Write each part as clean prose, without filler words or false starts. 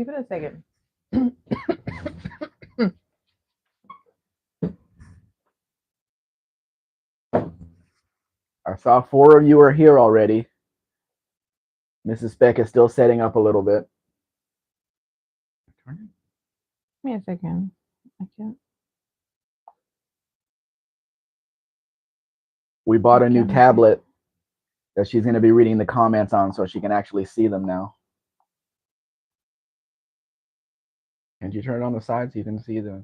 Give it a second. I saw 4 of you are here already. Mrs. Spec is still setting up a little bit. Give me a second. I can't. We bought I a new can't. tablet that she's going to be reading the comments on so she can actually see them now. Can't you turn it on the side so you can see the...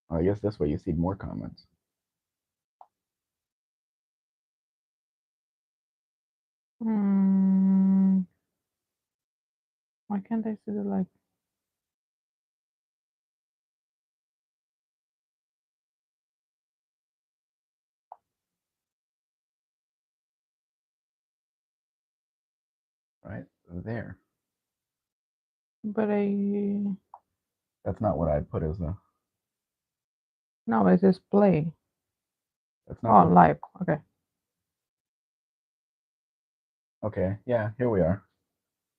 Oh, I guess this way you see more comments. Why can't I see the like? Right there. But That's not what I put as the... no, it says play. That's not Oh, live. Okay. Okay, yeah, here we are.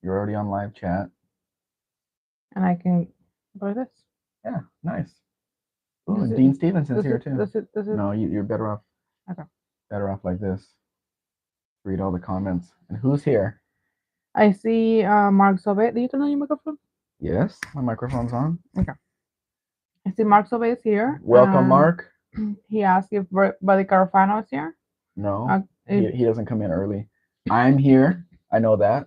You're already on live chat. And I can buy this. Yeah, nice. Ooh, Does it- Dean Stevenson's Does here it? too. Does it? Does it? No, you're better off. Okay. Better off like this. Read all the comments. And who's here? I see Mark Sobe. Do you turn on your microphone? Yes, my microphone's on. Okay. I see Mark Sobe is here. Welcome, Mark. He asked if Buddy Carfano is here. No, he doesn't come in early. I'm here. I know that.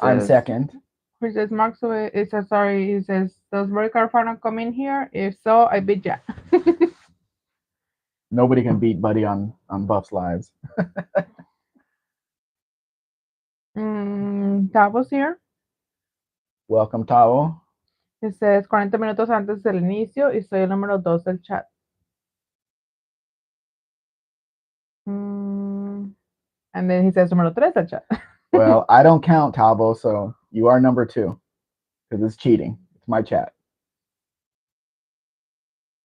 I'm second. He says Mark Sobe. It says sorry. He says, does Buddy Carfano come in here? If so, I beat ya. Nobody can beat Buddy on Buff's lives. Tavo's here. Welcome, Tavo. He says 40 minutos antes del inicio y soy el número 2 del chat. And then he says número 3 del chat. Well, I don't count, Tavo, so you are number 2 because it's cheating. It's my chat.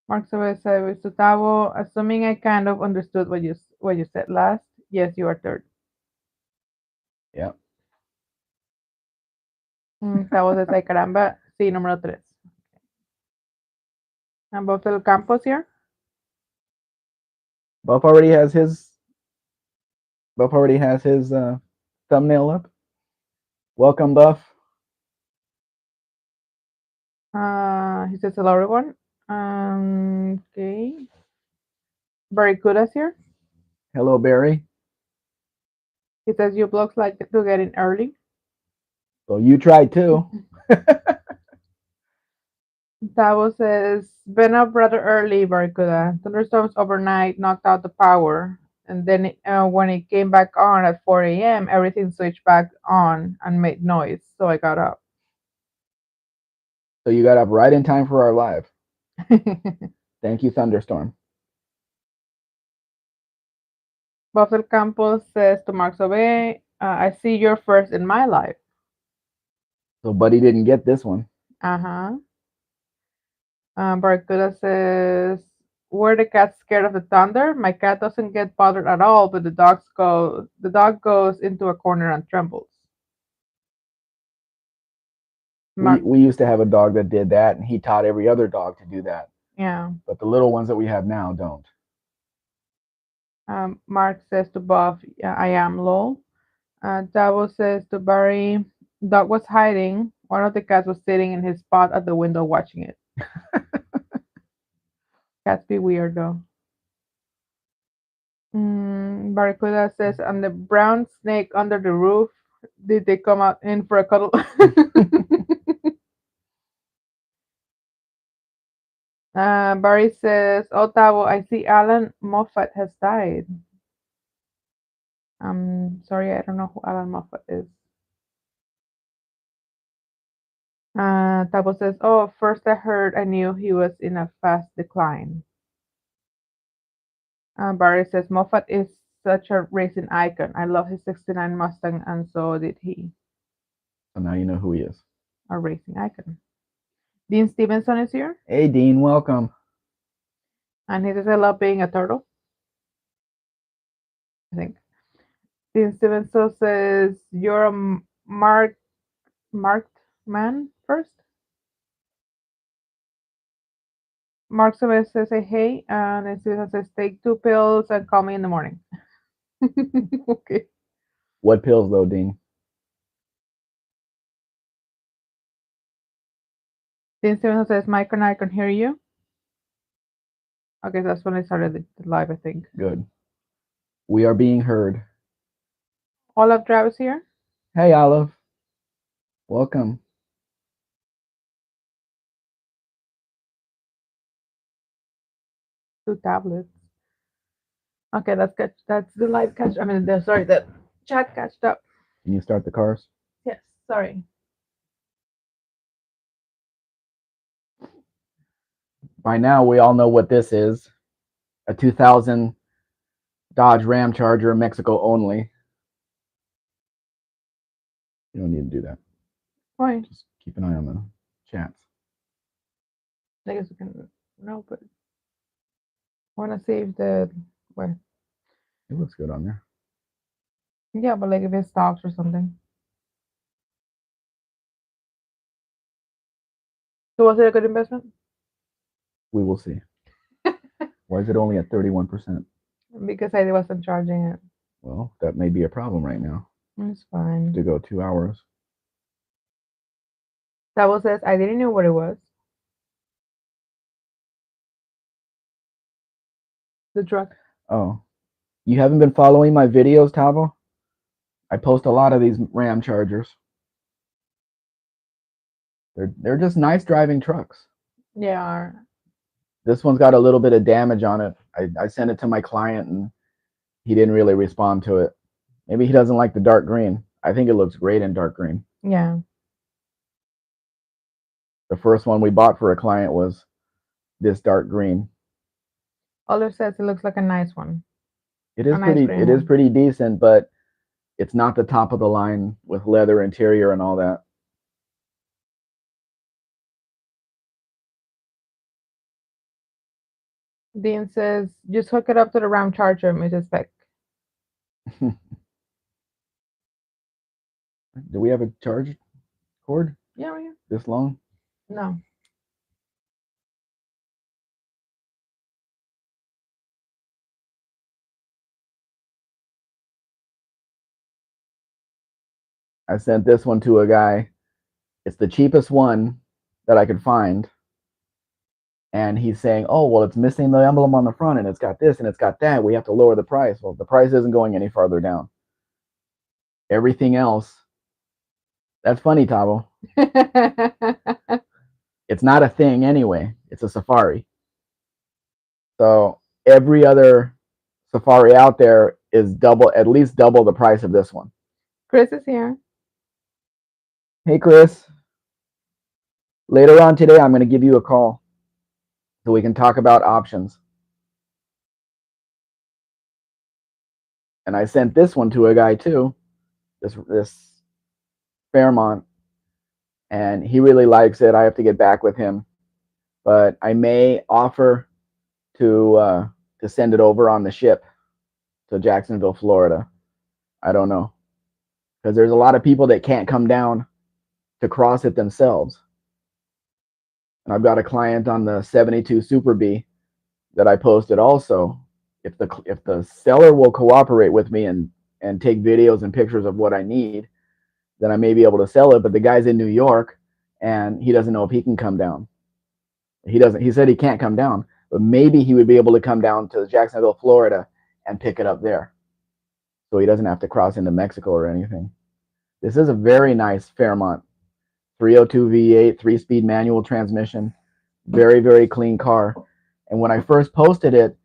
Mark says, to Tavo, assuming I kind of understood what you said last, yes, you are third. Yep. Tavo says, ay caramba, sí, número 3. And Buff del Campos here? Buff already has his thumbnail up. Welcome, Buff. He says, hello, everyone. Okay. Barracuda's here. Hello, Barry. He says, you blocks like to get in early. So you tried too. Tavo says, been up rather early, Barracuda. Thunderstorms overnight knocked out the power. And then when it came back on at 4 a.m., everything switched back on and made noise. So I got up. So you got up right in time for our live. Thank you, Thunderstorm. Buffel Campos says to Mark Sobe, I see you're first in my life. So Buddy didn't get this one. Uh-huh. Barracuda says, were the cats scared of the thunder? My cat doesn't get bothered at all, but the dog goes into a corner and trembles. We used to have a dog that did that, and he taught every other dog to do that. Yeah. But the little ones that we have now don't. Mark says to Buff, I am lol. Davo says to Barry, dog was hiding. One of the cats was sitting in his spot at the window watching it. Cats be weird though. Barracuda says, and the brown snake under the roof, did they come out in for a cuddle? Barry says, oh, Tavo, I see Alan Moffat has died. I'm sorry, I don't know who Alan Moffat is. Tavo says, oh, first I heard, I knew he was in a fast decline. Barry says, Moffat is such a racing icon. I love his 69 Mustang, and so did he. So now you know who he is. A racing icon. Dean Stevenson is here. Hey, Dean, welcome. And he says, I love being a turtle. I think. Dean Stevenson says, you're a Mark Marked man first. Mark says, hey, and Susan says, take 2 pills and call me in the morning. Okay. What pills though, Dean? Then Steven says, Mike and I can hear you. Okay, that's when I started the live, I think. Good. We are being heard. Olaf Travis here. Hey, Olive. Welcome. 2 tablets. Okay, that's catch. That's the live catch. I mean, the chat catched up. Can you start the cars? Yes, sorry. By now, we all know what this is. A 2000 Dodge Ram Charger, Mexico only. You don't need to do that. Why? Just keep an eye on the chats. I guess we can. No, but I want to save the. Where? It looks good on there. Yeah, but like if it stops or something. So was it a good investment? We will see. Why is it only at 31%? Because I wasn't charging it. Well, that may be a problem right now. It's fine. To go 2 hours. Double says I didn't know what it was. The drug. Oh, you haven't been following my videos, Tavo? I post a lot of these Ram Chargers. They're just nice driving trucks. Yeah. This one's got a little bit of damage on it. I sent it to my client and he didn't really respond to it. Maybe he doesn't like the dark green. I think it looks great in dark green. Yeah. The first one we bought for a client was this dark green. Olive says it looks like a nice one. It A is nice pretty. green It is one. pretty decent, but it's not the top of the line with leather interior and all that. Dean says just hook it up to the RAM charger, Mrs. Spec. Do we have a charge cord Yeah, right here. this long? No. I sent this one to a guy. It's the cheapest one that I could find. And he's saying, oh, well, it's missing the emblem on the front and it's got this and it's got that. We have to lower the price. Well, the price isn't going any farther down. Everything else, that's funny, Tavo. It's not a thing anyway. It's a Safari. So every other Safari out there is at least double the price of this one. Chris is here. Hey, Chris. Later on today, I'm going to give you a call so we can talk about options. And I sent this one to a guy too, this Fairmont, and he really likes it. I have to get back with him, but I may offer to send it over on the ship to Jacksonville, Florida. I don't know, because there's a lot of people that can't come down to cross it themselves. And I've got a client on the 72 Super B that I posted also. If the seller will cooperate with me and take videos and pictures of what I need, then I may be able to sell it. But the guy's in New York and he doesn't know if he can come down. He doesn't. He said he can't come down, but maybe he would be able to come down to Jacksonville, Florida, and pick it up there, so he doesn't have to cross into Mexico or anything. This is a very nice Fairmont 302 V8 3-speed manual transmission. Very, very clean car. And when I first posted it,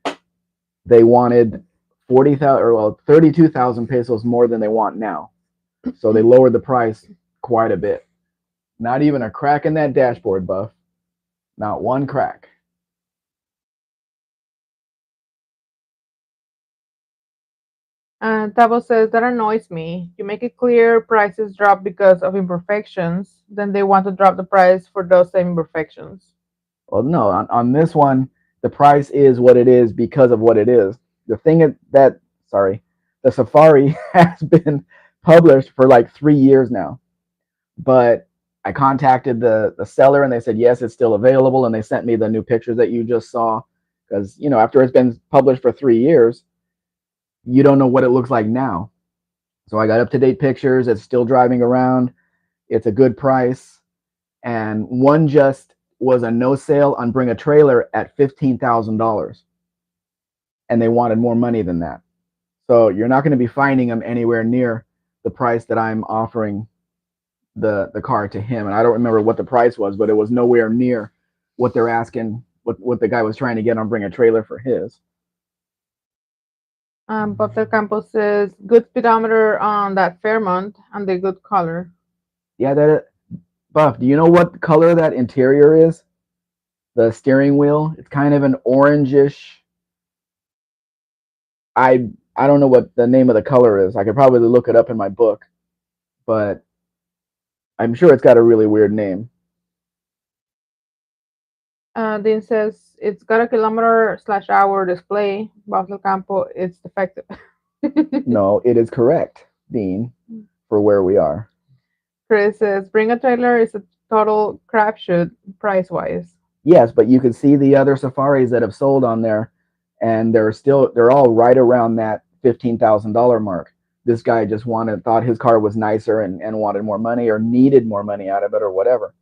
they wanted 32,000 pesos more than they want now. So they lowered the price quite a bit. Not even a crack in that dashboard, Buff. Not one crack. And Tabo says that annoys me. You make it clear prices drop because of imperfections, then they want to drop the price for those same imperfections. Well, no, on this one, the price is what it is because of what it is. The thing that, sorry, the Safari has been published for like 3 years now. But I contacted the seller and they said yes, it's still available, and they sent me the new pictures that you just saw. Because after it's been published for 3 years, you don't know what it looks like now. So I got up to date pictures. It's still driving around. It's a good price, and one just was a no sale on Bring a Trailer at $15,000, and they wanted more money than that. So you're not going to be finding them anywhere near the price that I'm offering the car to him. And I don't remember what the price was, but it was nowhere near what they're asking, what the guy was trying to get on Bring a Trailer for his. Bob Del Campo says good speedometer on that Fairmont and the good color. Yeah, that Buff. Do you know what color that interior is? The steering wheel. It's kind of an orangish. I don't know what the name of the color is. I could probably look it up in my book, but I'm sure it's got a really weird name. Dean says it's got a kilometer/hour display. Bob Del Campo, it's defective. No, it is correct, Dean, for where we are. Chris says bring a trailer is a total crapshoot price wise. Yes, but you can see the other safaris that have sold on there, and they're all right around that $15,000 mark. This guy just thought his car was nicer and wanted more money or needed more money out of it or whatever.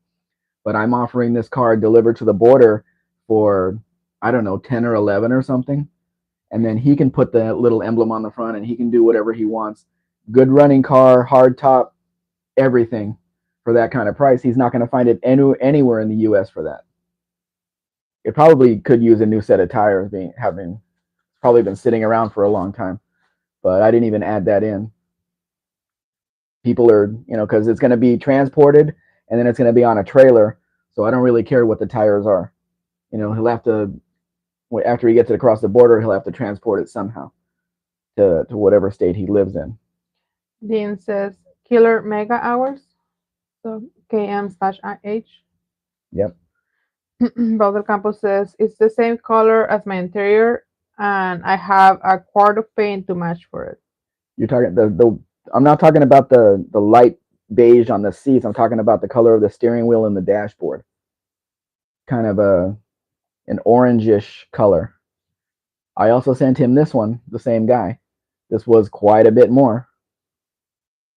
But I'm offering this car delivered to the border for, I don't know, 10 or 11 or something. And then he can put the little emblem on the front and he can do whatever he wants. Good running car, hard top, everything for that kind of price. He's not going to find it anywhere in the US for that. It probably could use a new set of tires, being having probably been sitting around for a long time. But I didn't even add that in. People are, because it's going to be transported and then it's going to be on a trailer. So I don't really care what the tires are. He'll have to, after he gets it across the border, he'll have to transport it somehow to whatever state he lives in. Dean says killer mega hours. So KM/IH. Yep. Bob Del Campo says it's the same color as my interior and I have a quart of paint to match for it. You're talking the I'm not talking about the light beige on the seats. I'm talking about the color of the steering wheel and the dashboard. Kind of an orangish color. I also sent him this one, the same guy. This was quite a bit more.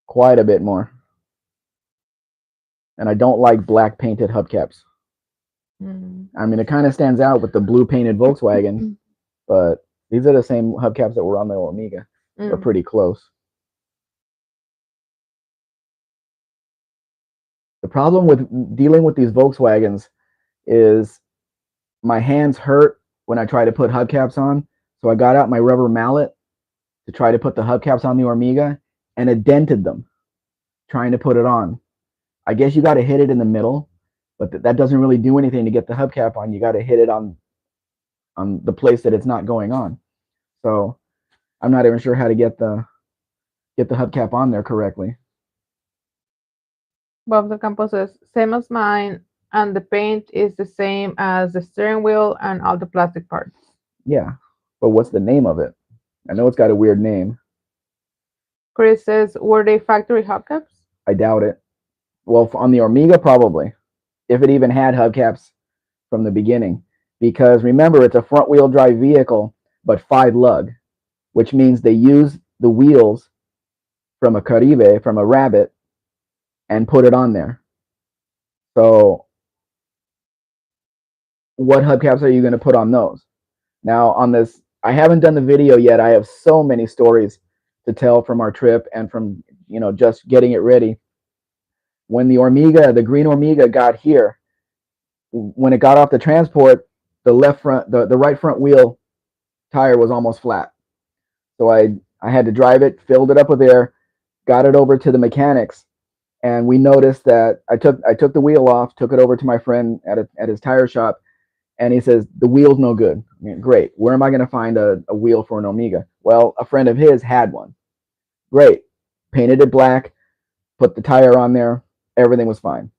Quite a bit more. And I don't like black painted hubcaps. Mm. I mean, it kind of stands out with the blue painted Volkswagen, but these are the same hubcaps that were on the Omega. They're pretty close. The problem with dealing with these Volkswagens is my hands hurt when I try to put hubcaps on. So I got out my rubber mallet to try to put the hubcaps on the Omega, and it dented them trying to put it on. I guess you got to hit it in the middle, but that doesn't really do anything to get the hubcap on. You got to hit it on the place that it's not going on. So I'm not even sure how to get the hubcap on there correctly. Bob the Campo says same as mine, and the paint is the same as the steering wheel and all the plastic parts. Yeah, but what's the name of it? I know it's got a weird name. Chris says were they factory hubcaps? I doubt it. Well, on the Omega, probably, if it even had hubcaps from the beginning. Because remember, it's a front wheel drive vehicle, but 5 lug, which means they use the wheels from a Caribe, from a Rabbit, and put it on there. So, what hubcaps are you going to put on those? Now, on this, I haven't done the video yet. I have so many stories to tell from our trip and from just getting it ready. When the green Omega got here, when it got off the transport, the right front wheel tire was almost flat. So I had to drive it, filled it up with air, got it over to the mechanics, and we noticed that I took the wheel off, took it over to my friend at his tire shop, and he says the wheel's no good. I mean, great. Where am I going to find a wheel for an Omega? Well, a friend of his had one. Great. Painted it black, put the tire on there, everything was fine.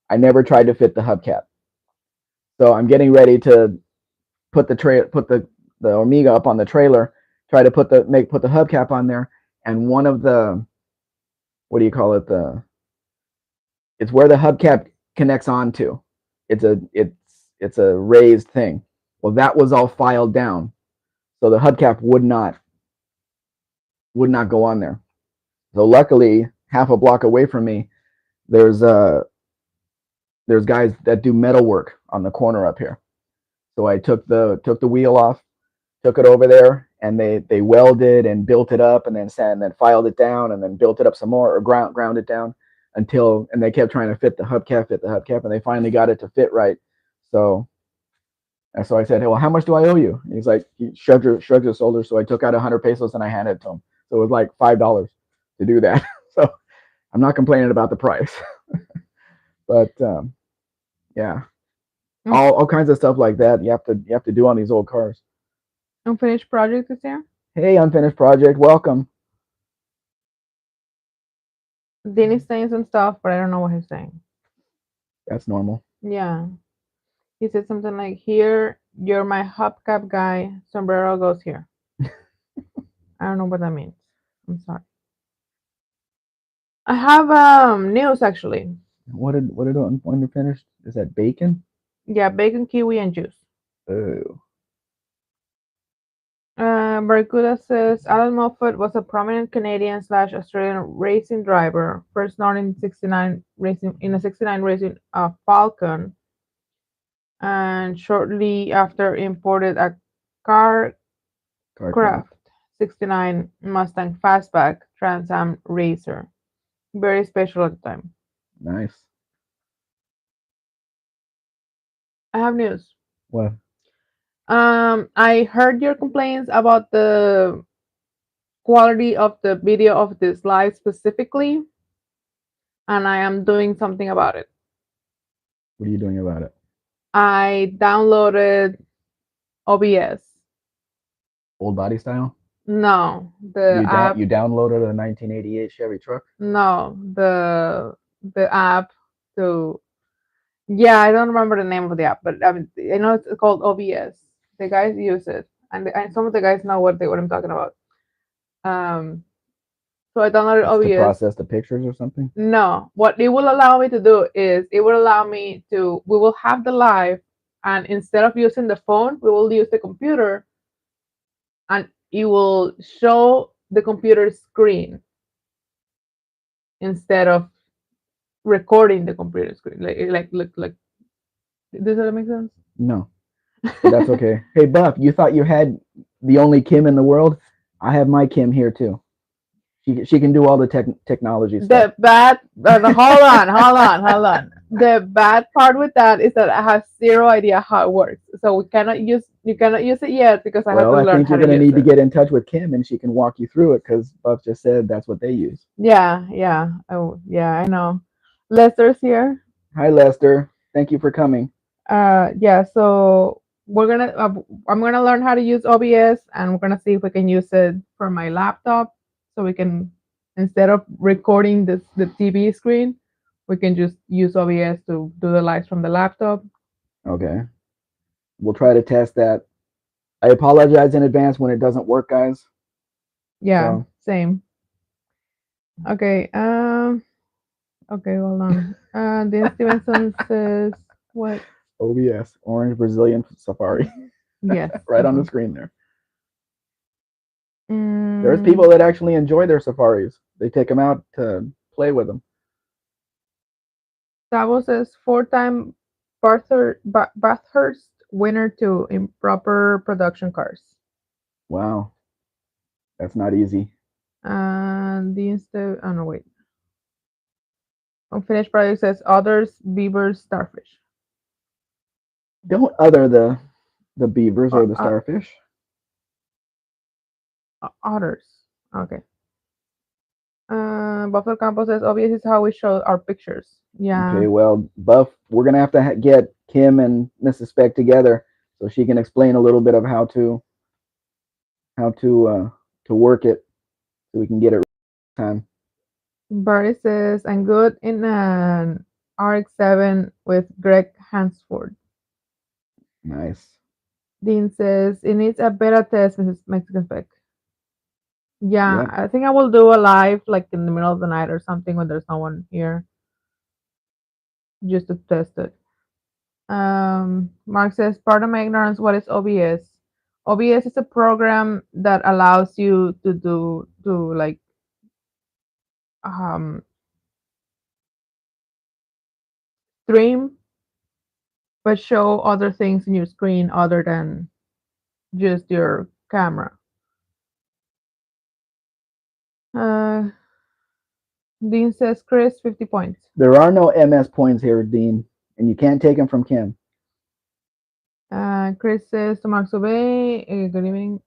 I never tried to fit the hubcap. So I'm getting ready to put the Omega up on the trailer, try to put the hubcap on there, and one of the, what do you call it, It's where the hubcap connects onto. It's a raised thing. Well, that was all filed down, so the hubcap would not go on there. So luckily, half a block away from me, there's there's guys that do metal work on the corner up here. So I took the wheel off, took it over there, and they welded and built it up, and then sand, and then filed it down, and then built it up some more, or ground it down until, and they kept trying to fit the hubcap, and they finally got it to fit right. So and so I said, hey, well, how much do I owe you? And he's like, he shrugged his shoulders. So I took out 100 pesos and I handed it to him. So it was like $5 to do that. So I'm not complaining about the price, but yeah, Un- all kinds of stuff like that you have to do on these old cars. Unfinished project is there. Hey, unfinished project, welcome. Danny's saying some stuff, but I don't know what he's saying. That's normal. Yeah. He said something like, "Here, you're my hubcap guy. Sombrero goes here." I don't know what that means. I'm sorry. I have news actually. What did unfinished? Is that bacon? Yeah, bacon, kiwi, and juice. Oh, Barracuda says Alan Moffat was a prominent Canadian slash Australian racing driver, first known in '69 racing in a '69 racing Falcon, and shortly after imported a Carcraft Carcraft. '69 Mustang Fastback Trans Am racer. Very special at the time. Nice. I have news. What? I heard your complaints about the quality of the video of this live specifically, and I am doing something about it. What are you doing about it? I downloaded OBS. Old body style? No, the app. You downloaded a 1988 Chevy truck? No, the app to. Yeah, I don't remember the name of the app, but I mean, I know it's called OBS. The guys use it, and some of the guys know what I'm talking about. Um, so I downloaded It's to OBS. process the pictures or something? No, what it will allow me to do is it will allow me to. We will have the live, and instead of using the phone, we will use the computer, and it will show the computer screen instead of recording the computer screen. Like. Does that make sense? No, but that's okay. Hey, Buff, you thought you had the only Kim in the world? I have my Kim here too. She can do all the technology stuff. The bad. Hold on, hold on, hold on. The bad part with that is that I have zero idea how it works. So we cannot use. You cannot use it yet because I have Well, to I learn think how you're to gonna use need to it. get in touch with Kim, and she can walk you through it because Buff just said that's what they use. Yeah, yeah. Oh, yeah. I know. Lester's here. Hi, Lester. Thank you for coming. Yeah. So we're gonna. I'm gonna learn how to use OBS, and we're gonna see if we can use it for my laptop, so we can instead of recording the TV screen, we can just use OBS to do the lives from the laptop. Okay, we'll try to test that. I apologize in advance when it doesn't work, guys. Yeah. So Same. Okay. Okay. Hold on. Dan Stevenson says what? OBS, Orange Brazilian Safari, Yes. right on the screen there. There's Mm, people that actually enjoy their safaris. They take them out to play with them. Sabo says four-time Bathurst winner to improper production cars. Wow, that's not easy. And the instead, oh no, wait. Unfinished project says others, beavers, starfish. Don't other the beavers Or or the starfish. otters. Okay. Buffalo Campo says obvious is how we show our pictures. Yeah. Okay, well, Buff, we're gonna have to get Kim and Mrs. Spec together so she can explain a little bit of how to work it so we can get it right time. Barry says I'm good in an RX-7 with Greg Hansford. Nice. Dean says it needs a beta test, Mrs. Mexican Spec. Yeah, Yep. I think I will do a live like in the middle of the night or something when there's no one here. just to test it. Mark says, "Pardon my ignorance. What is OBS? OBS is a program that allows you to do to like um stream, but show other things in your screen other than just your camera." Uh, Dean says, "Chris, 50 points." There are no MS points here, Dean, and you can't take them from Kim. Chris says to Max Obey, good evening.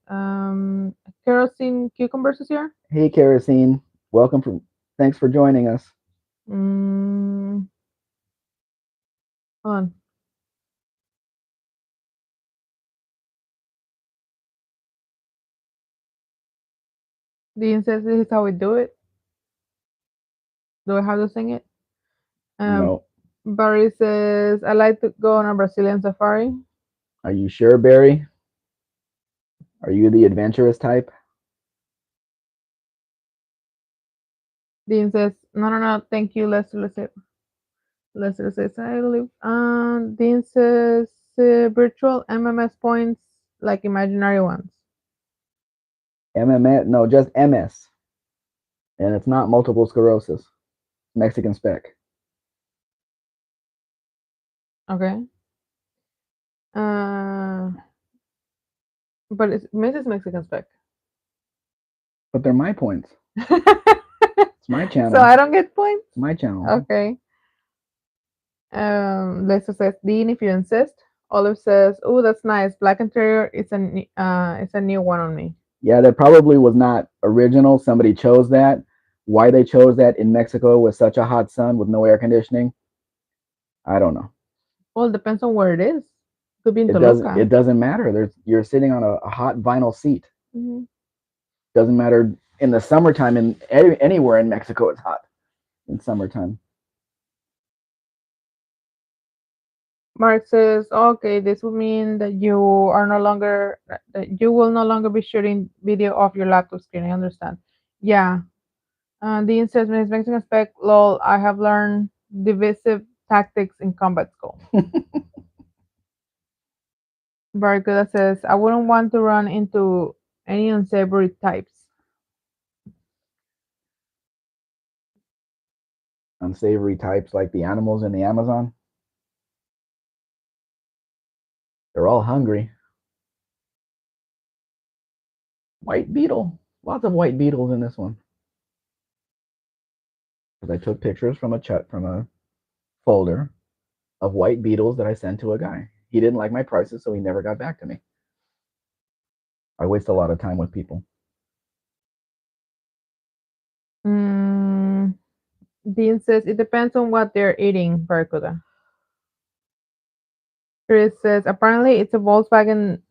Kerosene cucumbers is here. Hey, Kerosene, welcome from. Thanks for joining us. Mm, hold on. Dean says this is how we do it. Do I have to sing it? Um, No, Barry says, I like to go on a Brazilian safari. are you sure, Barry? Are you the adventurous type? Dean says, no, no, no, thank you. Lester says, I live. Dean says, virtual MMS points, like imaginary ones. MMS? No, just MS, and it's not multiple sclerosis. Mexican Spec, Okay. Uh, but it's Mrs. Mexican Spec. but they're my points. It's my So channel. I don't get points? It's my channel. Okay. Lester says, Dean, if you insist. Olive says, oh, that's nice. Black Interior, it's a new one on me. Yeah, that probably was not original. Somebody chose that. Why they chose that in Mexico with such a hot sun with no air conditioning, I don't know. Well, it depends on where it is. Could be in It doesn't. Toluca. It doesn't matter. You're sitting on a hot vinyl seat. Mhm. Doesn't matter in the summertime. In anywhere in Mexico, it's hot in summertime. Mark says, okay, this would mean that you will no longer be shooting video off your laptop screen. I understand. Yeah. Dean says, Miss Mexican Spec, lol, I have learned divisive tactics in combat school. Barracuda says, I wouldn't want to run into any unsavory types. Unsavory types like the animals in the Amazon. They're all hungry. White beetle. Lots of white beetles in this one. Because I took pictures from a folder of white beetles that I sent to a guy. He didn't like my prices, so he never got back to me. I waste a lot of time with people. Mm, Dean says, it depends on what they're eating, Barracuda. Chris says, apparently it's a Volkswagen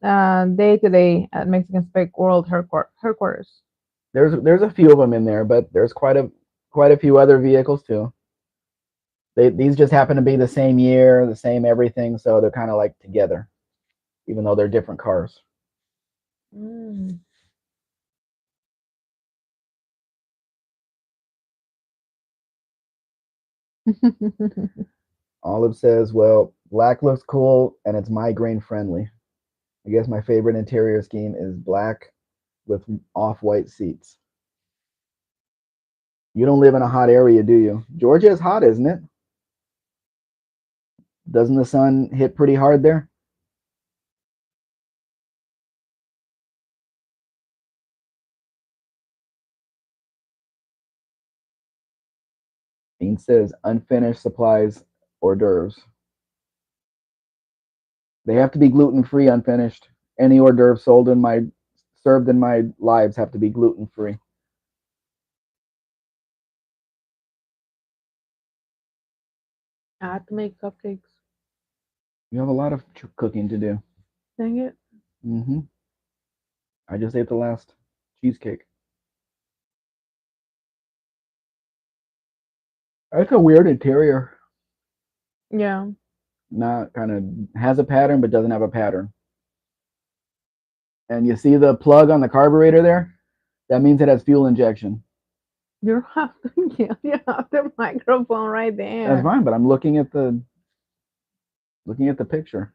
day today at Mexican Spec World headquarters. There's a few of them in there, but there's quite a few other vehicles too. These just happen to be the same year, the same everything, so they're kind of like together, even though they're different cars. Mm. Olive says, "Well, black looks cool and it's migraine friendly. I guess my favorite interior scheme is black with off-white seats." You don't live in a hot area, do you? Georgia is hot, isn't it? Doesn't the sun hit pretty hard there? Dean says unfinished supplies hors d'oeuvres. They have to be gluten free, unfinished. Any hors d'oeuvres served in my lives have to be gluten free. I had to make cupcakes. You have a lot of cooking to do. Dang it. Hmm. I just ate the last cheesecake. It's a weird interior. Yeah. Not kind of has a pattern, but doesn't have a pattern. And you see the plug on the carburetor there? That means it has fuel injection. You don't have to yell. You have the microphone right That's there. fine, but I'm looking at the picture.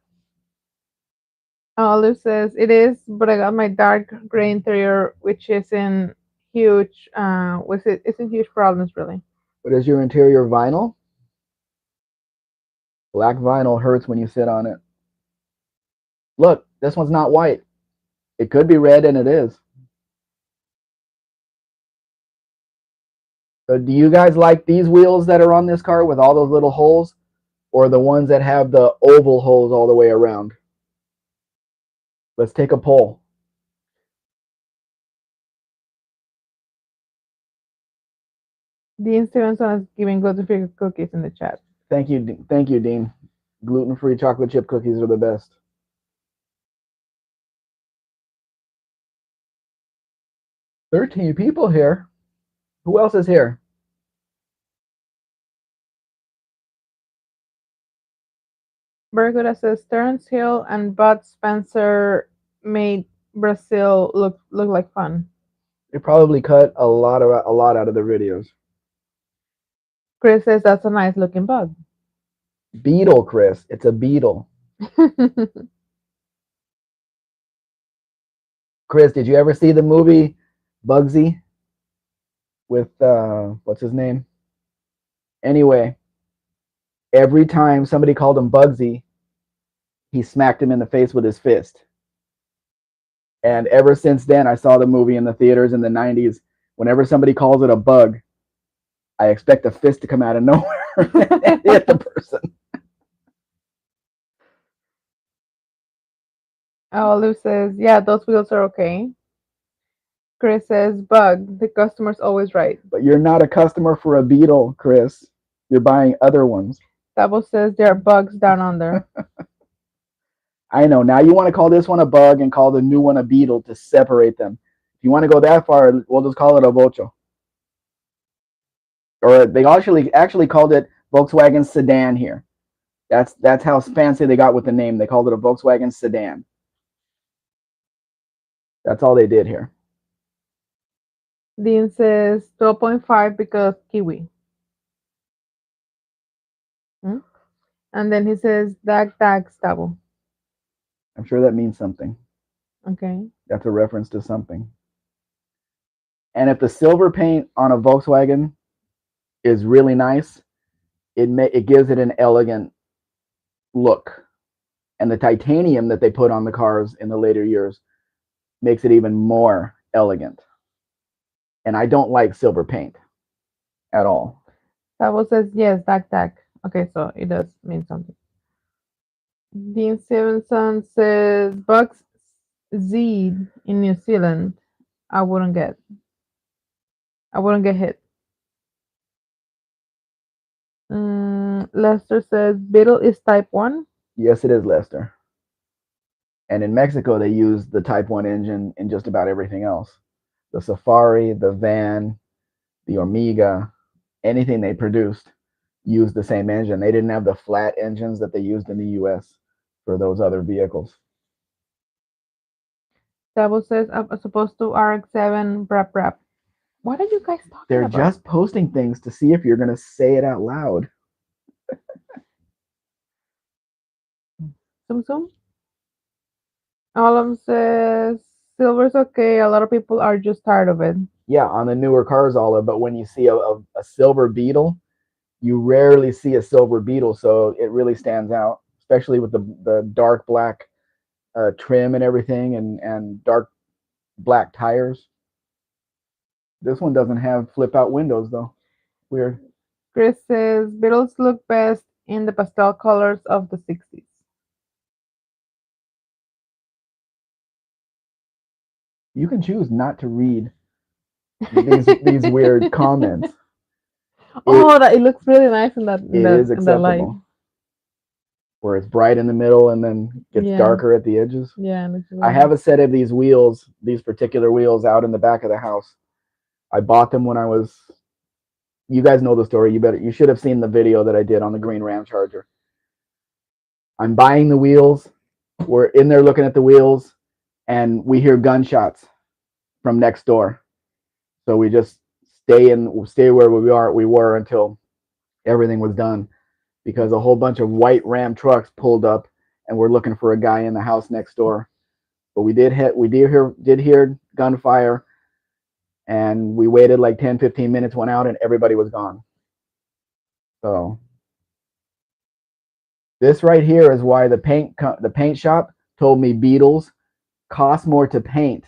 Olive says it is, but I got my dark gray interior, which isn't huge. Was it? Isn't huge problems really. But is your interior vinyl? Black vinyl hurts when you sit on it. Look, this one's not white. It could be red, and it is. So do you guys like these wheels that are on this car with all those little holes, or the ones that have the oval holes all the way around? Let's take a poll. Dean Stevenson is giving gluten-free cookies in the chat. Thank you, Dean. Gluten-free chocolate chip cookies are the best. 13 people here. Who else is here? Berguda says Terrence Hill and Bud Spencer made Brazil look like fun. They probably cut a lot out of the videos. Chris says that's a nice looking bug. Beetle, Chris. It's a beetle. Chris, did you ever see the movie Bugsy with what's his name? Anyway, every time somebody called him Bugsy, he smacked him in the face with his fist. And ever since then, I saw the movie in the theaters in the 90s. Whenever somebody calls it a bug, I expect a fist to come out of nowhere and hit the person. Olive says, yeah, those wheels are okay. Chris says, bug, the customer's always right. But you're not a customer for a Beetle, Chris. You're buying other ones. Double says there are bugs down under. I know. Now you want to call this one a bug and call the new one a Beetle to separate them. If you want to go that far, we'll just call it a Vocho. Or they actually called it Volkswagen Sedan here. That's how fancy they got with the name. They called it a Volkswagen Sedan. That's all they did here. Dean says 12.5 because kiwi. Hmm? And then he says dag dag stubble. I'm sure that means something. Okay. That's a reference to something. And if the silver paint on a Volkswagen is really nice, it gives it an elegant look. And the titanium that they put on the cars in the later years makes it even more elegant. And I don't like silver paint at all. Double says yes, dag dag. Okay, so it does mean something. Dean Stevenson says bugs Z in New Zealand. I wouldn't get. I wouldn't get hit. Lester says Beetle is type 1. Yes, it is, Lester. And in Mexico, they use the Type 1 engine in just about everything else. The Safari, the van, the Omega, anything they produced used the same engine. They didn't have the flat engines that they used in the US for those other vehicles. Double says I'm supposed to RX-7 brap brap. What are you guys talking They're about? just posting things to see if you're going to say it out loud. Zoom zoom. Alam says silver's okay. A lot of people are just tired of it. Yeah, on the newer cars, Olive, but when you see a silver Beetle, you rarely see a silver Beetle, so it really stands out, especially with the dark black trim and everything, and dark black tires. This one doesn't have flip out windows though. Weird. Chris says Beetles look best in the pastel colors of the 60s. You can choose not to read these weird comments. Oh, that it looks really nice in that It is in that light. acceptable. Where it's bright in the middle and then gets Yeah. darker at the edges. Yeah, looks really I have a set of these wheels, these particular wheels, out in the back of the house. I bought them when I was. You guys know the story. You should have seen the video that I did on the green Ram Charger. I'm buying the wheels. We're in there looking at the wheels, and we hear gunshots from next door. So we just stay where we were until everything was done, because a whole bunch of white Ram trucks pulled up and we're looking for a guy in the house next door. But we did hear gunfire, and we waited like 10, 15 minutes, went out, and everybody was gone. So this right here is why the paint shop told me beetles cost more to paint,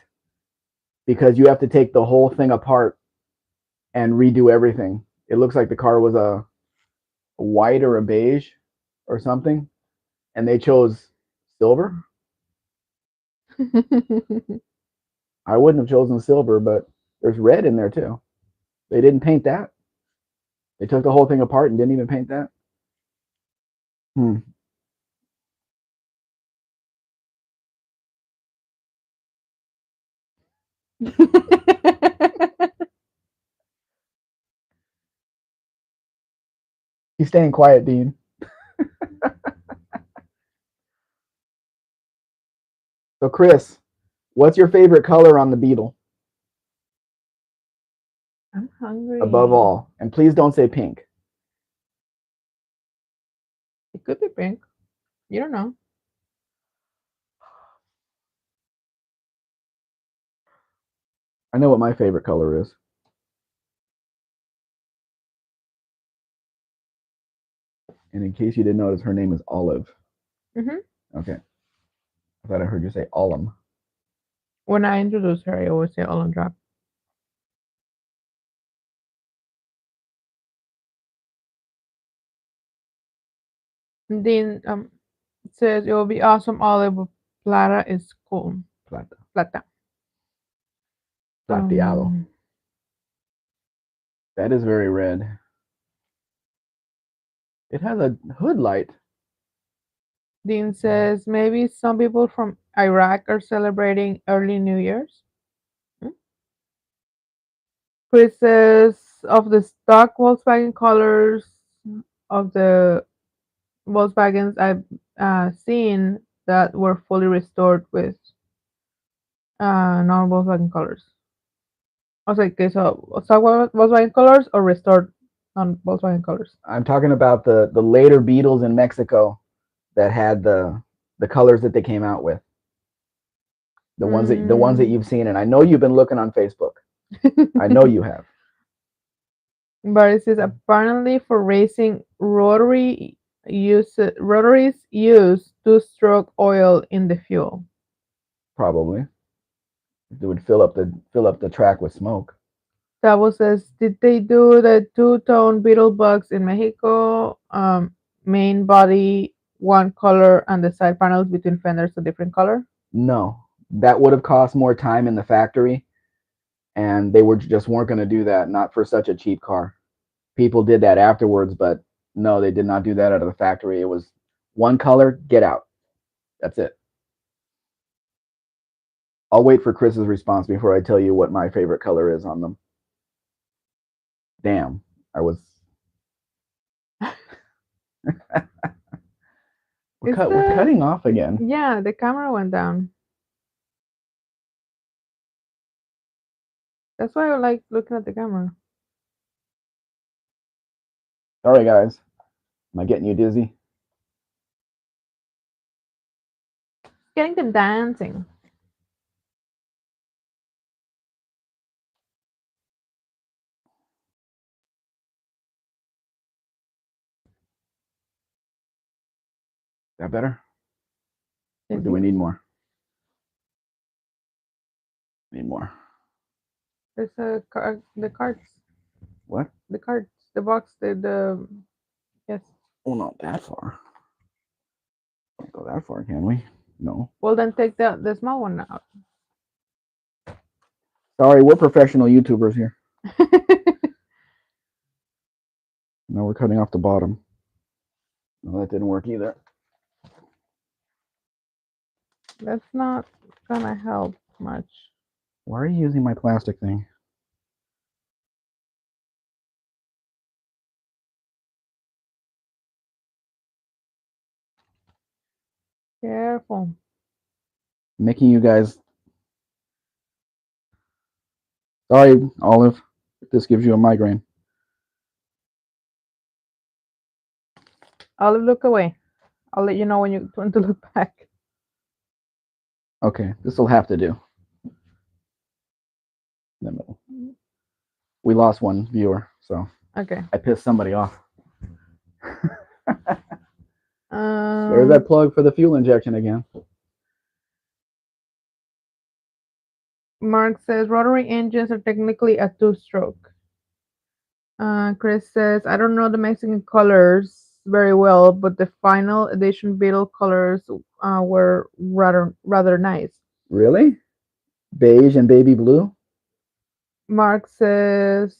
because you have to take the whole thing apart and redo everything. It looks like the car was a white or a beige or something, and they chose silver. I wouldn't have chosen silver, but there's red in there too. They didn't paint that. They took the whole thing apart and didn't even paint that. Hmm. He's staying quiet, Dean. So, Chris, what's your favorite color on the Beetle I'm above hungry. all? And please don't say pink. It could be pink. You don't know. I know what my favorite color is. And in case you didn't notice, her name is Olive. Hmm. Okay. I thought I heard you say Olum. When I introduce her, I always say Olin drop. Dean says it will be awesome. Olive with plata is cool. Plata. Plata. Plateado. Um, That is very red. It has a hood light. Dean says maybe some people from Iraq are celebrating early New Year's. Hmm? Chris says of the stock Volkswagen colors of the Volkswagens I've seen that were fully restored with non-Volkswagen colors. I was like, okay, so stock Volkswagen colors or restored non-Volkswagen colors? I'm talking about the later Beetles in Mexico that had the colors that they came out with. The ones that Mm. you've seen, and I know you've been looking on Facebook. I know you have. But it says apparently for racing, rotaries use two-stroke oil in the fuel. Probably. It would fill up the track with smoke. Tabo says, did they do the two-tone beetle bugs in Mexico? Main body one color and the side panels between fenders a different color. No, that would have cost more time in the factory, and they weren't going to do that. Not for such a cheap car. People did that afterwards, but no, they did not do that out of the factory. It was one color, get out. That's it. I'll wait for Chris's response before I tell you what my favorite color is on them. Damn, I was. We're Is we're the cutting off again. Yeah, the camera went down. That's why I like looking at the camera. Sorry, guys. Am I getting you dizzy? Getting them dancing. That better? Or Is do we it? need more? Need more. There's the cards. What? The cards. The box. The yes. Well, not that far. Can't go that far, can we? No. Well, then take the small one out. Sorry, we're professional YouTubers here. No, we're cutting off the bottom. No, that didn't work either. That's not gonna help much. Why are you using my plastic thing? Careful. Making you guys. Sorry, Olive. this gives you a migraine. I'll look away. I'll let you know when you want to look back. Okay, this will have to do. We lost one viewer, so Okay. I pissed somebody off. There's Um, that plug for the fuel injection again. Mark says rotary engines are technically a two-stroke. Chris says I don't know the Mexican colors very well, but the final edition Beetle colors were rather nice. Really? Beige and baby blue? Mark says,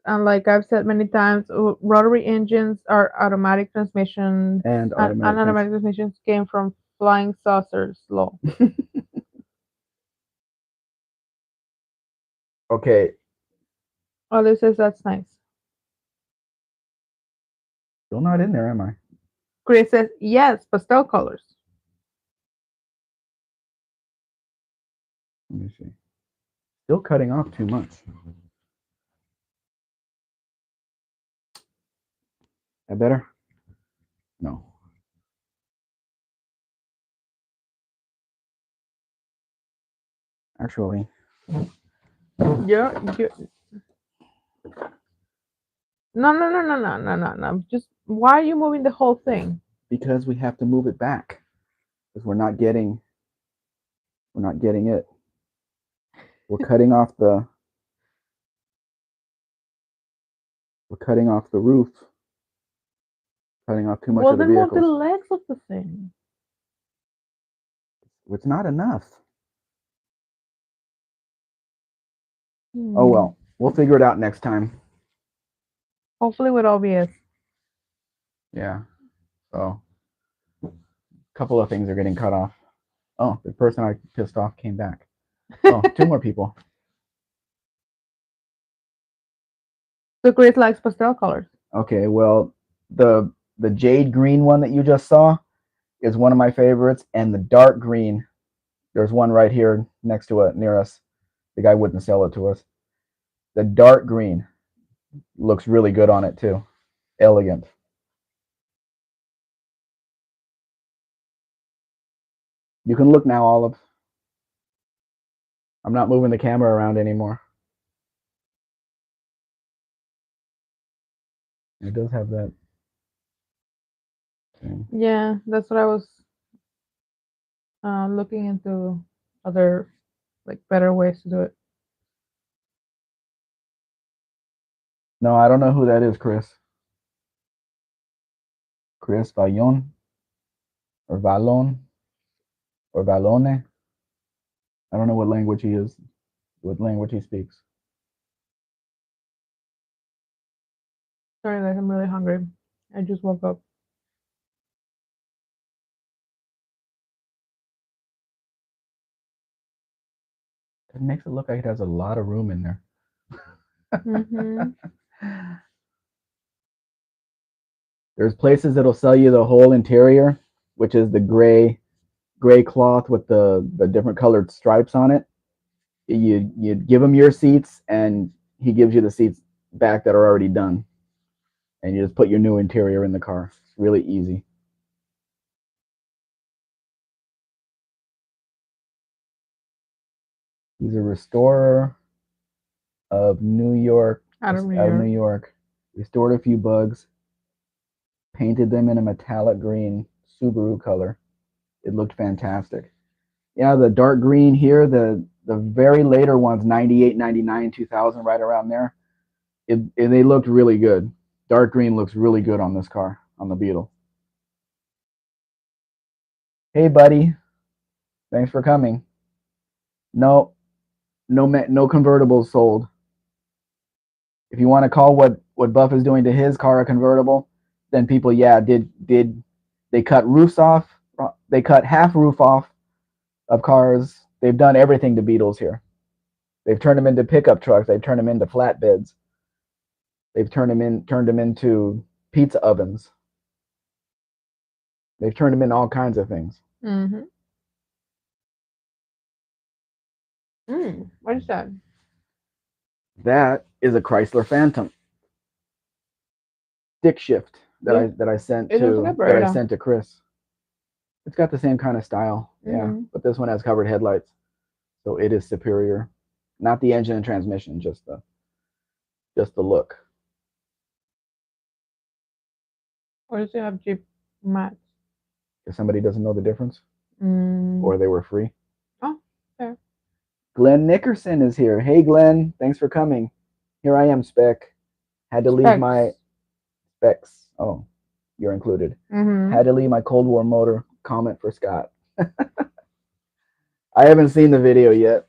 and like I've said many times, rotary engines are automatic transmissions, And and automatic automatic transmissions came from flying saucers law. Okay. Others says that's nice. Still not in there, am I? Chris says yes, pastel colors. Let me see. Still cutting off too much. That better? No. Actually, Yeah, no. Just why are you moving the whole thing? because we have to move it back. Because we're not getting it. We're cutting off the roof, cutting off too much Well, of the then move the vehicles. legs of the thing. It's not enough. Oh Hmm. well, we'll figure it out next time. Hopefully with OBS. Yeah. So a couple of things are getting cut off. Oh, the person I pissed off came back. Oh, two more people. So Chris likes pastel colors. Okay, well, the jade green one that you just saw is one of my favorites, and the dark green, there's one right here next to it near us. The guy wouldn't sell it to us. The dark green looks really good on it too. Elegant. You can look now, Olive. I'm not moving the camera around anymore. It does have that thing. Yeah, that's what I was looking into other like better ways to do it. No, I don't know who that is, Chris. Chris Vallon or Vallon or Vallone. I don't know what language he is, what language he speaks. Sorry guys, I'm really hungry. I just woke up. It makes it look like it has a lot of room in there. Mm-hmm. There's places that'll sell you the whole interior, which is the gray cloth with the different colored stripes on it. You give him your seats, and he gives you the seats back that are already done, and you just put your new interior in the car. It's really easy. He's a restorer of New York, Out of New out of New York. York. Restored a few bugs, painted them in a metallic green Subaru color. It looked fantastic. Yeah, the dark green here, the very later ones, 98, 99, 2000, right around there, they looked really good. Dark green looks really good on this car, on the Beetle. Hey, buddy, thanks for coming. No, no convertibles sold. If you want to call what Buff is doing to his car a convertible, then people, yeah, did they cut roofs off? They cut half roof off of cars. They've done everything to Beetles here. They've turned them into pickup trucks. They've turned them into flatbeds. They've turned them into pizza ovens. They've turned them into all kinds of things. Mm-hmm. What is that? That is a Chrysler Phantom stick shift Look, that I sent it looks like a to that I Beretta. sent to Chris. It's got the same kind of style, yeah, Mm-hmm. but this one has covered headlights, so it is superior. Not the engine and transmission, just the look. Or does it have Jeep Max? If somebody doesn't know the difference, Mm. or they were free. Oh, there. Glenn Nickerson is here. Hey, Glenn, thanks for coming. Here I am, Spec. Had to leave my Specs. specs. Oh, you're included. Mm-hmm. Had to leave my Cold War motor. Comment for Scott. I haven't seen the video yet.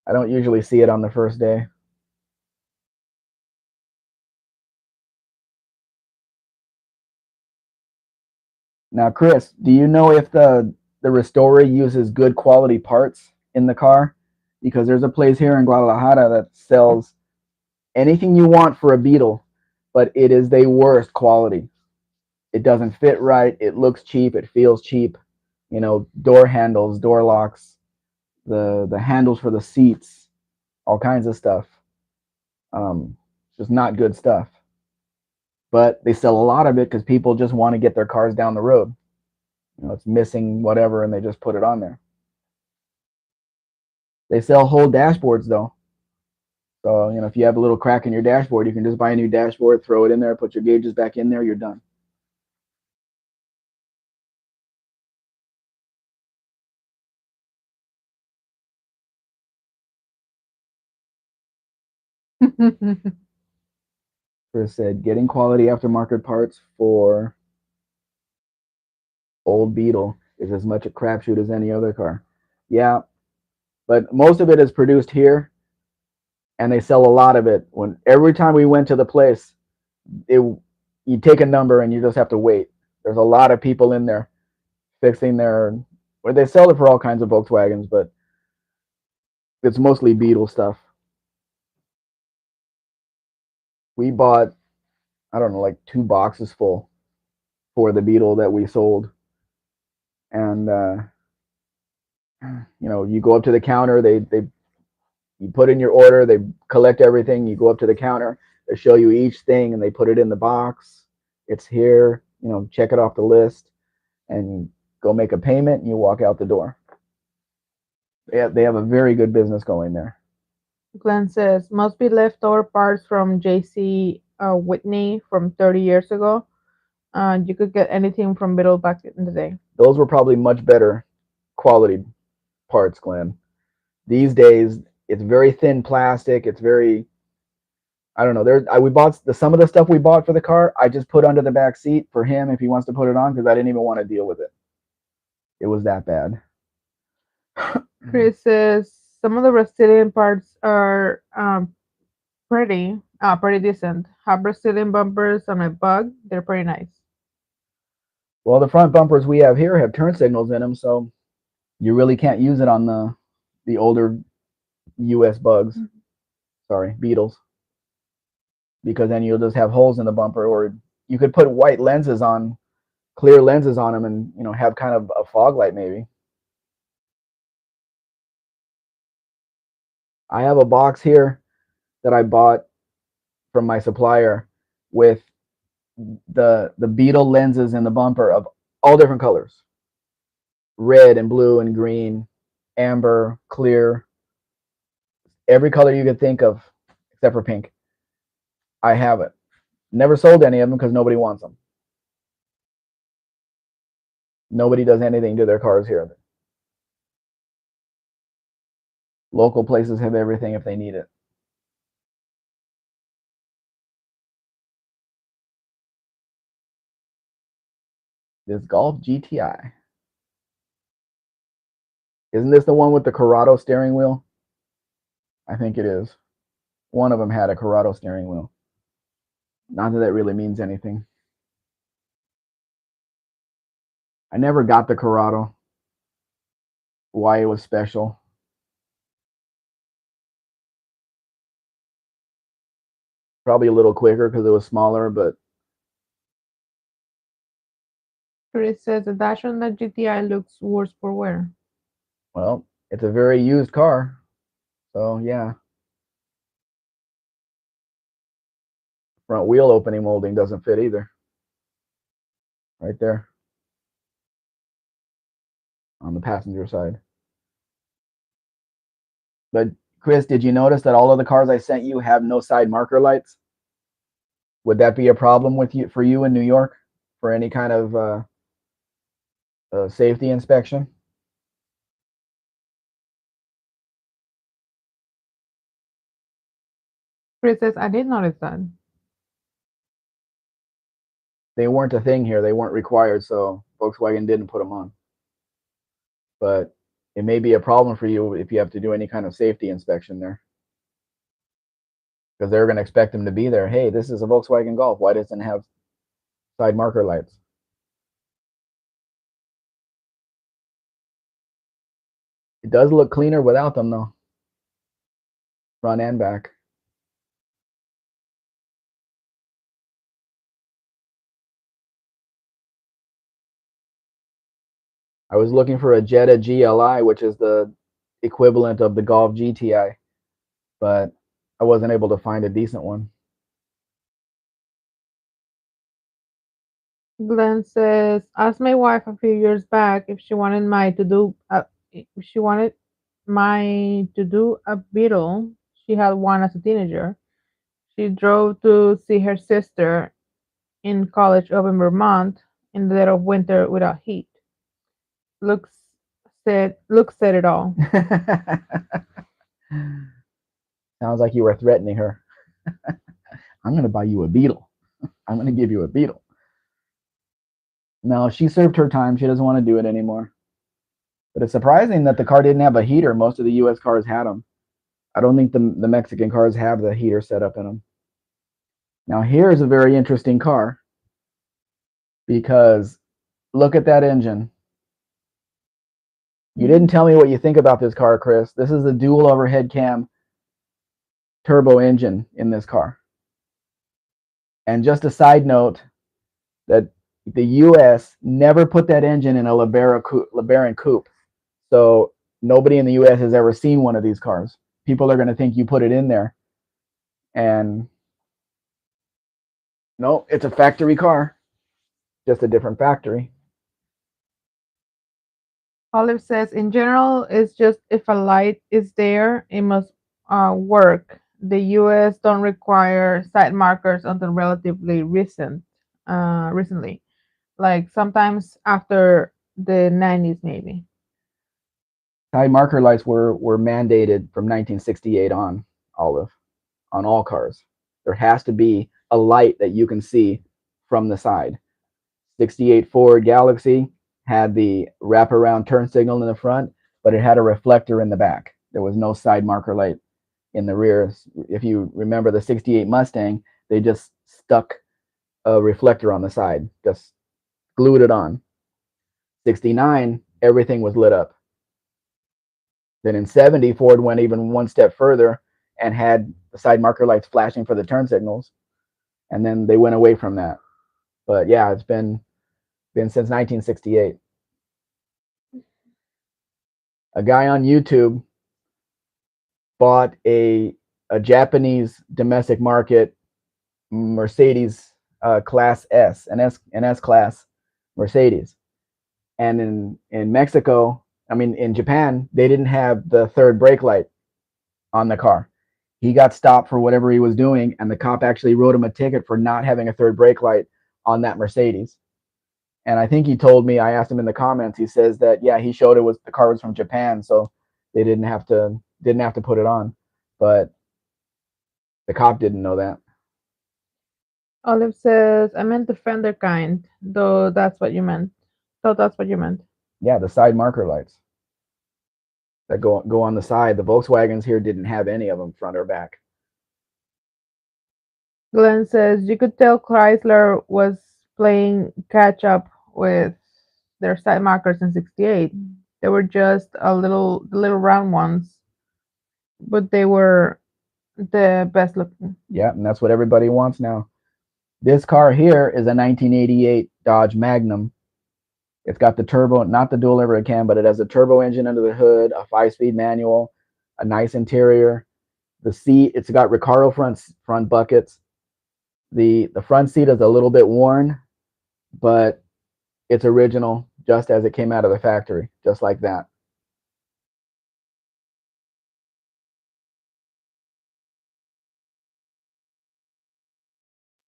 I don't usually see it on the first day. Now, Chris, do you know if the restorer uses good quality parts in the car? Because there's a place here in Guadalajara that sells anything you want for a Beetle, but it is the worst quality. It doesn't fit right. It looks cheap. It feels cheap. You know, door handles, door locks, the handles for the seats, all kinds of stuff. Just not good stuff. But they sell a lot of it because people just want to get their cars down the road. You know, it's missing whatever, and they just put it on there. They sell whole dashboards though. So, you know, if you have a little crack in your dashboard, you can just buy a new dashboard, throw it in there, put your gauges back in there, you're done. Chris said, getting quality aftermarket parts for old Beetle is as much a crapshoot as any other car. Yeah, but most of it is produced here, and they sell a lot of it. When every time we went to the place, it you take a number and you just have to wait. There's a lot of people in there fixing their. Well, they sell it for all kinds of Volkswagens, but it's mostly Beetle stuff. We bought, I don't know, like 2 boxes full for the Beetle that we sold, and you know, you go up to the counter, they you put in your order, they collect everything, you go up to the counter, they show you each thing, and they put it in the box. It's here, you know, check it off the list, and go make a payment, and you walk out the door. They have a very good business going there. Glenn says, must be leftover parts from JC Whitney from 30 years ago. You could get anything from Biddle back in the day. Those were probably much better quality parts, Glenn. These days, it's very thin plastic. It's very, I don't know. We bought some of the stuff we bought for the car. I just put under the back seat for him if he wants to put it on because I didn't even want to deal with it. It was that bad. Chris says, some of the Brazilian parts are pretty decent. Have Brazilian bumpers on a bug. They're pretty nice. Well, the front bumpers we have here have turn signals in them, so you really can't use it on the older U.S. bugs. Sorry, Beetles, because then you'll just have holes in the bumper, or you could put white lenses on, clear lenses on them, and you know, have kind of a fog light maybe. I have a box here that I bought from my supplier with the Beetle lenses in the bumper of all different colors, red and blue and green, amber, clear, every color you could think of except for pink. I have it. Never sold any of them because nobody wants them. Nobody does anything to their cars here. Local places have everything if they need it. This Golf GTI. Isn't this the one with the Corrado steering wheel? I think it is. One of them had a Corrado steering wheel. Not that that really means anything. I never got the Corrado. Why it was special. Probably a little quicker because it was smaller, but Chris says, the dash on the GTI looks worse for wear. well, it's a very used car. So yeah. Front wheel opening molding doesn't fit either. Right there on the passenger side. But Chris, did you notice that all of the cars I sent you have no side marker lights? Would that be a problem with you for you in New York for any kind of safety inspection? Chris says, I did notice that. They weren't a thing here. They weren't required, so Volkswagen didn't put them on. But it may be a problem for you if you have to do any kind of safety inspection there, because they're going to expect them to be there. Hey, this is a Volkswagen Golf. Why doesn't it have side marker lights? It does look cleaner without them, though, front and back. I was looking for a Jetta GLI, which is the equivalent of the Golf GTI, but I wasn't able to find a decent one. Glenn says, asked my wife a few years back if if she wanted my to do a Beetle. She had one as a teenager. She drove to see her sister in college up in Vermont in the dead of winter without heat. Looks said it all. Sounds like you were threatening her. I'm going to buy you a Beetle. I'm going to give you a Beetle. No, she served her time. She doesn't want to do it anymore. But it's surprising that the car didn't have a heater. Most of the U.S. cars had them. I don't think the Mexican cars have the heater set up in them. Now, here's a very interesting car because look at that engine. You didn't tell me what you think about this car, Chris. This is the dual overhead cam turbo engine in this car. And just a side note that the U.S. never put that engine in a LeBaron coupe. So nobody in the U.S. has ever seen one of these cars. People are going to think you put it in there. And no, it's a factory car, just a different factory. Olive says, in general, it's just if a light is there, it must work. The US don't require side markers until relatively recently, like sometimes after the 90s, maybe. Side marker lights were mandated from 1968 on, Olive, on all cars. There has to be a light that you can see from the side. 68 Ford Galaxy had the wraparound turn signal in the front, but it had a reflector in the back. There was no side marker light in the rear. If you remember the 68 Mustang, they just stuck a reflector on the side, just glued it on. 69, everything was lit up. Then in 70, Ford went even one step further and had the side marker lights flashing for the turn signals. And then they went away from that. But yeah, it's been since 1968. A guy on YouTube bought a Japanese domestic market Mercedes Class S, an S class Mercedes, and in Mexico, I mean in Japan, they didn't have the third brake light on the car. He got stopped for whatever he was doing, and the cop actually wrote him a ticket for not having a third brake light on that Mercedes. And I think he told me, I asked him in the comments, he says that yeah, he showed it was the car was from Japan, so they didn't have to put it on. But the cop didn't know that. Olive says, I meant the fender kind, though that's what you meant. Though that's what you meant. Yeah, the side marker lights that go on the side. The Volkswagens here didn't have any of them, front or back. Glenn says, you could tell Chrysler was playing catch up with their side markers in 68. They were just the little round ones, but they were the best looking. Yeah, and that's what everybody wants now. This car here is a 1988 Dodge Magnum. It's got the turbo, not the dual overhead cam, but it has a turbo engine under the hood, a 5-speed manual, a nice interior. The seat, it's got Recaro front buckets. The front seat is a little bit worn, but it's original, just as it came out of the factory, just like that.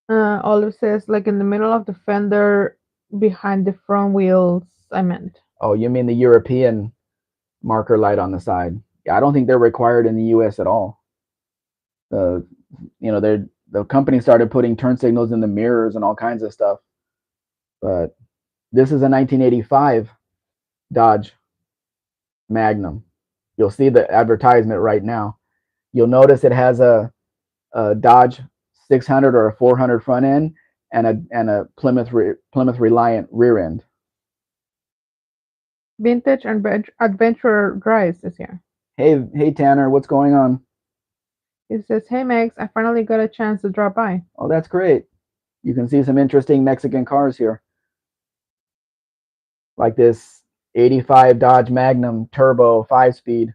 Olive says, like in the middle of the fender behind the front wheels, I meant. Oh, you mean the European marker light on the side? Yeah, I don't think they're required in the U.S. at all. The the company started putting turn signals in the mirrors and all kinds of stuff. But this is a 1985 Dodge Magnum. You'll see the advertisement right now. You'll notice it has a Dodge 600 or a 400 front end and a Plymouth Reliant rear end. Vintage and adventurer drives this year. Hey Tanner, what's going on? It says, "Hey Megs, I finally got a chance to drop by." Oh, that's great. You can see some interesting Mexican cars here, like this 85 Dodge Magnum Turbo 5-speed.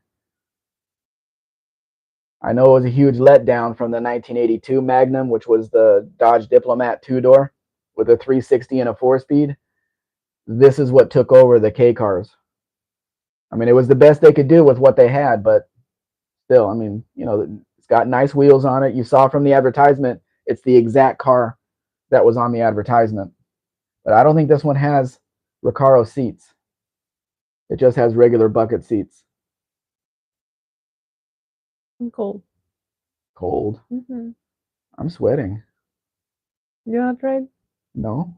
I know it was a huge letdown from the 1982 Magnum, which was the Dodge Diplomat two-door with a 360 and a 4-speed. This is what took over the K cars. I mean, it was the best they could do with what they had, but still, I mean, it's got nice wheels on it. You saw from the advertisement, it's the exact car that was on the advertisement. But I don't think this one has Recaro seats. It just has regular bucket seats. I'm cold. Cold. Mm-hmm. I'm sweating. You want to trade? No,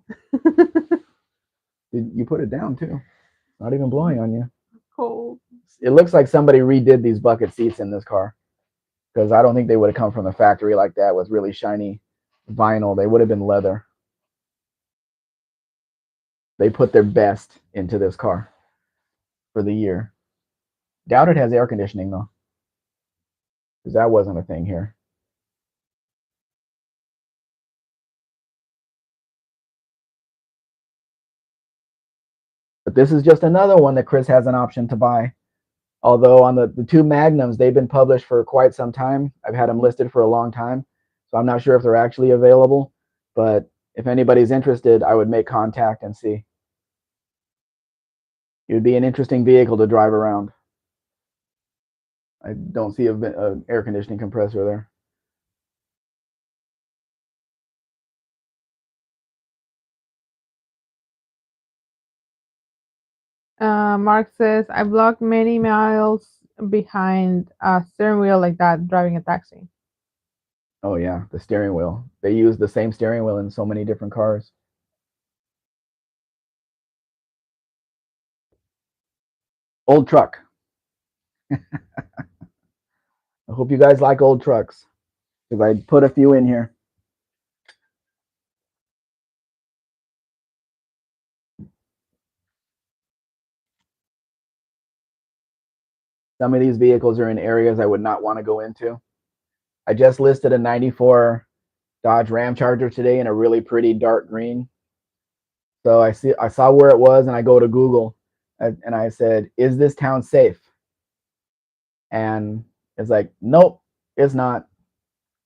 you put it down too. Not even blowing on you. Cold. It looks like somebody redid these bucket seats in this car because I don't think they would have come from the factory like that with really shiny vinyl. They would have been leather. They put their best into this car for the year. Doubt it has air conditioning though, because that wasn't a thing here. But this is just another one that Chris has an option to buy. Although on the two Magnums, they've been published for quite some time. I've had them listed for a long time. So I'm not sure if they're actually available. But if anybody's interested, I would make contact and see. It would be an interesting vehicle to drive around. I don't see a air conditioning compressor there. Mark says, "I blocked many miles behind a steering wheel like that driving a taxi." Oh yeah, the steering wheel. They use the same steering wheel in so many different cars. Old truck. I hope you guys like old trucks because I put a few in here. Some of these vehicles are in areas I would not want to go into. I just listed a 94 Dodge Ram Charger today in a really pretty dark green. So I saw where it was and I go to Google and I said, "Is this town safe?" And it's like, "Nope, it's not."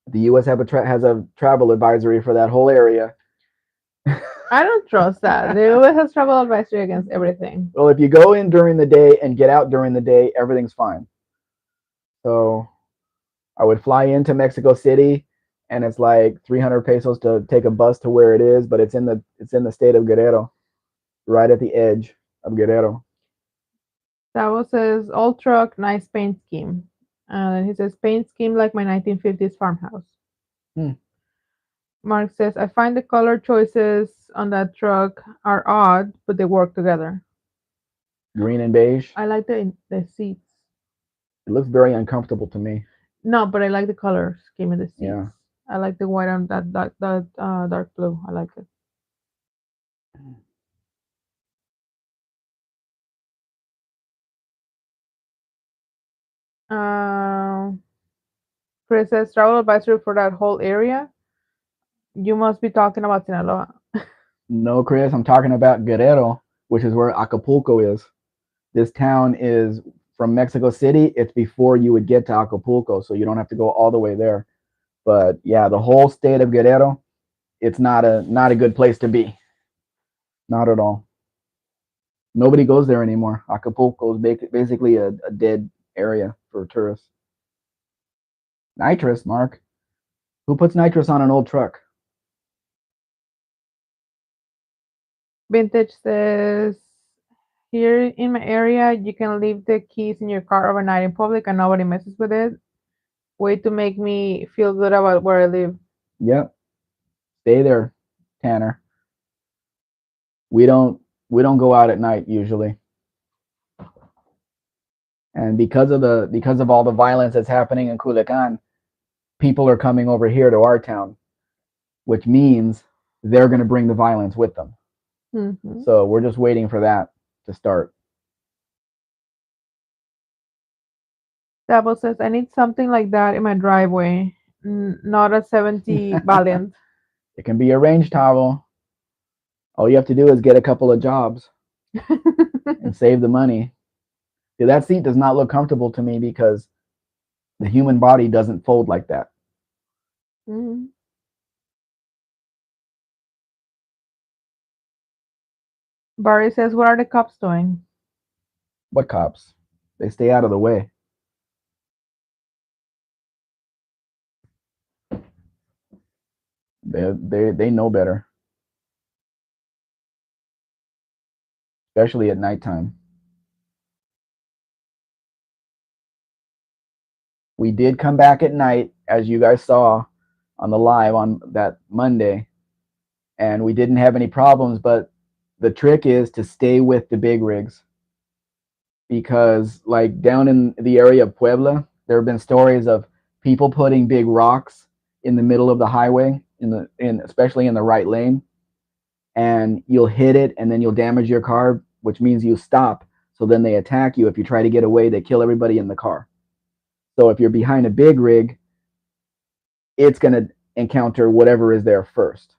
The U.S. has a travel advisory for that whole area. I don't trust that. The US has travel advisory against everything. Well, if you go in during the day and get out during the day, everything's fine. So I would fly into Mexico City, and it's like 300 pesos to take a bus to where it is, but it's in the state of Guerrero, right at the edge of Guerrero. Savo says, "Old truck, nice paint scheme." And then he says, "Paint scheme like my 1950s farmhouse." Hmm. Mark says, "I find the color choices on that truck are odd, but they work together." Green and beige. I like the seats. It looks very uncomfortable to me. No, but I like the color scheme in the seats. Yeah. I like the white and that dark blue. I like it. Uh, Chris says, "Travel advisory for that whole area." You must be talking about Sinaloa. No, Chris, I'm talking about Guerrero, which is where Acapulco is. This town is from Mexico City. It's before you would get to Acapulco, so you don't have to go all the way there. But yeah, the whole state of Guerrero. it's not a good place to be. Not at all. Nobody goes there anymore. Acapulco is basically a dead area for tourists. Nitrous, Mark. Who puts nitrous on an old truck? Vintage says, here in my area, you can leave the keys in your car overnight in public and nobody messes with it. Way to make me feel good about where I live. Yep. Stay there, Tanner. We don't go out at night usually. And because of all the violence that's happening in Culiacan, people are coming over here to our town, which means they're going to bring the violence with them. Hmm. So we're just waiting for that to start. Dabo says, I need something like that in my driveway, not a 70 Valiant. It can be arranged, Tavo. All you have to do is get a couple of jobs and save the money. See, that seat does not look comfortable to me because the human body doesn't fold like that. Mhm. Barry says, what are the cops doing? What cops? They stay out of the way. They know better, especially at nighttime. We did come back at night, as you guys saw on the live on that Monday, and we didn't have any problems. But the trick is to stay with the big rigs because, like down in the area of Puebla, there have been stories of people putting big rocks in the middle of the highway, in especially in the right lane, and you'll hit it, and then you'll damage your car, which means you stop. So then they attack you. If you try to get away, they kill everybody in the car. So if you're behind a big rig, it's going to encounter whatever is there first.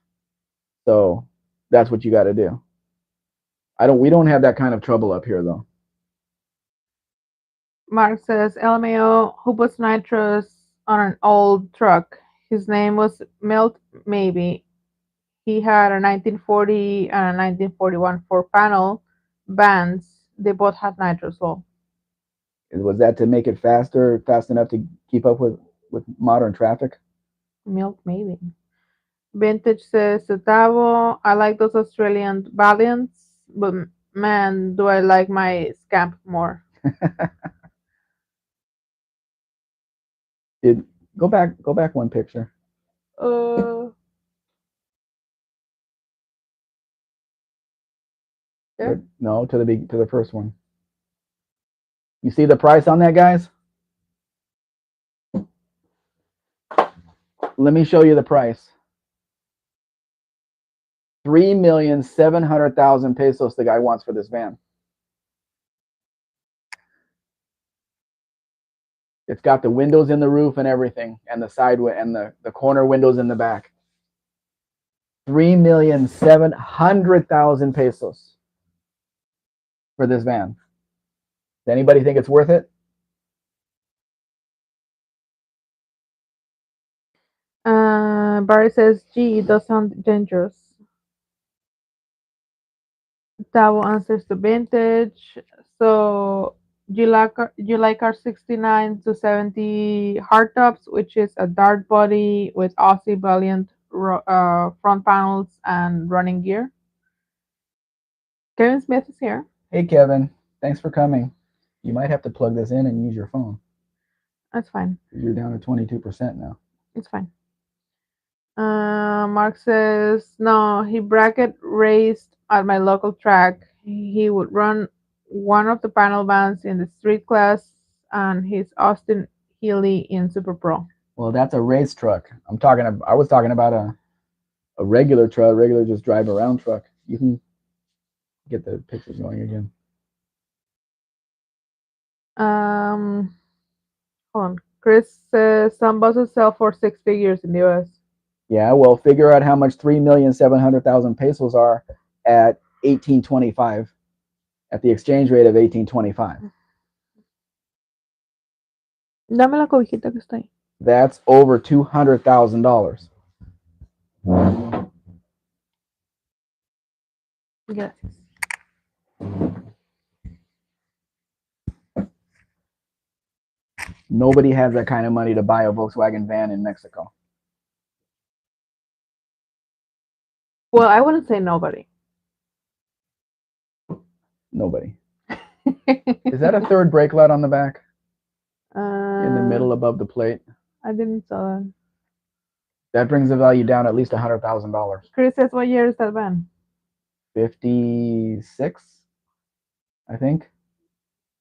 So that's what you got to do. We don't have that kind of trouble up here though. Mark says, LMAO, who puts nitrous on an old truck? His name was Milt Maybe. He had a 1940 and a 1941 four-panel bands. They both had nitrous. Well, Was that to make it faster, fast enough to keep up with modern traffic? Milt Maybe. Vintage says, Tavo, I like those Australian Valiants, but man, do I like my Scamp more. Did go back one picture. Uh, there. No, to the first one. You see the price on that, guys? Let me show you the price. 3,700,000 pesos the guy wants for this van. It's got the windows in the roof and everything, and the side and the corner windows in the back. 3,700,000 pesos for this van. Does anybody think it's worth it? Barry says, gee, it does sound dangerous. Tavo answers to vintage. So you like our 69 to 70 hardtops, which is a dart body with Aussie Valiant front panels and running gear. Kevin Smith is here. Hey, Kevin. Thanks for coming. You might have to plug this in and use your phone. That's fine. You're down to 22% now. It's fine. Mark says, no, he bracket raced at my local track. He would run one of the panel bands in the street class and his Austin Healy in Super Pro. Well, that's a race truck. I was talking about a regular truck, regular just drive around truck. You can get the pictures going again. Um, Hold on. Chris says some buses sell for six figures in the US. Yeah, well, figure out how much 3,700,000 pesos are at 1825, at the exchange rate of 1825. Dame la cobijita que está ahí. That's over $200,000. Gracias. Nobody has that kind of money to buy a Volkswagen van in Mexico. Well, I wouldn't say nobody. Nobody. Is that a third brake light on the back? In the uh, middle above the plate? I didn't saw that. That brings the value down at least $100,000. Chris says, what year is that van? 56, I think.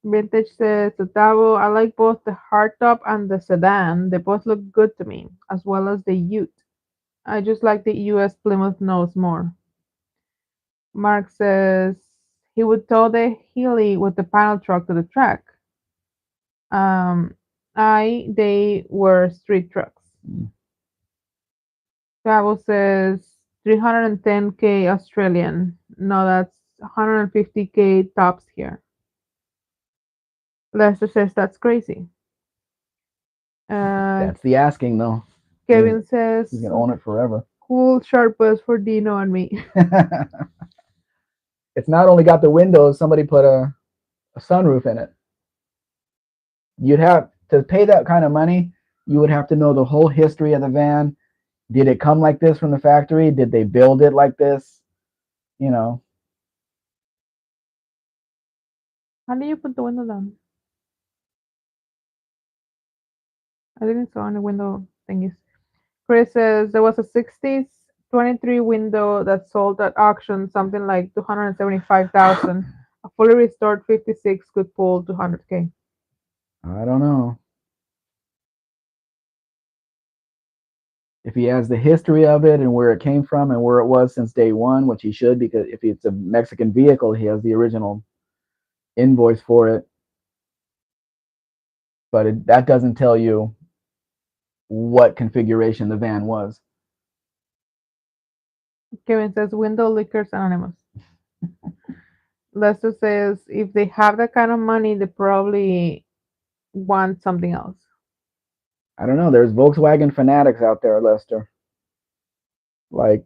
Vintage says, Otavo, I like both the hardtop and the sedan. They both look good to me, as well as the Ute. I just like the US Plymouth nose more. Mark says he would tow the Healy with the panel truck to the track. Um, they were street trucks. Mm. Gabo says 310K Australian. No, that's 150K tops here. Lester says that's crazy. Uh, That's the asking, though. Kevin He's says going to own it forever. cool sharp bus for Dino and me. It's not only got the windows, somebody put a sunroof in it. You'd have to pay that kind of money, you would have to know the whole history of the van. Did it come like this from the factory? Did they build it like this? You know, How do you put the window down? I didn't saw any window thingies. Chris says there was a 60s 23 window that sold at auction something like 275,000. A fully restored 56 could pull 200K. I don't know. If he has the history of it and where it came from and where it was since day one, which he should, because if it's a Mexican vehicle, he has the original invoice for it. But that doesn't tell you what configuration the van was. Kevin says window lickers anonymous. Lester says if they have that kind of money, they probably want something else. I don't know. There's Volkswagen fanatics out there, Lester, like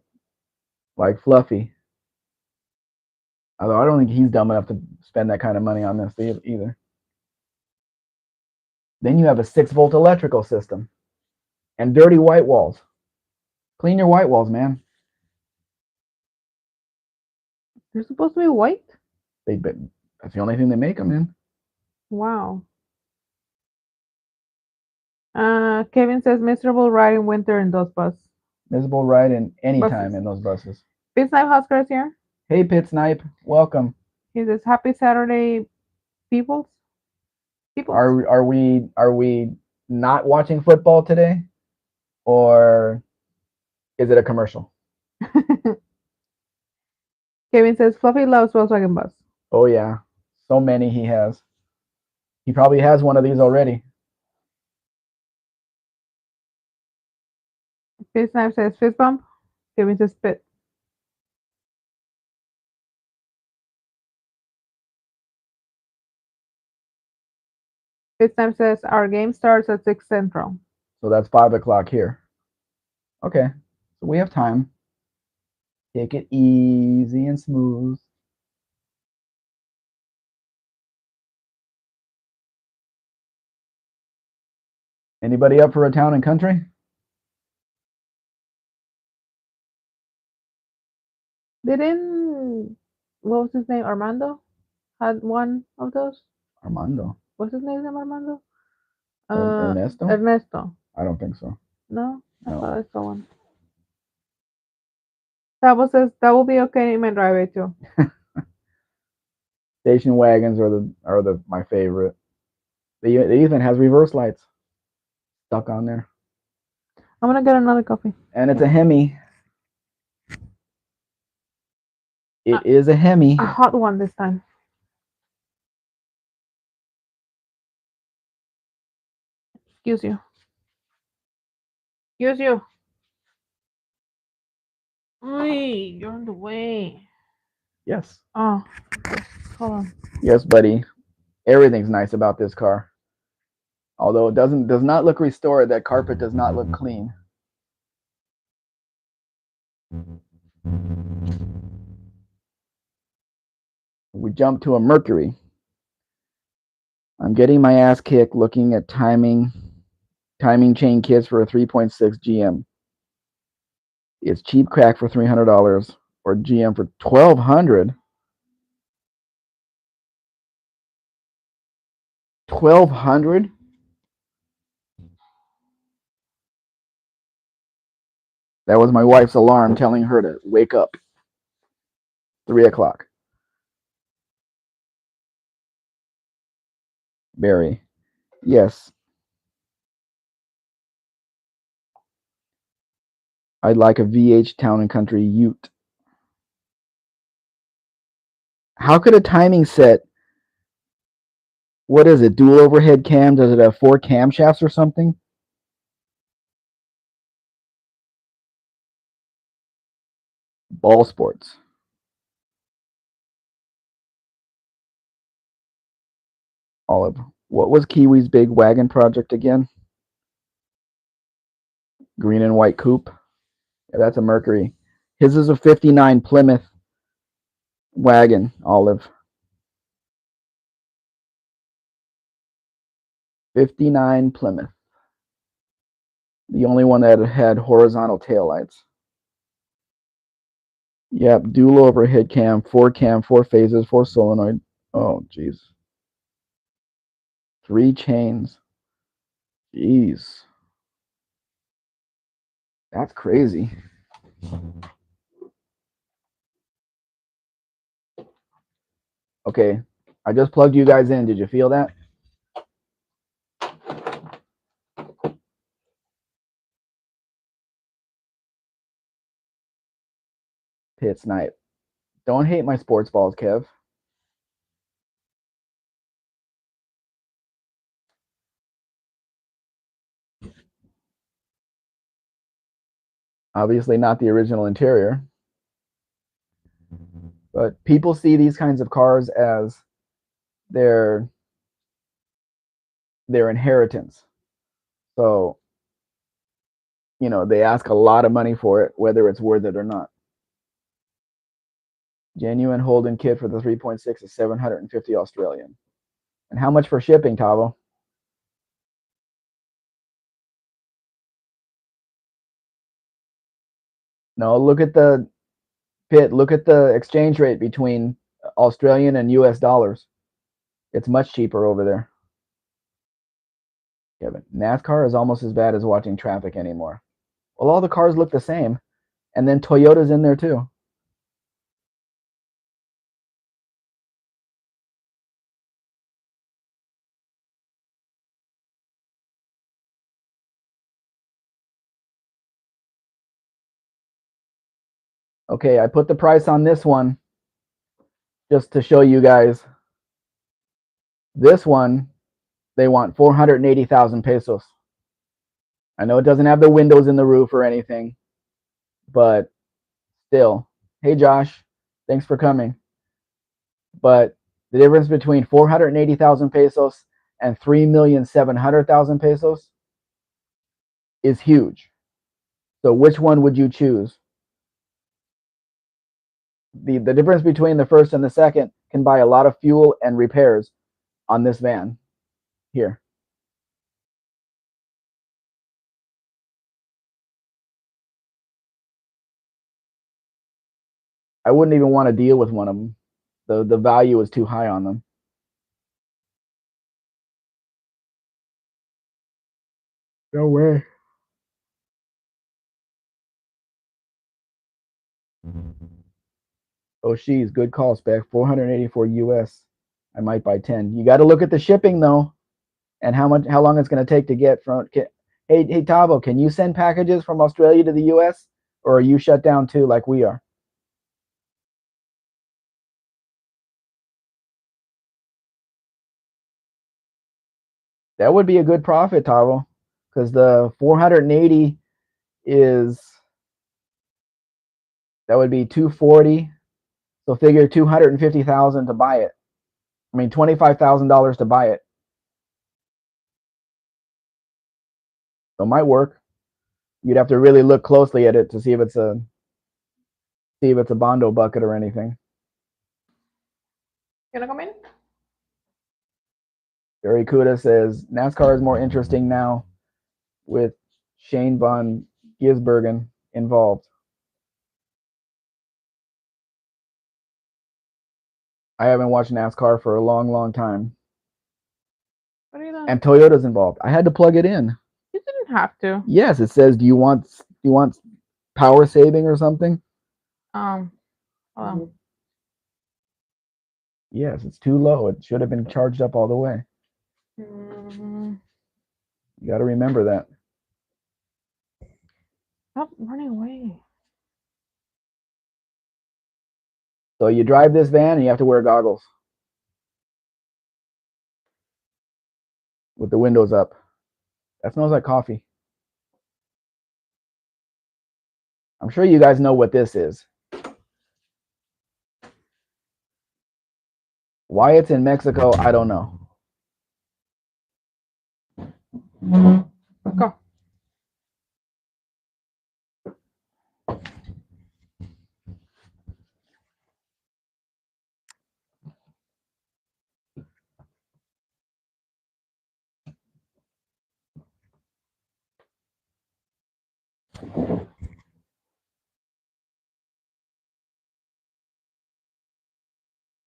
like Fluffy. Although I don't think he's dumb enough to spend that kind of money on this either. Then you have a 6-volt electrical system and dirty white walls. Clean your white walls, man. They're supposed to be white? They that's the only thing they make them in. Wow. Kevin says miserable ride in winter in those Miserable ride in any time buses. in those buses. Pit Snipe Huskers here. Hey, Pit Snipe, welcome. He says happy Saturday, peoples. Peoples. Are we not watching football today, or is it a commercial? Kevin says Fluffy loves Volkswagen bus. Oh yeah, so many he has. He probably has one of these already. Pit Snipe says fist bump. Kevin says spit. Pit Snipe says our game starts at 6 Central. So that's 5 o'clock here. Okay, so we have time. Take it easy and smooth. Anybody up for a town and country? Didn't what was his name? Armando had one of those. Armando. What's his name? Armando. Ernesto? Ernesto. I don't think so. No, I No. thought I saw one. Tabo says that will be okay in my driveway too. Station wagons are the my favorite. They even has reverse lights stuck on there, I'm gonna get another coffee. and it's a Hemi. It is a Hemi. A hot one this time. Excuse you. Excuse you. Hey, you're in the way. Yes. Oh, okay. Hold on. Yes, buddy. Everything's nice about this car. Although it does not look restored, that carpet does not look clean. We jump to a Mercury. I'm getting my ass kicked looking at timing chain kits for a 3.6 GM. It's cheap crack for $300 or GM for $1,200. $1,200. That was my wife's alarm telling her to wake up. 3 o'clock. Barry. Yes. I'd like a VH Town and Country Ute. How could a timing set, what is it, dual overhead cam? Does it have 4 camshafts or something? Ball Sports. Olive. What was Kiwi's big wagon project again? Green and white coupe. Yeah, that's a Mercury. His is a 59 Plymouth wagon, Olive. 59 Plymouth. The only one that had horizontal taillights. Yep, dual overhead cam, 4 phases, 4 solenoid. Oh, jeez. 3 chains. Jeez. That's crazy. Okay, I just plugged you guys in. Did you feel that? Pit snipe. Don't hate my sports balls, Kev. Obviously not the original interior. But people see these kinds of cars as their inheritance. So, they ask a lot of money for it, whether it's worth it or not. Genuine Holden kit for the 3.6 is 750 Australian. And how much for shipping, Tavo? No, look at the look at the exchange rate between Australian and US dollars. It's much cheaper over there. Kevin, NASCAR is almost as bad as watching traffic anymore. Well, all the cars look the same, and then Toyota's in there too. Okay, I put the price on this one just to show you guys. This one, they want 480,000 pesos. I know it doesn't have the windows in the roof or anything, but still. Hey, Josh, thanks for coming. But the difference between 480,000 pesos and 3,700,000 pesos is huge. So which one would you choose? The difference between the first and the second can buy a lot of fuel and repairs on this van here. I wouldn't even want to deal with one of them. The value is too high on them. No way. Oh, she's good call, Spec. 484 US. I might buy 10. You got to look at the shipping though, and how long it's going to take to get from. Hey, Tavo, can you send packages from Australia to the US, or are you shut down too, like we are? That would be a good profit, Tavo, because the 480 is that would be 240. So figure 250,000 to buy it. I mean $25,000 to buy it. So it might work. You'd have to really look closely at it to see if it's a Bondo bucket or anything. Can I come in? Barry Kuda says NASCAR is more interesting now with Shane von Gisbergen involved. I haven't watched NASCAR for a long, long time. What are you doing? And Toyota's involved. I had to plug it in. You didn't have to. Yes, it says, do you want power saving or something? Um, hold Yes, it's too low. It should have been charged up all the way. on. You got to remember that. Stop running away. So you drive this van and you have to wear goggles with the windows up. That smells like coffee. I'm sure you guys know what this is. Why it's in Mexico, I don't know. Go.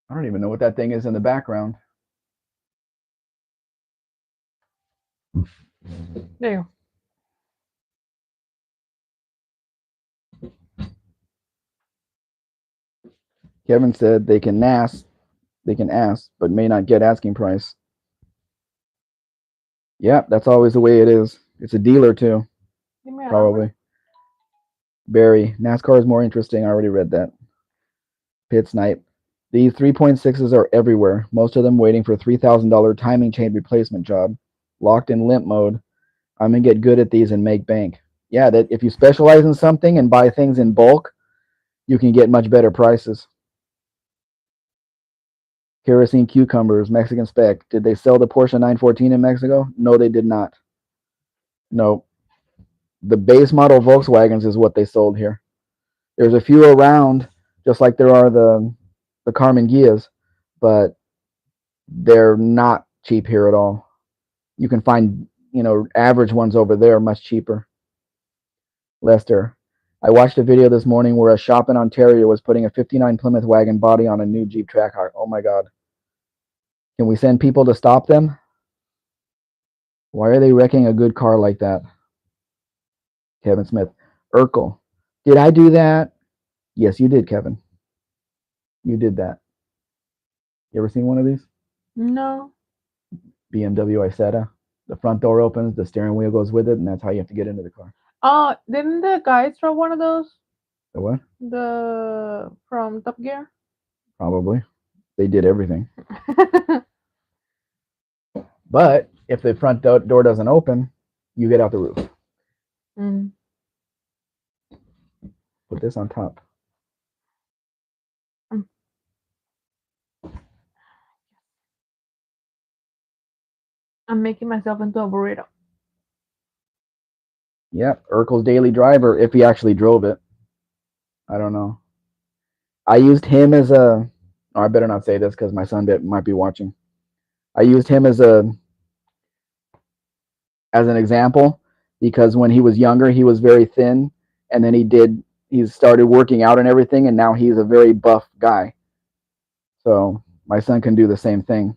I don't even know what that thing is in the background. There you Kevin said they can ask, but may not get asking price. Yep, that's always the way it is. It's a dealer too, go. Give me a number. probably. Barry, NASCAR is more interesting. I already read that. Pit Snipe. These 3.6s are everywhere, most of them waiting for $3,000 timing chain replacement job. Locked in limp mode. I'm going to get good at these and make bank. Yeah, that if you specialize in something and buy things in bulk, you can get much better prices. Kerosene cucumbers, Mexican Spec. Did they sell the Porsche 914 in Mexico? No, they did not. No. The base model Volkswagens is what they sold here. There's a few around, just like there are the Carmen Gias, but they're not cheap here at all. You can find, average ones over there much cheaper. Lester. I watched a video this morning where a shop in Ontario was putting a 59 Plymouth wagon body on a new Jeep Trackhawk. Oh my God. Can we send people to stop them? Why are they wrecking a good car like that? Kevin Smith. Urkel. Did I do that? Yes, you did, Kevin. You did that. You ever seen one of these? No. BMW Isetta. The front door opens, the steering wheel goes with it, and that's how you have to get into the car. Oh, didn't the guys throw one of those? The what? The from Top Gear. Probably. They did everything. But if the front door doesn't open, you get out the roof. mm. Put this on top. I'm, I'm making myself into a burrito. Yep, Urkel's daily driver, if he actually drove it. I don't know. I used him as a. Oh, I better not say this because my son might be watching. I used him as an example because when he was younger, he was very thin, and then he started working out and everything, and now he's a very buff guy. So my son can do the same thing.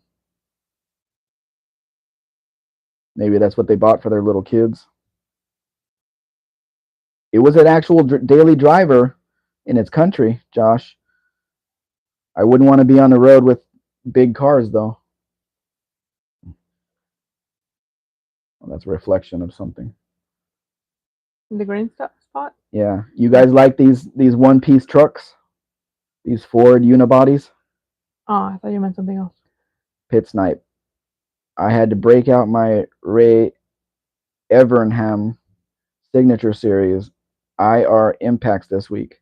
Maybe that's what they bought for their little kids. It was an actual daily driver in its country, Josh. I wouldn't want to be on the road with big cars, though. Well, that's a reflection of something. The green spot. Yeah, you guys like these one piece trucks, these Ford unibodies? Oh, I thought you meant something else. Pit Snipe. I had to break out my Ray Evernham signature series IR impacts this week.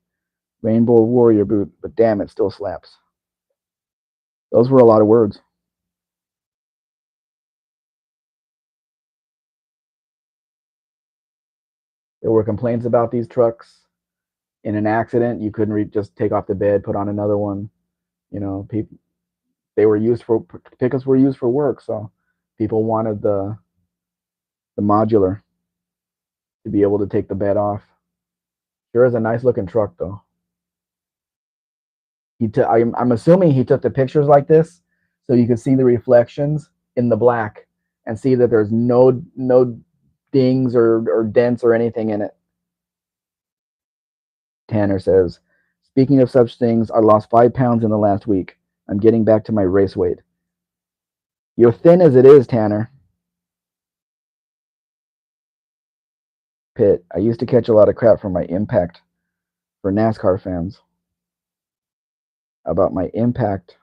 Rainbow Warrior boot, but damn, it still slaps. Those were a lot of words. There were complaints about these trucks. In an accident, you couldn't just take off the bed, put on another one. People. they were used for pickups were used for work, so people wanted the modular to be able to take the bed off. Sure is a nice looking truck though. I'm assuming he took the pictures like this so you could see the reflections in the black and see that there's no dings or dents or anything in it. Tanner says, speaking of such things, I lost 5 pounds in the last week. I'm getting back to my race weight. You're thin as it is, Tanner. Pitt, I used to catch a lot of crap from my impact for NASCAR fans about my impact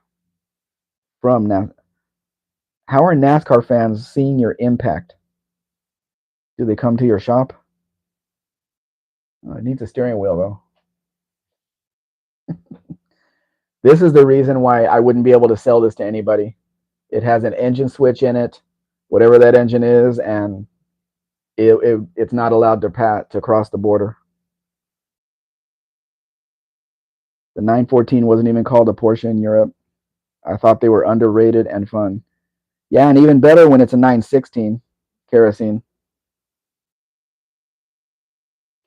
from NASCAR. How are NASCAR fans seeing your impact? Do they come to your shop? It needs a steering wheel, though. This is the reason why I wouldn't be able to sell this to anybody. It has an engine switch in it, whatever that engine is, and it's not allowed to cross the border. The 914 wasn't even called a Porsche in Europe. I thought they were underrated and fun. Yeah, and even better when it's a 916 kerosene.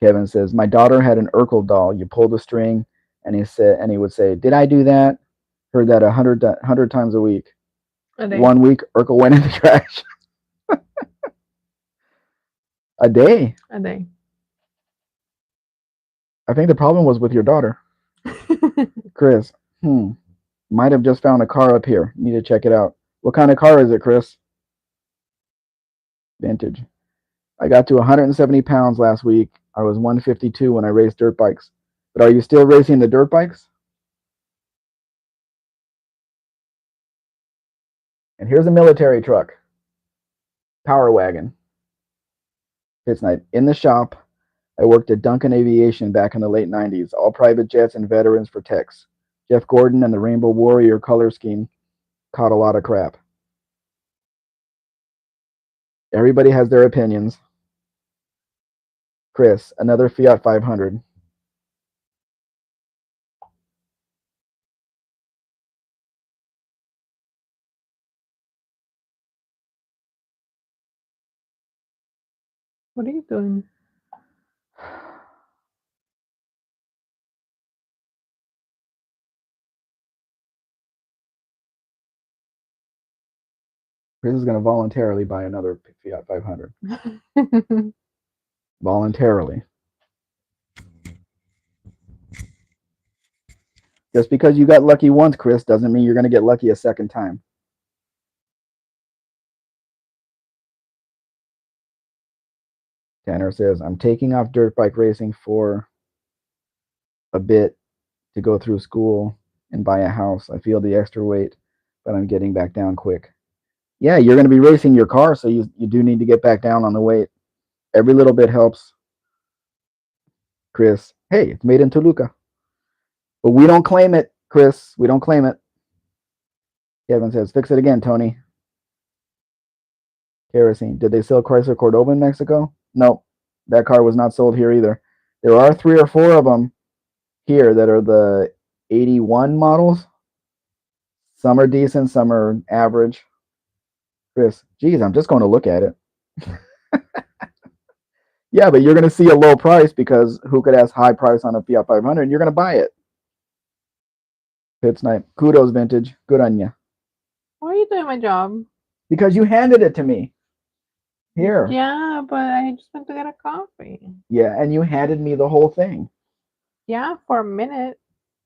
Kevin says, my daughter had an Urkel doll. You pull the string, and he would say, "Did I do that?" Heard that 100 times a week. A day. 1 week, Urkel went in the trash. A day. A day. I think the problem was with your daughter, Chris. Might have just found a car up here. Need to check it out. What kind of car is it, Chris? Vintage. I got to 170 pounds last week. I was 152 when I raced dirt bikes. But are you still racing the dirt bikes? And here's a military truck. Power wagon. It's night. In the shop, I worked at Duncan Aviation back in the late 90s. All private jets and veterans for techs. Jeff Gordon and the Rainbow Warrior color scheme caught a lot of crap. Everybody has their opinions. Chris, another Fiat 500. What are you doing? Chris is going to voluntarily buy another Fiat 500. Voluntarily. Just because you got lucky once, Chris, doesn't mean you're going to get lucky a second time. Tanner says, I'm taking off dirt bike racing for a bit to go through school and buy a house. I feel the extra weight, but I'm getting back down quick. Yeah, you're going to be racing your car, so you do need to get back down on the weight. Every little bit helps. Chris, hey, it's made in Toluca. But we don't claim it, Chris. We don't claim it. Kevin says, fix it again, Tony. Kerosene. Did they sell Chrysler Cordoba in Mexico? No, that car was not sold here either. There are 3 or 4 of them here that are the 81 models. Some are decent, some are average. Chris, geez, I'm just going to look at it. Yeah, but you're going to see a low price because who could ask high price on a Fiat 500 and you're going to buy it. Pit Snipe, kudos, Vintage. Good on you. Why are you doing my job? Because you handed it to me. Here. Yeah, but I just went to get a coffee. Yeah, and you handed me the whole thing. Yeah, for a minute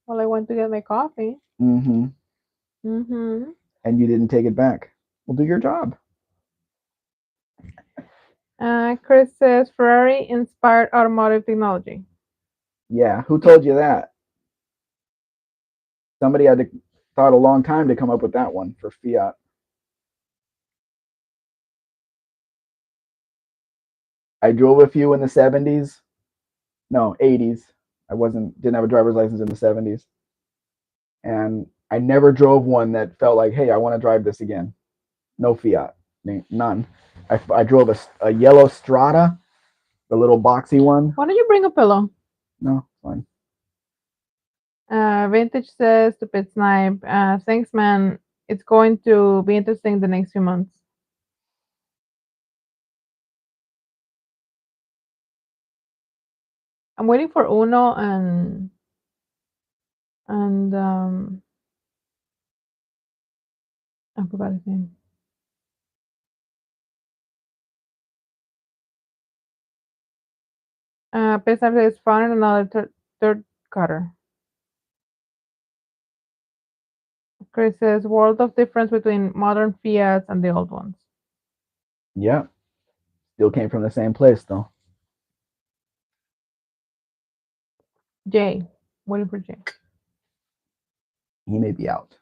while I went to get my coffee. Mm-hmm. Mm-hmm. And you didn't take it back. Well, do your job. Chris says Ferrari inspired automotive technology. Yeah, who told you that? Somebody had to thought a long time to come up with that one for Fiat. I drove a few in the 70s. No, 80s. I didn't have a driver's license in the 70s. And I never drove one that felt like, hey, I want to drive this again. No Fiat. None. I drove a yellow Strata, the little boxy one. Why don't you bring a pillow? No, fine. Vintage says to Pit Snipe, thanks, man. It's going to be interesting the next few months. I'm waiting for Uno and I forgot his name. Pesar is found in another third cutter. Chris says world of difference between modern Fiats and the old ones. Yeah, still came from the same place though. Jay, waiting for Jay. He may be out.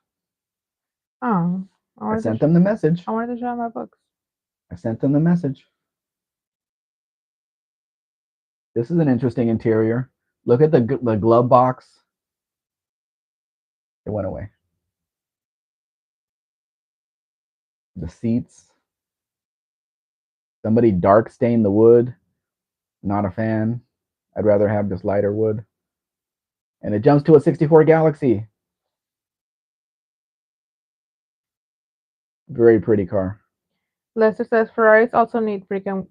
Oh, I sent them the message. I wanted to show my books. I sent them the message. This is an interesting interior. Look at the glove box. It went away. The seats. Somebody dark stained the wood. Not a fan. I'd rather have just lighter wood. And it jumps to a 64 Galaxy. Very pretty car. Lester says Ferraris also need frequent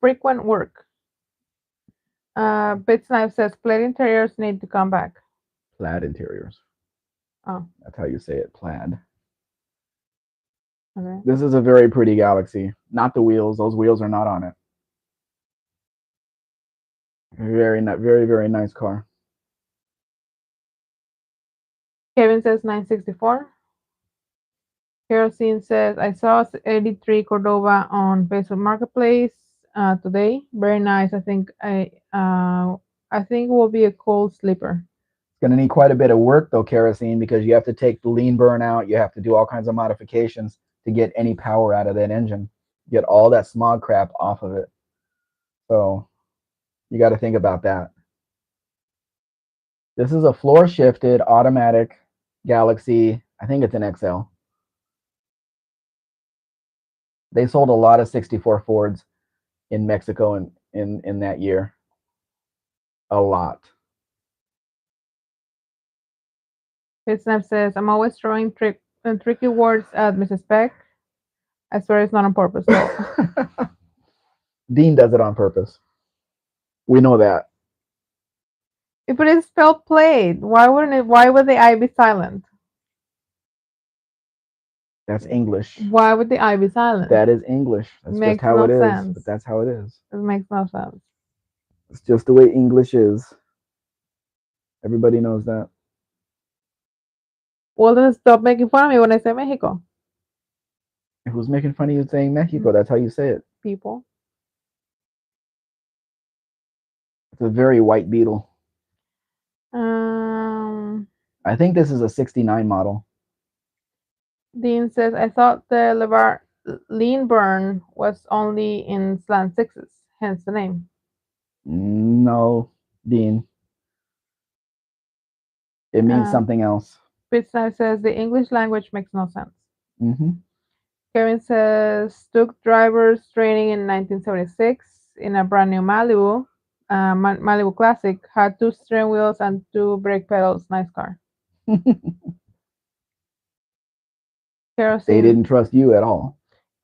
work. Bitsknife says plate interiors need to come back. Plaid interiors. Oh, That's how you say it. Plaid. okay. This is a very pretty Galaxy. Not the wheels. Those wheels are not on it. Very, very nice car. Kevin says 964. Kerosene says I saw 83 Cordova on Facebook Marketplace today. Very nice. I think it will be a cool sleeper. It's going to need quite a bit of work though, kerosene, because you have to take the lean burn out. You have to do all kinds of modifications to get any power out of that engine. Get all that smog crap off of it. So you got to think about that. This is a floor shifted automatic Galaxy. I think it's an XL. They sold a lot of 64 Fords in Mexico in that year. A lot. Snap says I'm always throwing tricky words at Mrs. Spec. I swear it's not on purpose though. Dean does it on purpose. We know that. If it is spelled played, why wouldn't it? Why would the I be silent? That's English. Why would the I be silent? That is English. That's just Makes how no it is. sense. But that's how it is. It makes no sense. It's just the way English is. Everybody knows that. Well, then stop making fun of me when I say Mexico. Who's making fun of you saying Mexico? That's how you say it. People. It's a very white Beetle. Um, I think this is a 69 model. Dean says I thought the lean burn was only in slant sixes, hence the name. No, Dean. It means something else. Bitsnipe says the English language makes no sense. Mm-hmm. Kevin says took drivers training in 1976 in a brand new Malibu, Malibu Classic, had two steering wheels and two brake pedals. Nice car. They Kerosene. didn't trust you at all.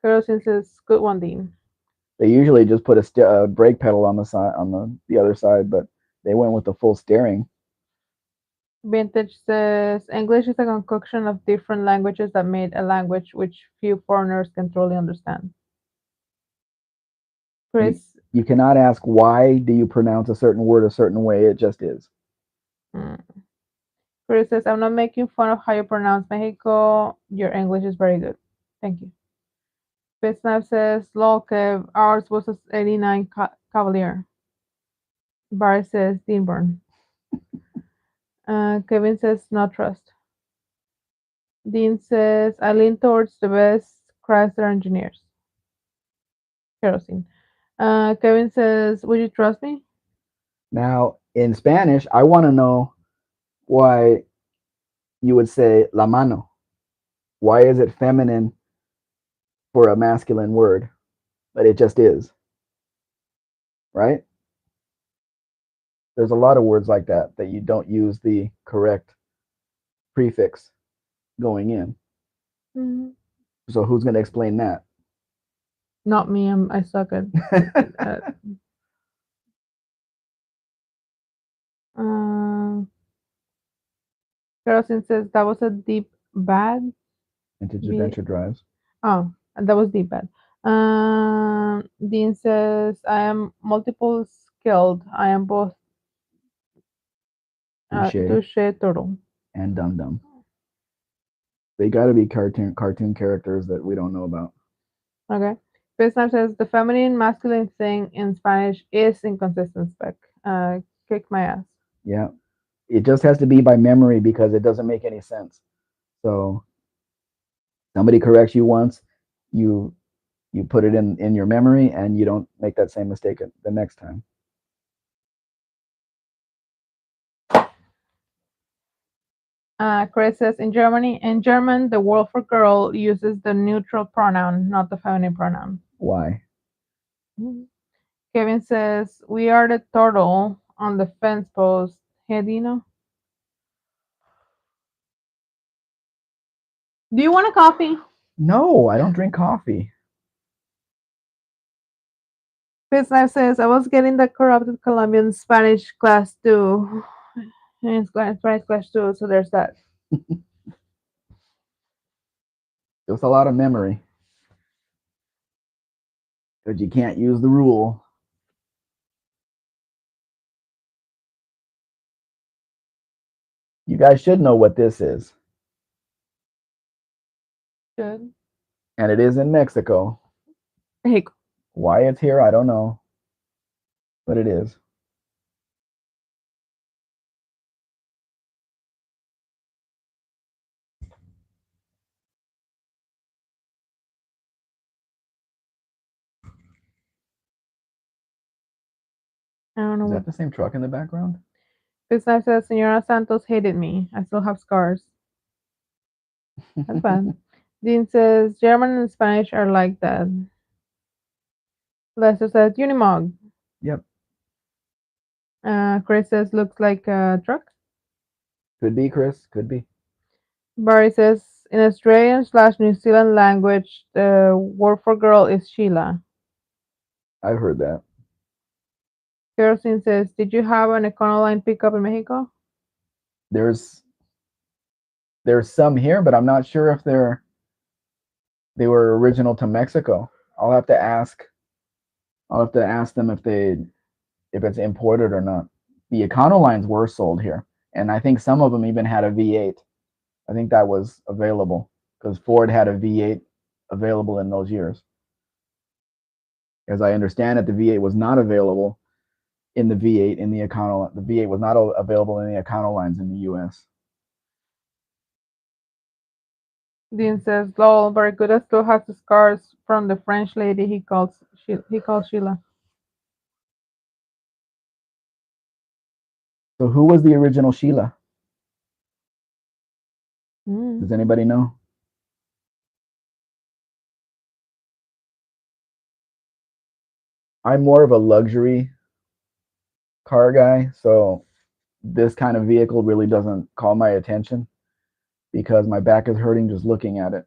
Kerosene says good one, Dean. They usually just put a brake pedal on the side on the other side, but they went with the full steering. Vintage says English is a concoction of different languages that made a language which few foreigners can truly understand. You Chris, you cannot ask why do you pronounce a certain word a certain way. It just is. mm, Chris says I'm not making fun of how you pronounce Mexico. Your English is very good. Thank you. Bitsnap says lol Kev, ours was a 89 Cavalier. Barry says Deanburn. Kevin says not trust. Dean says I lean towards the best Chrysler engineers. Kerosene. Kevin says, would you trust me? Now in Spanish, I want to know why you would say la mano. Why is it feminine for a masculine word? But it just is, right? There's a lot of words like that you don't use the correct prefix going in. Mhm. So who's going to explain that? Not me. I suck at uh, Kerosene says that was a deep bad. Vintage Be adventure drives. oh, that was deep bad. Dean says I am multiple skilled. I am both Touche touche turtle. and Dum Dum. They got to be cartoon characters that we don't know about. Okay. Bisnap says the feminine masculine thing in Spanish is inconsistent spec. Kick my ass. Yeah, it just has to be by memory because it doesn't make any sense. So somebody corrects you once, you you put it in your memory, and you don't make that same mistake the next time. Chris says in German, the word for girl uses the neutral pronoun, not the feminine pronoun. Why? Mhm. Kevin says we are the turtle on the fence post. Hey, Dino, do you want a coffee? No, I don't drink coffee. Bisnap says I was getting the corrupted Colombian Spanish class too. And Spanish class too, so there's that. Just a lot of memory because you can't use the rule. You guys should know what this is, Good. and it is in Mexico. Hey, Why it's here, I don't know, but it is. I don't know Is what. that the same truck in the background? Bisnap says Senora Santos hated me. I still have scars. That's bad. Dean says German and Spanish are like that. Lester says Unimog. Yep, Chris says looks like a truck. could be Chris, could be. Barry says in Australian/New Zealand language, the word for girl is Sheila. I've heard that. Kerosene says, did you have an Econoline pickup in Mexico? There's there's some here, but I'm not sure if they were original to Mexico. I'll have to ask. I'll have to ask them if it's imported or not. The Econolines were sold here, and I think some of them even had a V8. I think that was available because Ford had a V8 available in those years. As I understand it, the V8 was not available in the V8 in the Econoline. The V8 was not available in the Econolines in the U.S. Dean says, lol, Barracuda still has the scars from the French lady he calls Sheila. So who was the original Sheila? Mm. Does anybody know? I'm more of a luxury car guy, so this kind of vehicle really doesn't call my attention because my back is hurting just looking at it.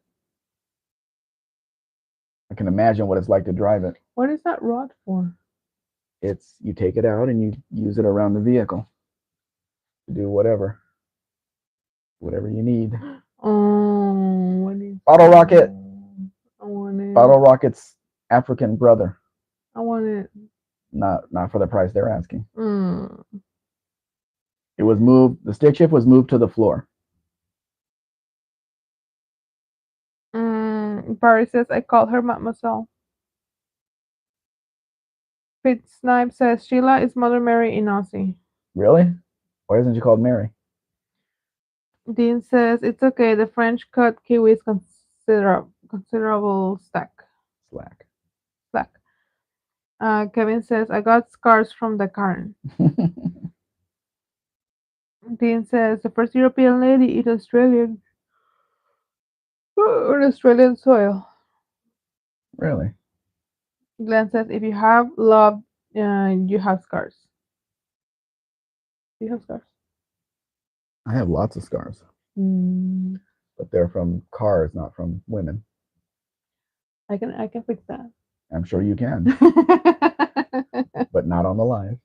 I can imagine what it's like to drive it. What is that rod for? It's you take it out and you use it around the vehicle to do whatever you need. Oh, what is Bottle Rocket, I want it. Bottle Rocket's African brother. I want it. Not for the price they're asking. Mm. It was moved. The stick shift was moved to the floor. Barry says, I called her Mademoiselle. Pete Snipe says, Sheila is Mother Mary in Aussie. Really? Why isn't she called Mary? Dean says, it's okay, the French cut kiwis considerable Slack. slack. Kevin says, I got scars from the Karen. Dean says, the first European lady is Australian. On Australian soil. Really? Glenn says, if you have love, you have scars. You have scars. I have lots of scars. Mm. but they're from cars, not from women. I can fix that. I'm sure you can, but not on the live.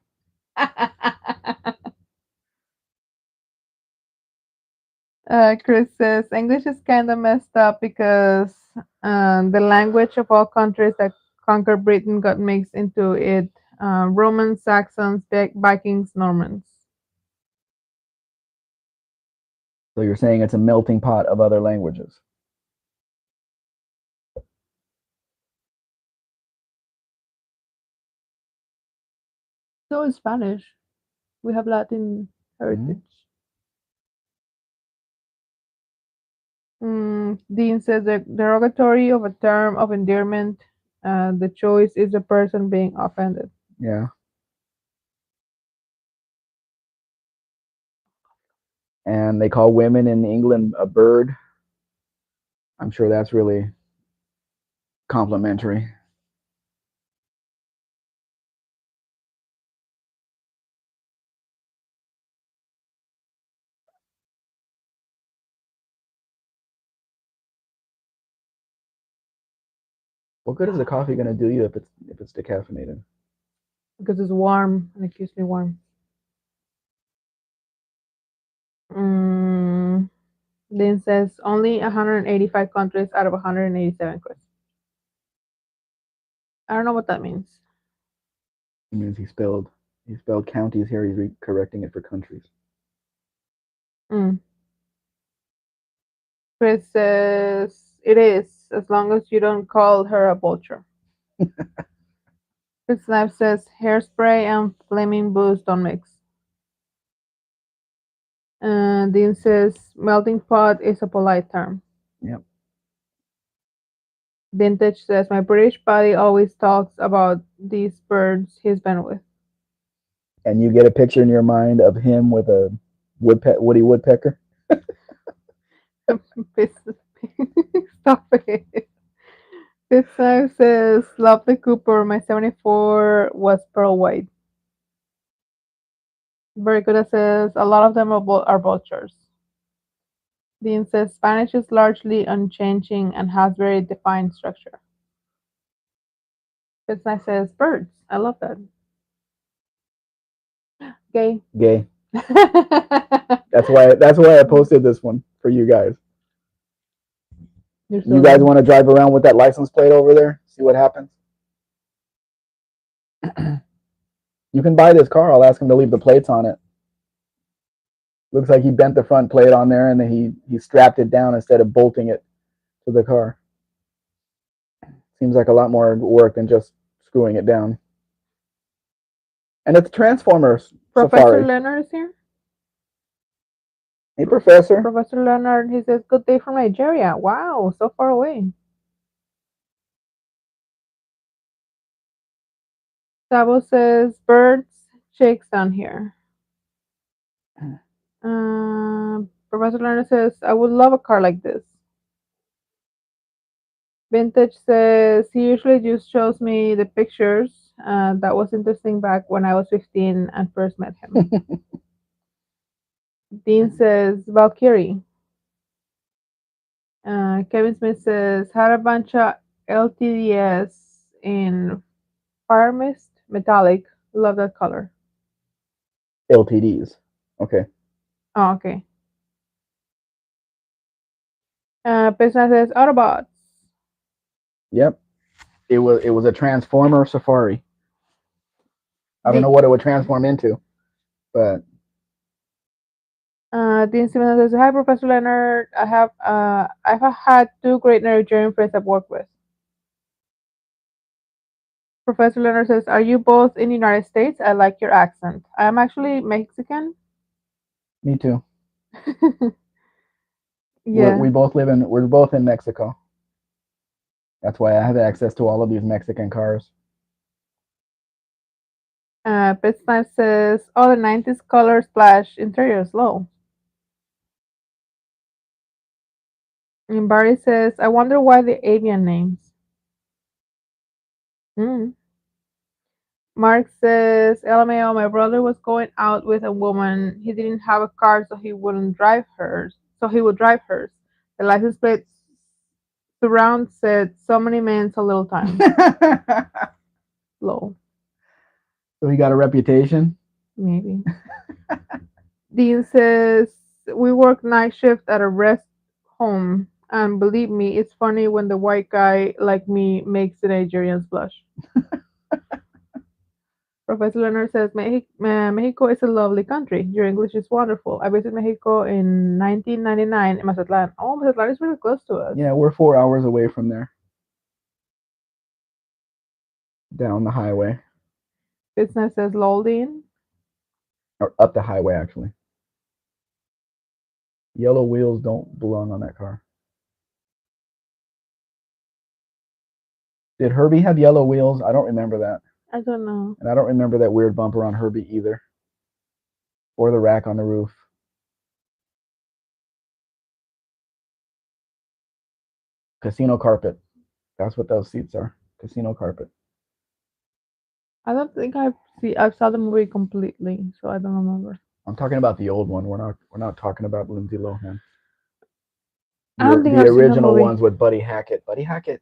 Chris says English is kind of messed up because the language of all countries that conquered Britain got mixed into it. Romans, Saxons, Vikings, Normans. So you're saying it's a melting pot of other languages. So is Spanish. We have Latin Mhm. heritage. Dean says the derogatory of a term of endearment. The choice is the person being offended. Yeah, and they call women in England a bird. I'm sure that's really complimentary. What good is the coffee going to do you if it's decaffeinated? Because it's warm and it keeps me warm. Mm, Dean says only 185 countries out of 187 questions. I don't know what that means. It means he spelled counties here. He's correcting it for countries. Mm. Chris says it is, as long as you don't call her a vulture. Chris Knife says hairspray and flaming booze don't mix. Dean says melting pot is a polite term. Yep. Vintage says my British buddy always talks about these birds he's been with. And you get a picture in your mind of him with a Woody Woodpecker. Stop it. This time says Lovely Cooper, my 74 was pearl white. Barracuda says a lot of them are vultures. Dean says Spanish is largely unchanging and has very defined structure. Fitznine says birds. I love that. Gay. Gay. You're That's why I posted this one for you guys. so You guys gay. want to drive around with that license plate over there? See what happens. You can buy this car. I'll ask him to leave the plates on it. Looks like he bent the front plate on there and then he strapped it down instead of bolting it to the car. Seems like a lot more work than just screwing it down. And it's Transformers Professor Safari. Leonard is here. Hey, Professor. Professor Leonard, he says, good day from Nigeria. Wow, so far away. Sabo says, birds, chicks down here. Professor Leonard says, I would love a car like this. Vintage says, he usually just shows me the pictures. That was interesting back when I was 15 and first met him. Dean says, Valkyrie. Kevin Smith says, had a bunch of LTDS in Fire Mist Metallic. Love that color. LTDs. Okay. Oh, okay. Pesna says, Autobots. Yep. It was a Transformer Safari. I don't know The, what it would transform into, but Dean Simmons says, hi, Professor Leonard. I've had two great Nigerian friends I've worked with. Professor Leonard says, are you both in the United States? I like your accent. I am actually Mexican. me too. Yeah. We're both in Mexico. That's why I have access to all of these Mexican cars. Pesna says, oh, the 90s color splash interior is low. And Barry says, I wonder why the avian names. Hmm. Mark says, LMAO, my brother was going out with a woman. He didn't have a car, so he would drive hers. The license plate surround said so many men, so little time. Low, So he got a reputation. maybe. Dean says we work night shift at a rest home, and believe me, it's funny when the white guy like me makes the Nigerians blush. Professor Leonard says Mexico is a lovely country. Your English is wonderful. I visited Mexico in 1999 in Mazatlan. Oh, Mazatlan is really close to us. Yeah, we're 4 hours away from there, down the highway Business says lol, Dean. or up the highway actually. Yellow wheels don't belong on that car. Did Herbie have yellow wheels? I don't remember that, I don't know. and I don't remember that weird bumper on Herbie either, or the rack on the roof. Casino carpet. That's what those seats are. Casino carpet. I don't think I saw the movie completely, so I don't remember. I'm talking about the old one. We're not talking about Lindsay Lohan. I don't think The I've seen the original movie. ones with Buddy Hackett. Buddy Hackett,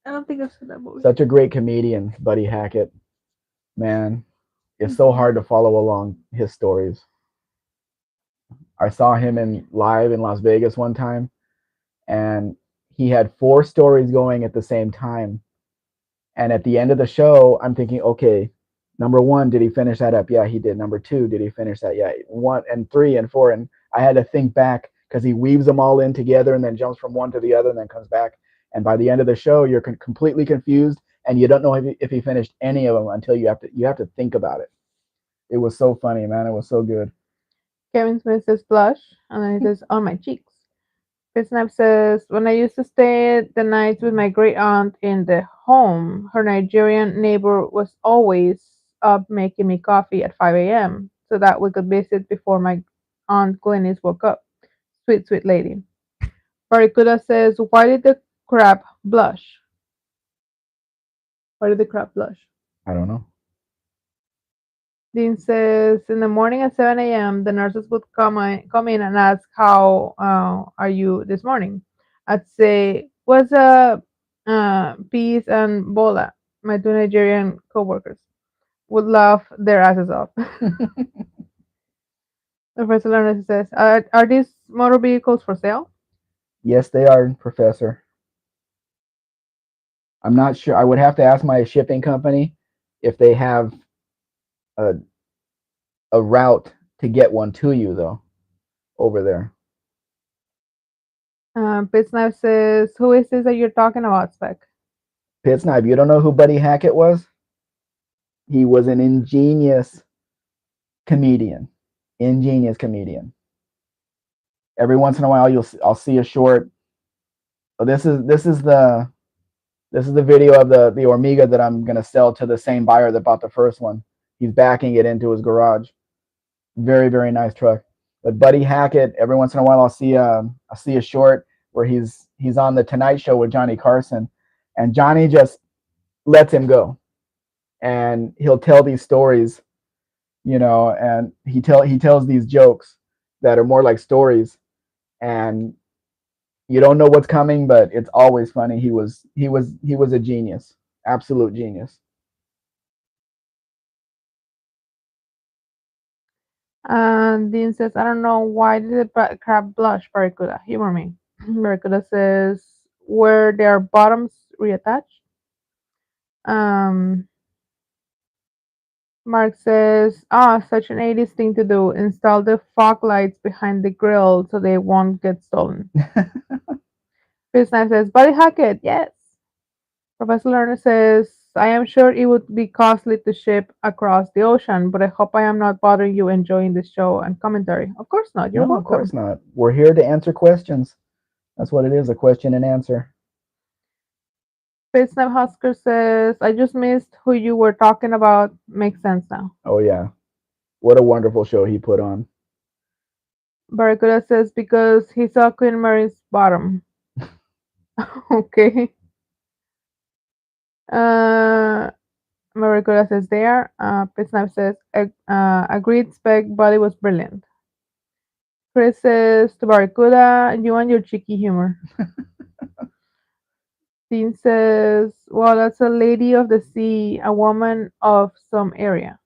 I don't think I've seen that movie. such a great comedian. Buddy Hackett, man, it's so Hmm. hard to follow along his stories. I saw him in live in Las Vegas one time, and he had four stories going at the same time. And at the end of the show, I'm thinking, okay, number one, did he finish that up? Yeah, he did. Number two, did he finish that? Yeah, one and three and four. And I had to think back because he weaves them all in together and then jumps from one to the other and then comes back. And by the end of the show, you're completely confused and you don't know if he finished any of them until you have to think about it. It was so funny, man. It was so good. Kevin Smith says blush, and then he says on my cheeks. Snap says when I used to stay the nights with my great aunt in the home, her Nigerian neighbor was always up making me coffee at 5 a.m. so that we could visit before my aunt Glennis woke up. Sweet, sweet lady. Barracuda says, why did the crab blush? Why did the crab blush? I don't know. Dean says, in the morning at 7 a.m., the nurses would come in and ask, how are you this morning? I'd say, what's up, peace and bola? My two Nigerian coworkers would laugh their asses off. Professor Leonard says, are these motor vehicles for sale? Yes, they are, Professor. I'm not sure. I would have to ask my shipping company if they have a, a route to get one to you, though, over there. Pitsnife says, who is this that you're talking about, Spec? Pit Snipe, you don't know who Buddy Hackett was? He was an ingenious comedian. Ingenious comedian. Every once in a while, I'll see a short. Oh, this is the video of the Omega that I'm gonna sell to the same buyer that bought the first one. He's backing it into his garage. Very very nice truck. But Buddy Hackett, every once in a while, I'll see a short where he's on the Tonight Show with Johnny Carson, and Johnny just lets him go, and he'll tell these stories, and he tells these jokes that are more like stories, and you don't know what's coming, but it's always funny. He was a genius, absolute genius. And Dean says, I don't know why did the crab blush, Barracuda? Humor me. Barracuda says, were their bottoms reattached? Um, Mark says, such an 80s thing to do. Install the fog lights behind the grill so they won't get stolen. Chris Knife says, Buddy Hackett, yes. Professor Lerner says, I am sure it would be costly to ship across the ocean, but I hope I am not bothering you enjoying the show and commentary. Of course not. You're No, of course welcome. not. We're here to answer questions. That's what it is, a question and answer. Face Husker says, I just missed who you were talking about. Makes sense now. Oh yeah, what a wonderful show he put on. Barracuda says, because he saw Queen Mary's bottom. Okay. Uh, Barracuda says, there. Pitsnap says, agreed, Spec, body was brilliant. Chris says to Barracuda, you and your cheeky humor. Dean says, well, that's a lady of the sea, a woman of some area.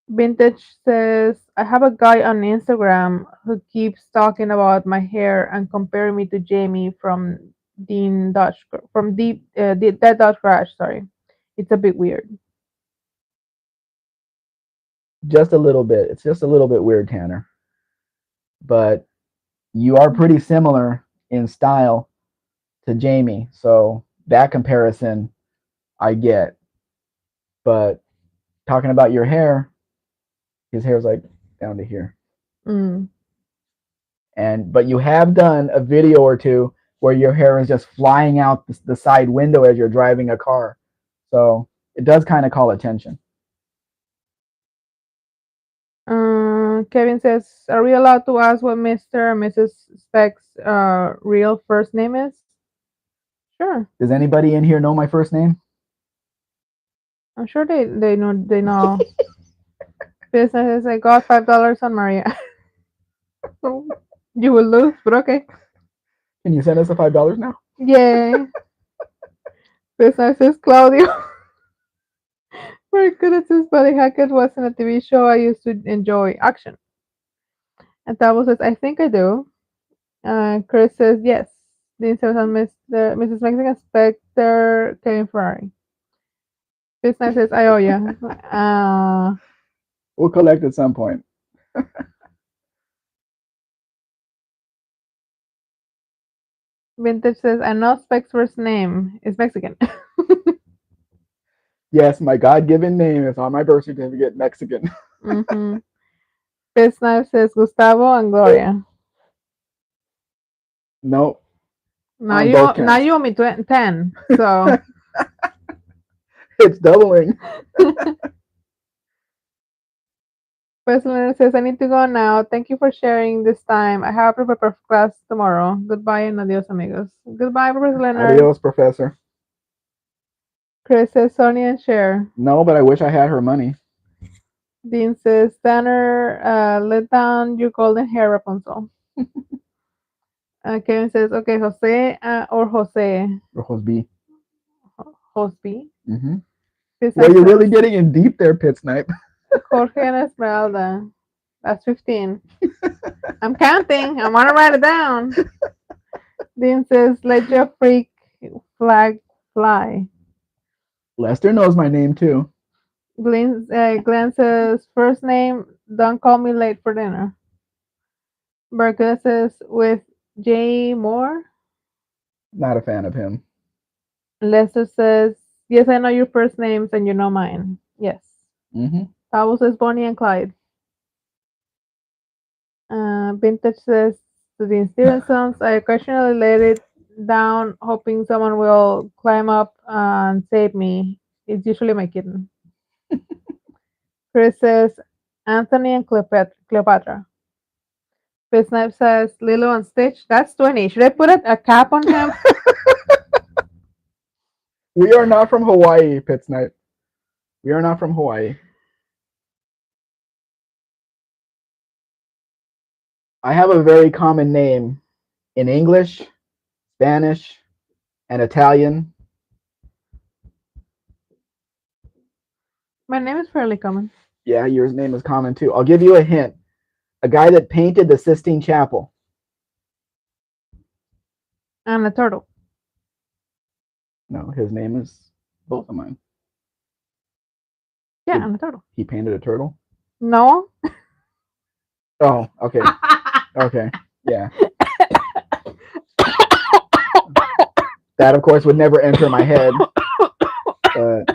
Vintage says, I have a guy on Instagram who keeps talking about my hair and comparing me to Jamie from Dead Dutch Crash. Sorry, it's a bit weird. Just a little bit. It's just a little bit weird, Tanner. But you are pretty similar in style to Jamie, so that comparison I get. But talking about your hair, his hair's like down to here. Mm. And but you have done a video or two where your hair is just flying out the side window as you're driving a car. So it does kind of call attention. Kevin says, are we allowed to ask what Mr. and Mrs. Speck's real first name is? Sure. Does anybody in here know my first name? I'm sure they know. Business, I got $5 on Maria. You will lose, but okay. Can you send us the $5 now? Yay. Business is Claudio. Very good at this, but Hackett wasn't a TV show I used to enjoy. Action. And Tabo says, I think I do. Chris says, yes. Dean says, on Mrs. Mexican Spectre, Kevin Ferrari. Business says, I owe ya. We'll collect at some point. Vintage says, I know Spec's first name is Mexican. Yes, my God-given name is on my birth certificate, Mexican. Mm-hmm. Business says, Gustavo and Gloria. No, Now on you both now counts. you owe me 10. So It's doubling. President says I need to go now. Thank you for sharing this time. I have to prepare for class tomorrow. Goodbye and adios amigos. Goodbye, Professor Leonard. Adios, Professor. Chris says Sonia and share. No, but I wish I had her money. Dean says Tanner, let down your golden hair, Rapunzel. Kevin says okay, Jose or Jose. Rojos B. Josby. Mm-hmm. Business Well, you're really says getting in deep there, Pit Snipe. Jorge and Esmeralda. That's 15. I'm counting. I want to write it down. Dean says, let your freak flag fly. Lester knows my name too. Glenn says, first name, don't call me late for dinner. Berkeley says, with Jay Moore. Not a fan of him. Lester says, yes, I know your first names and you know mine. Yes. Mm-hmm. Pablo says, Bonnie and Clyde. Vintage says, to the Stevensons, I occasionally let it down, hoping someone will climb up and save me. It's usually my kitten. Chris says, Anthony and Cleopatra. Chris Knife says, Lilo and Stitch. That's 20. Should I put a cap on him? We are not from Hawaii, Pit Snipe. We are not from Hawaii. I have a very common name in English, Spanish, and Italian. My name is fairly common. Yeah, your name is common too. I'll give you a hint. A guy that painted the Sistine Chapel. And a turtle. No, his name is both of mine. Yeah, and a turtle. He painted a turtle? No. Oh, okay. Okay. Yeah. That, of course, would never enter my head. But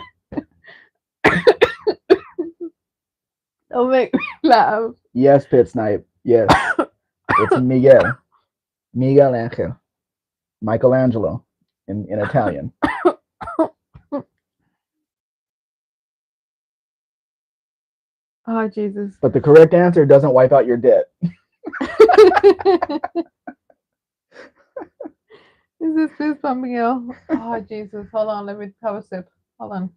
Don't make me laugh. yes, Pit Snipe. Yes. It's Miguel. Miguel Angel. Michelangelo in Italian. Oh, Jesus. But the correct answer doesn't wipe out your debt. Is this fist pumping you? Oh, Jesus. Hold on. Let me have a sip. Hold on.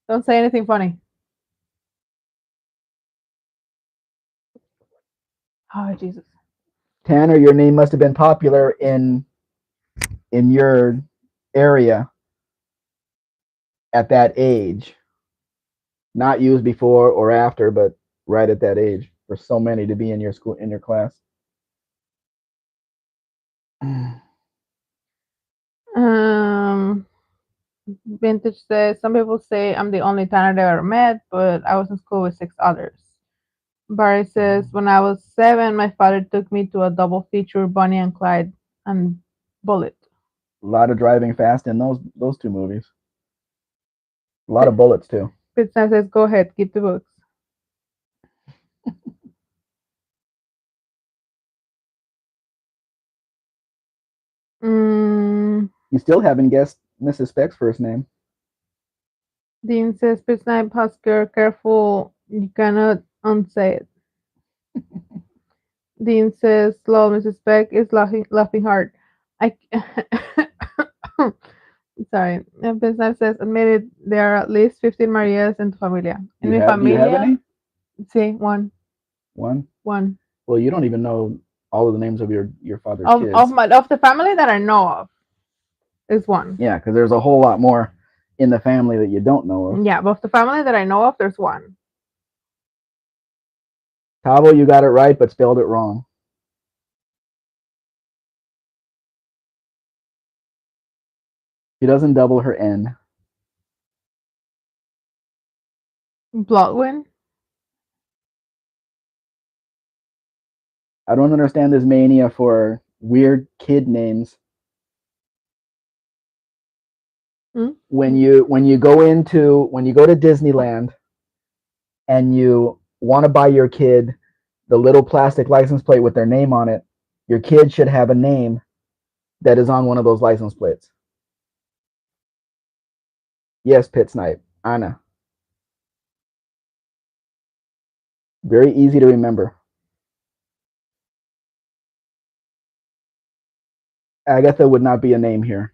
Don't say anything funny. Oh, Jesus. Tanner, your name must have been popular in your area at that age. Not used before or after, but right at that age for so many to be in your school in your class. Um, Vintage says, some people say I'm the only Tanner they ever met, but I was in school with six others. Barry says, when I was 7, my father took me to a double feature Bonnie and Clyde and Bullet. A lot of driving fast in those two movies. A lot Pit of bullets too. says, go ahead, keep the books. Mm, You still haven't guessed Mrs. Speck's first name. Dean says, Pit Husker, careful, you cannot unsay it. Dean says, lol, Mrs. Spec is laughing hard. I sorry. And Business says, admitted there are at least 15 Marias en tu familia. En mi Do you have familia, any? sí, one. One? One. Well, you don't even know all of the names of your father's Of kids. my of the family that I know of is one. Yeah, because there's a whole lot more in the family that you don't know of. Yeah, but of the family that I know of, there's one. Tavo, you got it right, but spelled it wrong. She doesn't double her N. Bloodwin. I don't understand this mania for weird kid names. Hmm? When you go to Disneyland and you want to buy your kid the little plastic license plate with their name on it, your kid should have a name that is on one of those license plates. Yes, Pit Snipe. Anna. Very easy to remember. Agatha would not be a name here.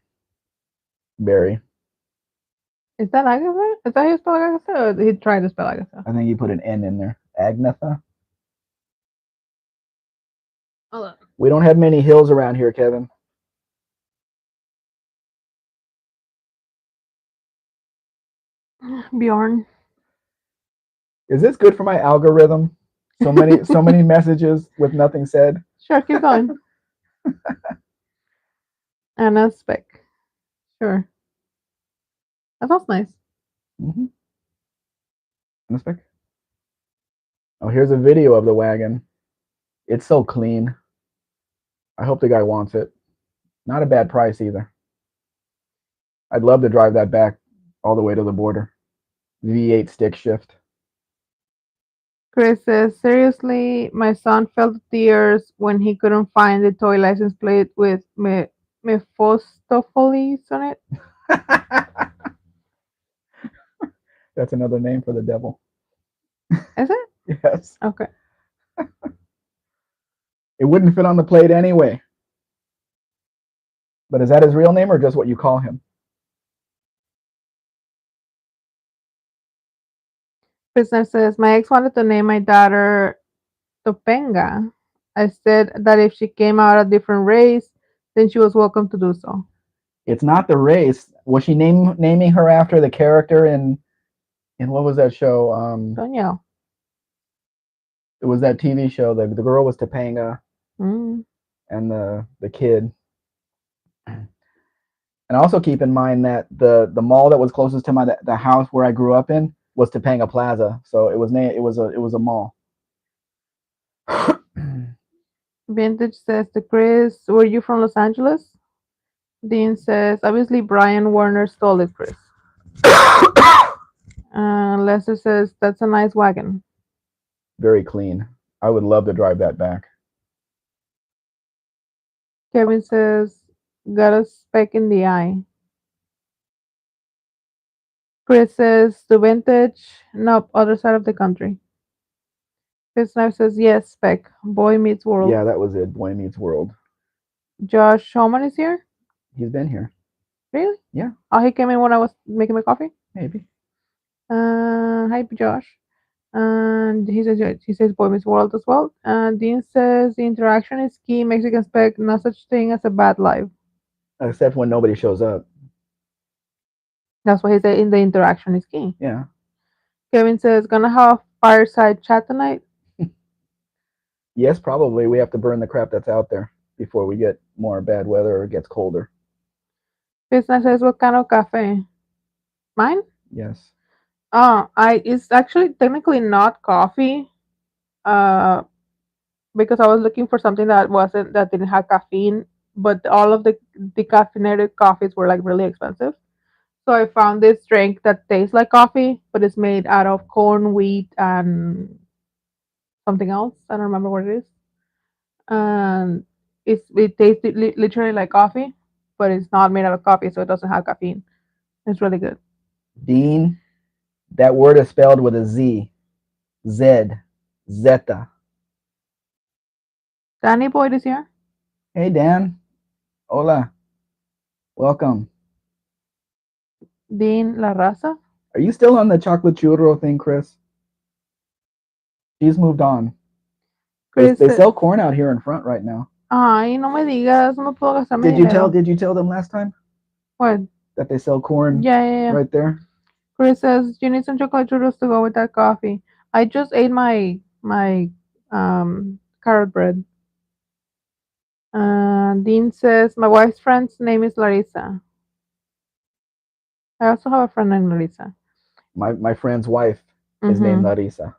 Barry. Is that Agatha? Is that how you spell Agatha? Or he tried to spell Agatha? I think you put an N in there. Agnetha. Hold We don't have many hills around here, Kevin. on. Bjorn. Is this good for my algorithm? So many messages with nothing said. Sure, keep going. Anna Spec. Sure. That sounds nice. Mm-hmm. Oh, here's a video of the wagon. It's so clean. I hope the guy wants it. Not a bad price either. I'd love to drive that back all the way to the border. V8 stick shift. Chris says, seriously, my son felt tears when he couldn't find the toy license plate with Mephistopheles on it. That's another name for the devil. Is it? Yes. Okay. It wouldn't fit on the plate anyway. But is that his real name or just what you call him? Business says, my ex wanted to name my daughter Topanga. I said that if she came out a different race, then she was welcome to do so. It's not the race. Was she naming her after the character in what was that show? Don't yell. It was that TV show. The girl was Topanga Mm. and the kid. And also keep in mind that the mall that was closest to the house where I grew up in was Topanga Plaza, so it was a mall. Vintage says to Chris, were you from Los Angeles? Dean says, obviously Brian Warner stole it, Chris. Lester says, that's a nice wagon. Very clean. I would love to drive that back. Kevin says, got a speck in the eye. Chris says, to Vintage, nope, other side of the country. Chris Knife says, yes, speck, boy meets world. Yeah, that was it. Boy Meets World. Josh Homan is here? He's been here. Really? Yeah. Oh, he came in when I was making my coffee? Maybe. Hi, Josh. And he says Boy Meets World as well. And Dean says the interaction is key. Mexican Spec, no such thing as a bad life. except when nobody shows up. That's what he said in the interaction is key. Yeah. Kevin says, gonna have a fireside chat tonight. Yes, probably. We have to burn the crap that's out there before we get more bad weather or it gets colder. Krishna says, what kind of cafe? Mine? Yes. It's actually technically not coffee. Uh, because I was looking for something that didn't have caffeine, but all of the decaffeinated coffees were like really expensive. So I found this drink that tastes like coffee, but it's made out of corn, wheat, and something else. I don't remember what it is. And it tastes literally like coffee, but it's not made out of coffee, so it doesn't have caffeine. It's really good. Dean, that word is spelled with a Z. Zed. Zeta. Danny Boyd is here. Hey, Dan. Hola. Welcome. Dean La Raza. Are you still on the chocolate churro thing, Chris? She's moved on. Chris. They sell corn out here in front right now. Ay, no me digas, no puedo gastar mi Did you tell dinero. Did you tell them last time What? that they sell corn Yeah. right there? Chris says you need some chocolate churros to go with that coffee. I just ate my carrot bread. Dean says my wife's friend's name is Larissa. I also have a friend named Larissa. My friend's wife is named Mm-hmm. Larissa.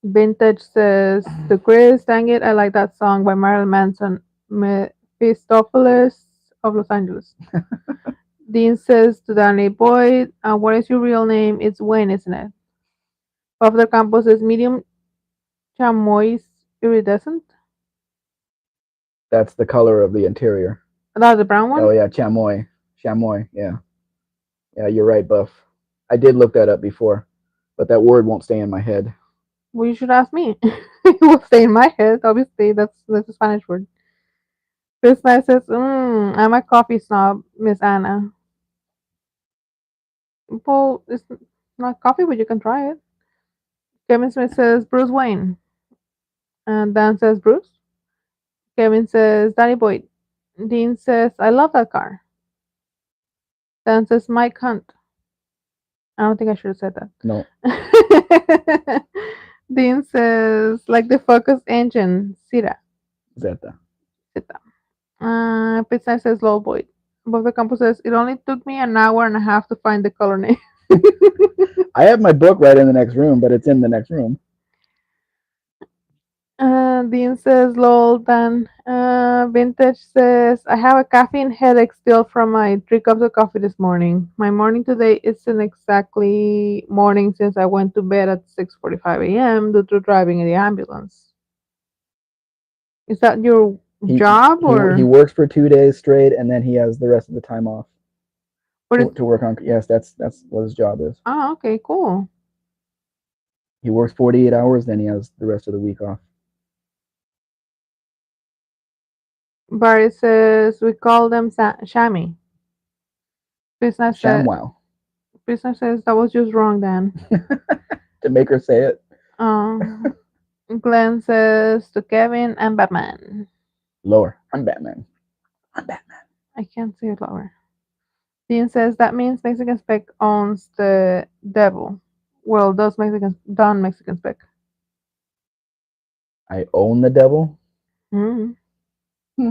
Vintage says to Chris, dang it, I like that song by Marilyn Manson, Mephistopheles of Los Angeles. Dean says to Danny Boyd, what is your real name? It's Wayne, isn't it? Off the campus is medium chamois iridescent. That's the color of the interior. That's the brown one? Oh yeah, chamois. Chamois. Yeah. Yeah, you're right, Buff. I did look that up before, but that word won't stay in my head. Well, you should ask me. It will stay in my head. Obviously, that's a Spanish word. Chris Knight says, I'm a coffee snob, Miss Anna. Well, it's not coffee, but you can try it. Kevin Smith says, Bruce Wayne. And Dan says, Bruce. Kevin says, Danny Boyd. Dean says, I love that car. Dan says, Mike Hunt. I don't think I should have said No, that. Dean says, like the Focus engine, Sira. Zeta. Sita. Pizza says, Lol Boyd. Above the campus says, it only took me an hour and a half to find the color name. I have my book right in the next room, but it's in the next room. Dean says, lol, Dan. Vintage says, I have a caffeine headache still from my 3 cups of coffee this morning. My morning today isn't exactly morning since I went to bed at 6:45 a.m. due to driving in the ambulance. Is that your job He or works for 2 days straight, and then he has the rest of the time off what is to work on. Yes, that's what his job is. okay, cool. He works 48 hours, then he has the rest of the week off. Barry says, we call them Shammy. Business says, ShamWow. Business says, that was just wrong, Dan. To make her say it. Um, Glenn says to Kevin, I'm Batman. Lower. I'm Batman. I'm Batman. I can't say it lower. Dean says that means Mexican Spec owns the devil. Well, does Mexican done Mexican Spec? I own the devil. Mm-hmm. Hmm.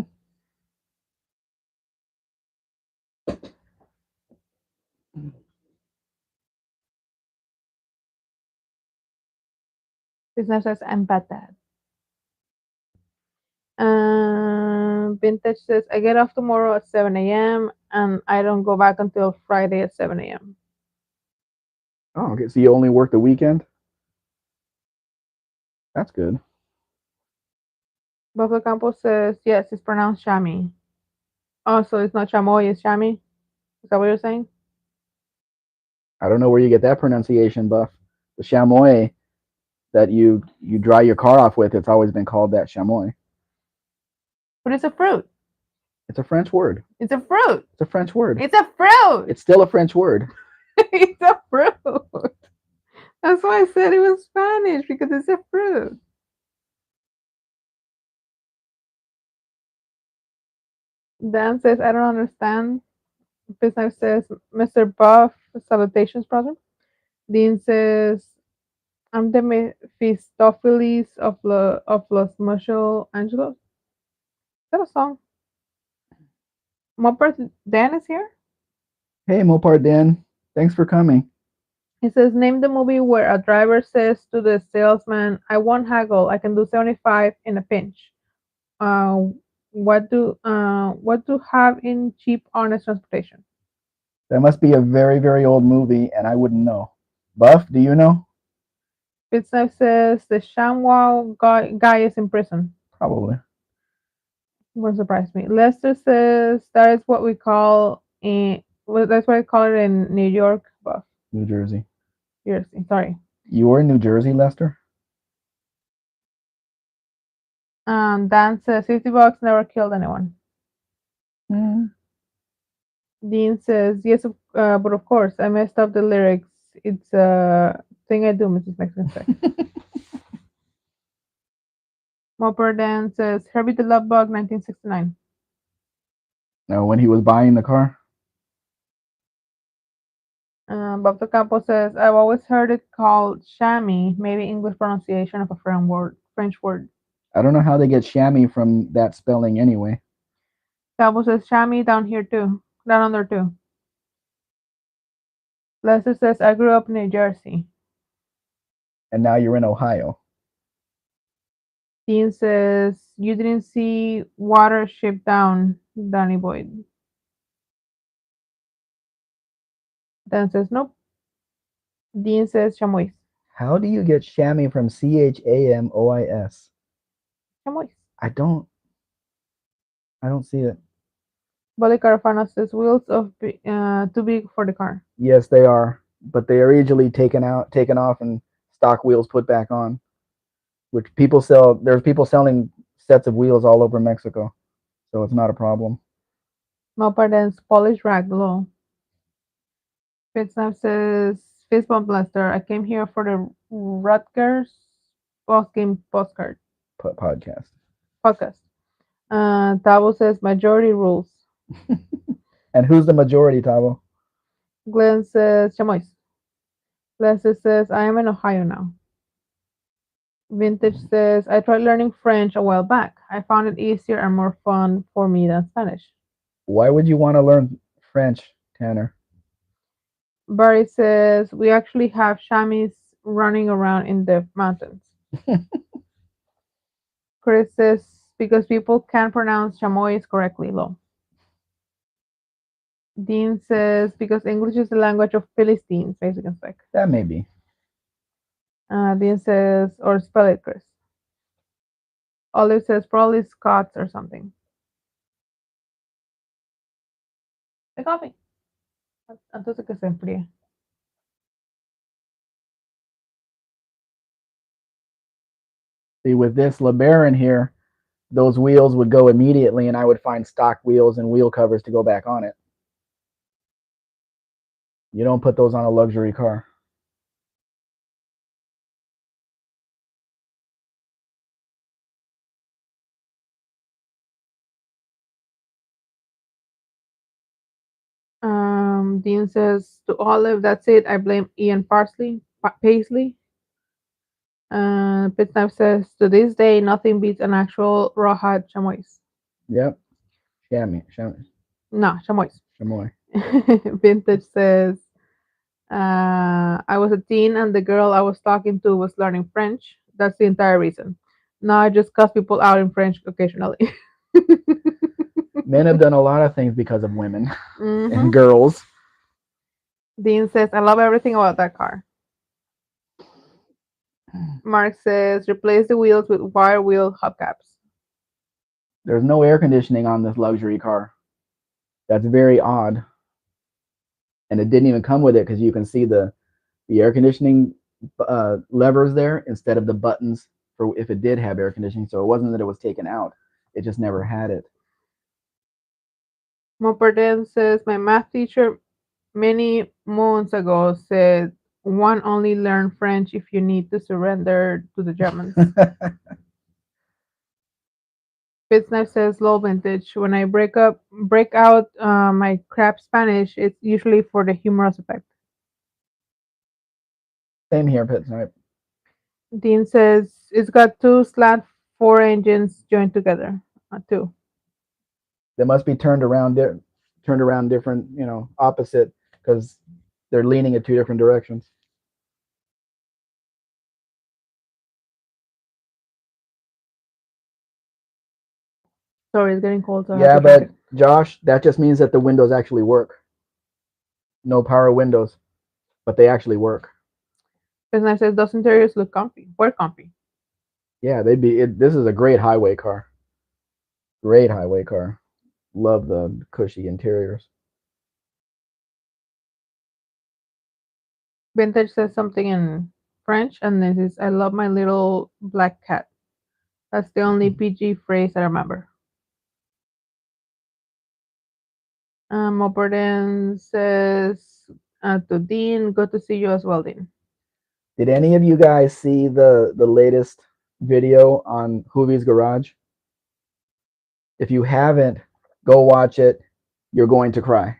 Business says I'm Batman. Vintage says I get off tomorrow at 7 a.m. and I don't go back until Friday at 7 a.m. Oh, okay. So you only work the weekend? That's good. Buffalo Campos says yes, it's pronounced Shami. Oh, so it's not Chamoy, it's Shami? Is that what you're saying? I don't know where you get that pronunciation, Buff. The chamois that you dry your car off with, it's always been called that chamois. But it's a fruit. It's a French word. It's a fruit. It's a French word. It's a fruit. It's still a French word. It's a fruit. That's why I said it was Spanish because it's a fruit. Dan says, I don't understand. Business says, Mr. Buff, salutations, brother. Dean says, I'm the Mephistopheles of Los Angeles. Is that a song? Mopar Dan is here. Hey, Mopar Dan, thanks for coming. He says, name the movie where a driver says to the salesman, I won't haggle. I can do 75 in a pinch. Uh, what do have in cheap, honest transportation? That must be a very, very old movie, and I wouldn't know. Buff, do you know? Fitzknife says the guy is in prison. Probably. Won't surprise me. Lester says that is what we call in. Well, that's what I call it in New York. Buff. New Jersey. Jersey. Sorry. You were in New Jersey, Lester? Dan says $50 never killed anyone. Mm. Dean says yes, but of course I messed up the lyrics. It's a thing I do, Mrs. Mexican Spec. Mopper Dan says Herbie the Love Bug, 1969. No, when he was buying the car? Bob the Campo says I've always heard it called chamois, maybe English pronunciation of a French word. French word. I don't know how they get chamois from that spelling anyway. Campo says chamois down here too, down under too. Lester says I grew up in New Jersey. And now you're in Ohio. Dean says you didn't see water ship down, Danny Boyd. Dan says nope. Dean says chamois. How do you get chamois from Chamois? Chamois. I don't. I don't see it. Bully Carafano says wheels too big for the car. Yes, they are, but they are easily taken off, and stock wheels put back on. Which people sell. There's people selling sets of wheels all over Mexico, so it's not a problem. Malpardens Polish rag below. Fitznap says fist bump Lester. I came here for the Rutgers post game postcard Podcast. podcast. Tabo says majority rules. And who's the majority, Tavo? Glenn says chamois. Lester says I am in Ohio now. Vintage says I tried learning French a while back. I found it easier and more fun for me than Spanish. Why would you want to learn French, Tanner? Barry says we actually have chamois running around in the mountains. Chris says because people can't pronounce chamois correctly, low. Dean says because English is the language of Philistines, basic and spec. That may be. Dean says, or spell it, Chris. Olive says probably Scots or something. The coffee. Entonces que se enfríe. See, with this LeBaron here, those wheels would go immediately, and I would find stock wheels and wheel covers to go back on it. You don't put those on a luxury car. Dean says to Olive, that's it. I blame Ian Paisley. Pittsnap says to this day, nothing beats an actual rawhide chamois. Yep. Chamois. No, chamois. Chamois. Vintage says, I was a teen and the girl I was talking to was learning French. That's the entire reason. Now I just cuss people out in French occasionally. Men have done a lot of things because of women and hmm girls. Dean says, I love everything about that car. Mark says, replace the wheels with wire wheel hubcaps. There's no air conditioning on this luxury car. That's very odd. And it didn't even come with it because you can see the air conditioning levers there instead of the buttons for if it did have air conditioning. So it wasn't that it was taken out; it just never had it. Mopperden says, my math teacher many moons ago said One only learn French if you need to surrender to the Germans. Business says low vintage. When I break out my crap Spanish, it's usually for the humorous effect. Same here, Pit Snipe. Dean says it's got two slat four engines joined together. Two. They must be turned around different, opposite, because they're leaning in two different directions. Sorry, it's getting cold, so I have Yeah, to drink it. but Josh, that just means that the windows actually work. No power windows, but they actually work. Business says those interiors look comfy. We're comfy. Yeah, they'd be. This is a great highway car. Great highway car. Love the cushy interiors. Vintage says something in French, and this is I love my little black cat. That's the only PG phrase I remember. Mopperden says to Dean, good to see you as well, Dean. Did any of you guys see the latest video on Hoovie's Garage? If you haven't, go watch it. You're going to cry.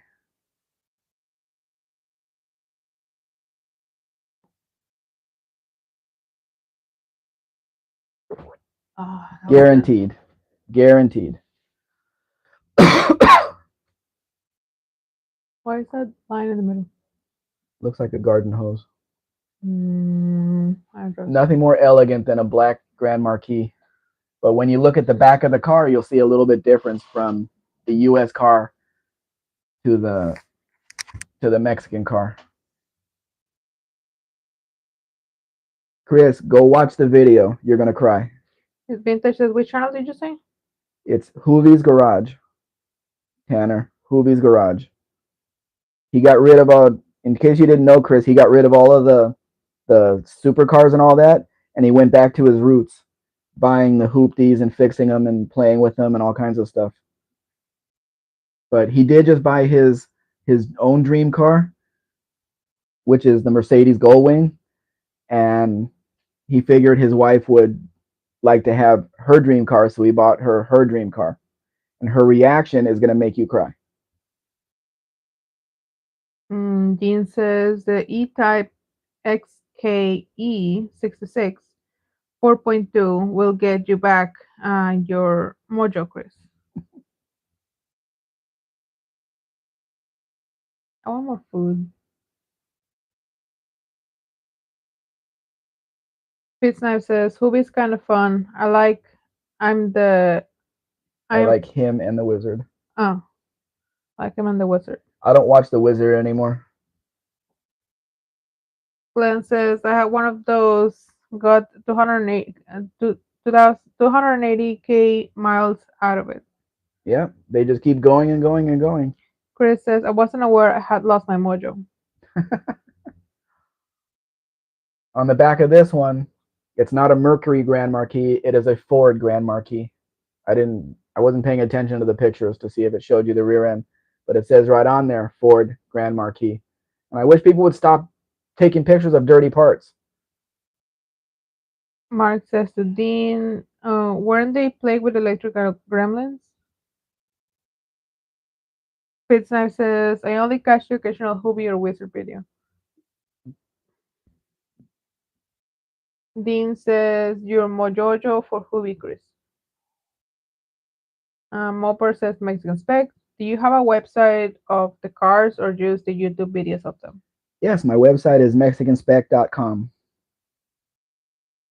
Oh, that was good. Guaranteed. Guaranteed. Why is that line in the middle? Looks like a garden hose. I don't know. Nothing more elegant than a black Grand Marquis. But when you look at the back of the car, you'll see a little bit difference from the U.S. car to the Mexican car. Chris, go watch the video. You're gonna cry. His vintage says which channel did you say? It's Hoovie's Garage, Tanner. Hoovie's Garage. He got rid of all. In case you didn't know, Chris, he got rid of all of the supercars and all that, and he went back to his roots, buying the hoopties and fixing them and playing with them and all kinds of stuff. But he did just buy his own dream car, which is the Mercedes Gullwing, and he figured his wife would like to have her dream car, so he bought her dream car, and her reaction is going to make you cry. Dean says the E-Type XKE 66 4.2 will get you back your mojo, Chris. I want more food. Fitzknife says Hubie's kind of fun. I'm the I I'm like him and the Wizard. oh like him and the wizard. I don't watch the Wizard anymore. Glenn says I had one of those. Got 208 280k miles out of it. Yeah, they just keep going and going and going. Chris says I wasn't aware I had lost my mojo. On the back of this one, it's not a Mercury Grand Marquis, it is a Ford Grand Marquis. I wasn't paying attention to the pictures to see if it showed you the rear end, but it says right on there Ford Grand Marquis. And I wish people would stop taking pictures of dirty parts. Mark says to Dean, weren't they plagued with electrical gremlins? Fitzknife says, I only catch the occasional Hubie or Wizard video. Dean says, you're mojojo for Hubie, Chris. Mopper says, Mexican Spec, do you have a website of the cars or just the YouTube videos of them? Yes, my website is mexicanspec.com.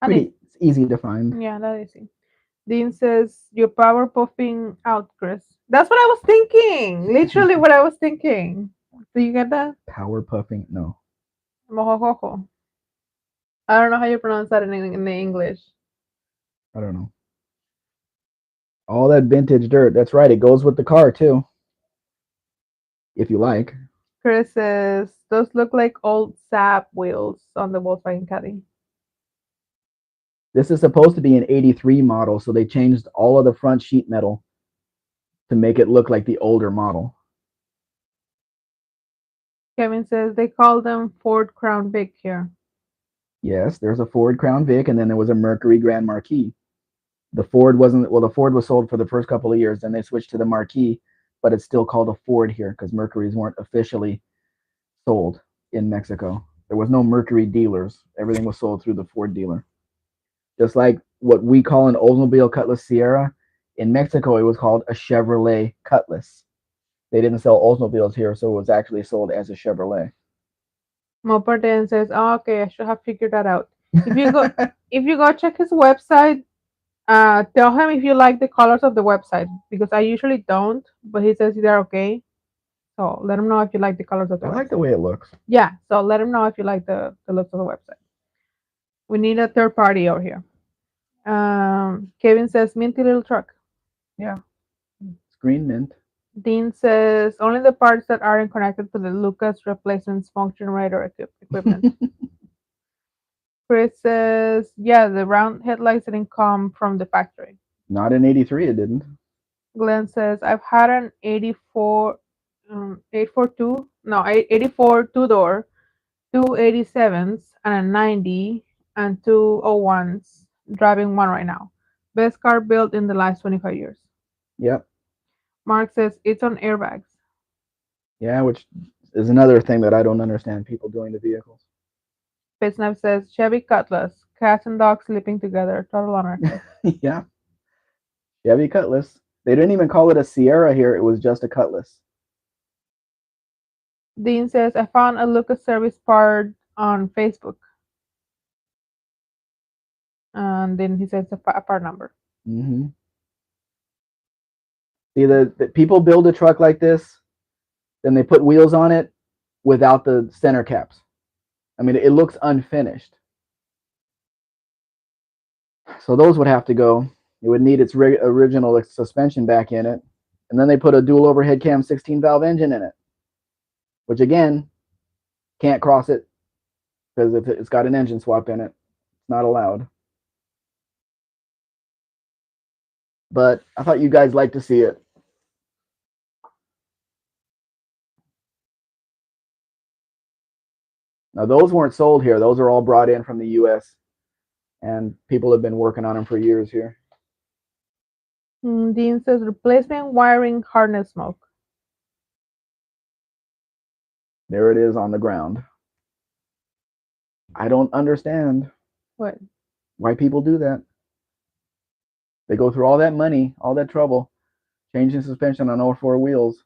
And it, It's easy to find. yeah, that is it. Dean says, you're power puffing out, Chris. That's what I was thinking. Literally what I was thinking. Do you get that? Power puffing? No, Mojojojo. I don't know how you pronounce that in the English. I don't know. All that vintage dirt. That's right. It goes with the car too, if you like. Chris says, those look like old sap wheels on the Volkswagen Caddy. This is supposed to be an 83 model, so they changed all of the front sheet metal to make it look like the older model. Kevin says they call them Ford Crown Vic here. Yes, there's a Ford Crown Vic, and then there was a Mercury Grand Marquis. The Ford wasn't, well, the Ford was sold for the first couple of years, then they switched to the Marquis, but it's still called a Ford here because Mercuries weren't officially sold in Mexico. There was no Mercury dealers. Everything was sold through the Ford dealer. Just like what we call an Oldsmobile Cutlass Sierra, in Mexico it was called a Chevrolet Cutlass. They didn't sell Oldsmobiles here, so it was actually sold as a Chevrolet. Mopar then says, "Oh, okay, I should have figured that out." If you go, if you go check his website, tell him if you like the colors of the website because I usually don't, but he says they're okay. So let him know if you like the colors of the I like the website. way it looks. Yeah, so let him know if you like the looks of the website. We need a third party over here. Kevin says minty little truck. Yeah, screen mint. Dean says only the parts that aren't connected to the Lucas replacement smoke generator equipment. Chris says, yeah, the round headlights didn't come from the factory. Not in '83, it didn't. Glenn says, I've had an 842, no, 84 two door, two 87s, and a 90, and two 01s, driving one right now. Best car built in the last 25 years. Yep. Mark says, it's on airbags. Yeah, which is another thing that I don't understand people doing to vehicles. Pitsnap says, Chevy Cutlass, cats and dogs sleeping together, total anarchy. Yeah, Chevy Cutlass. They didn't even call it a Sierra here. It was just a Cutlass. Dean says, I found a Lucas service part on Facebook. And then he says a part number. Mm-hmm. See, the people build a truck like this, then they put wheels on it without the center caps. I mean, it looks unfinished. So those would have to go. It would need its original suspension back in it, and then they put a dual overhead cam 16 valve engine in it, which again can't cross it because if it's got an engine swap in it, it's not allowed. But I thought you guys liked to see it. Now those weren't sold here; those are all brought in from the U.S. and people have been working on them for years here. Dean says replacement wiring harness smoke. There it is on the ground. I don't understand What? why people do that. They go through all that money, all that trouble, changing suspension on all four wheels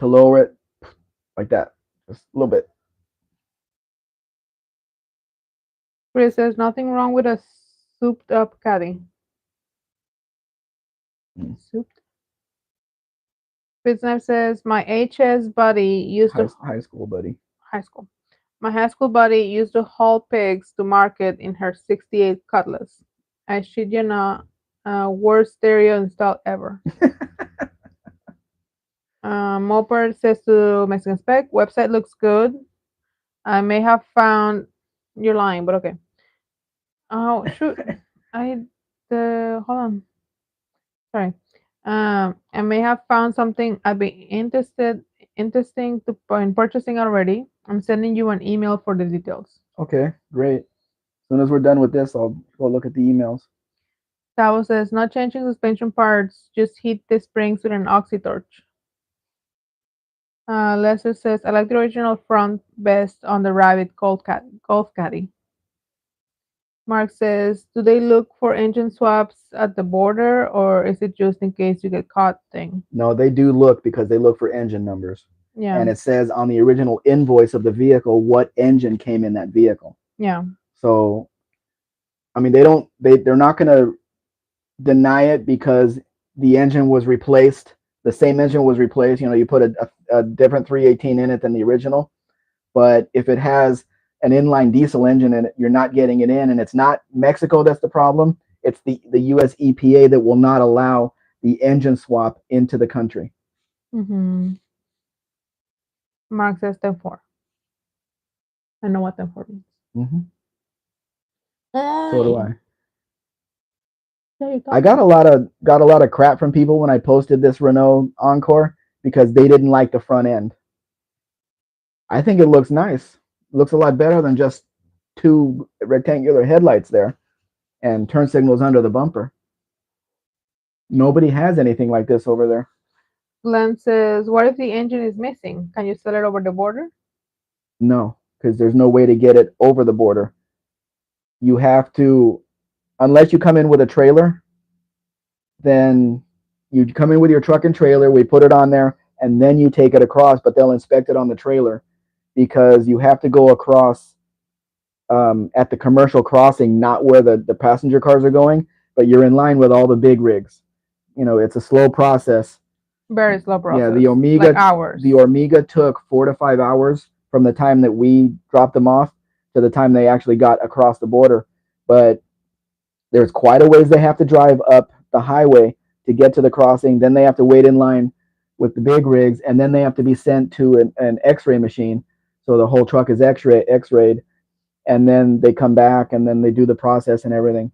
to lower it like that, just a little bit. Chris says nothing wrong with a souped up caddy. Mm. Souped. Pitsnap says my HS buddy used to High school, buddy. high school. My high school buddy used to haul pigs to market in her '68 Cutlass. I shit you not, worst stereo install ever. Moper says to Mexican Spec, website looks good. I may have found. You're lying, but okay. Oh shoot! I the hold on. Sorry. I may have found something I'd be interesting to in purchasing already. I'm sending you an email for the details. Okay, great. As soon as we're done with this, I'll go look at the emails. Tavo says not changing suspension parts, just heat the springs with an oxy torch. Lester says I like the original front best on the Rabbit Golf Caddy. Mark says, do they look for engine swaps at the border or is it just in case you get caught thing? No, they do look because they look for engine numbers. Yeah, And it says on the original invoice of the vehicle what engine came in that vehicle. yeah. So, I mean, they're not going to deny it because the engine was replaced. The same engine was replaced. You know, you put a different 318 in it than the original. But if it has an inline diesel engine in it, you're not getting it in. And it's not Mexico that's the problem. It's the US EPA that will not allow the engine swap into the country. Mm-hmm. Mark says 10-4. I know what 10-4 means. Mm-hmm. So do Ay, I. yeah, you're I talking. got a lot of crap from people when I posted this Renault Encore because they didn't like the front end. I think it looks nice. Looks a lot better than just two rectangular headlights there and turn signals under the bumper. Nobody has anything like this over there. Glenn says, what if the engine is missing? Can you sell it over the border? No, because there's no way to get it over the border. You have to, unless you come in with a trailer, then you come in with your truck and trailer, we put it on there, and then you take it across, but they'll inspect it on the trailer because you have to go across at the commercial crossing, not where the passenger cars are going, but you're in line with all the big rigs. It's a slow process. Very slow Yeah, process, like The hours. Omega took 4 to 5 hours from the time that we dropped them off to the time they actually got across the border. But there's quite a ways they have to drive up the highway to get to the crossing. Then they have to wait in line with the big rigs, and then they have to be sent to an X-ray machine. So the whole truck is X-rayed, and then they come back, and then they do the process and everything.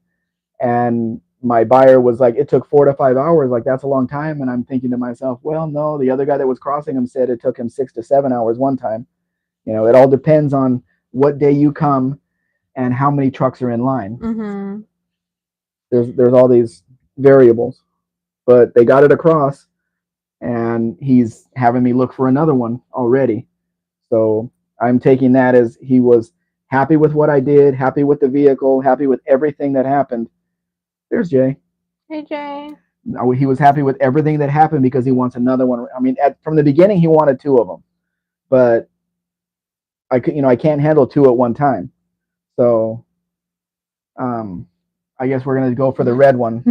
And my buyer was like, it took 4 to 5 hours. Like, that's a long time. And I'm thinking to myself, well, no, the other guy that was crossing him said it took him 6 to 7 hours one time. It all depends on what day you come and how many trucks are in line. Mm-hmm. There's all these variables, but they got it across, and he's having me look for another one already. So I'm taking that as he was happy with what I did, happy with the vehicle, happy with everything that happened. There's Jay. Hey, Jay. He was happy with everything that happened because he wants another one. I mean, from the beginning, he wanted two of them, but I can't handle two at one time. So, um, I guess we're gonna go for the red one.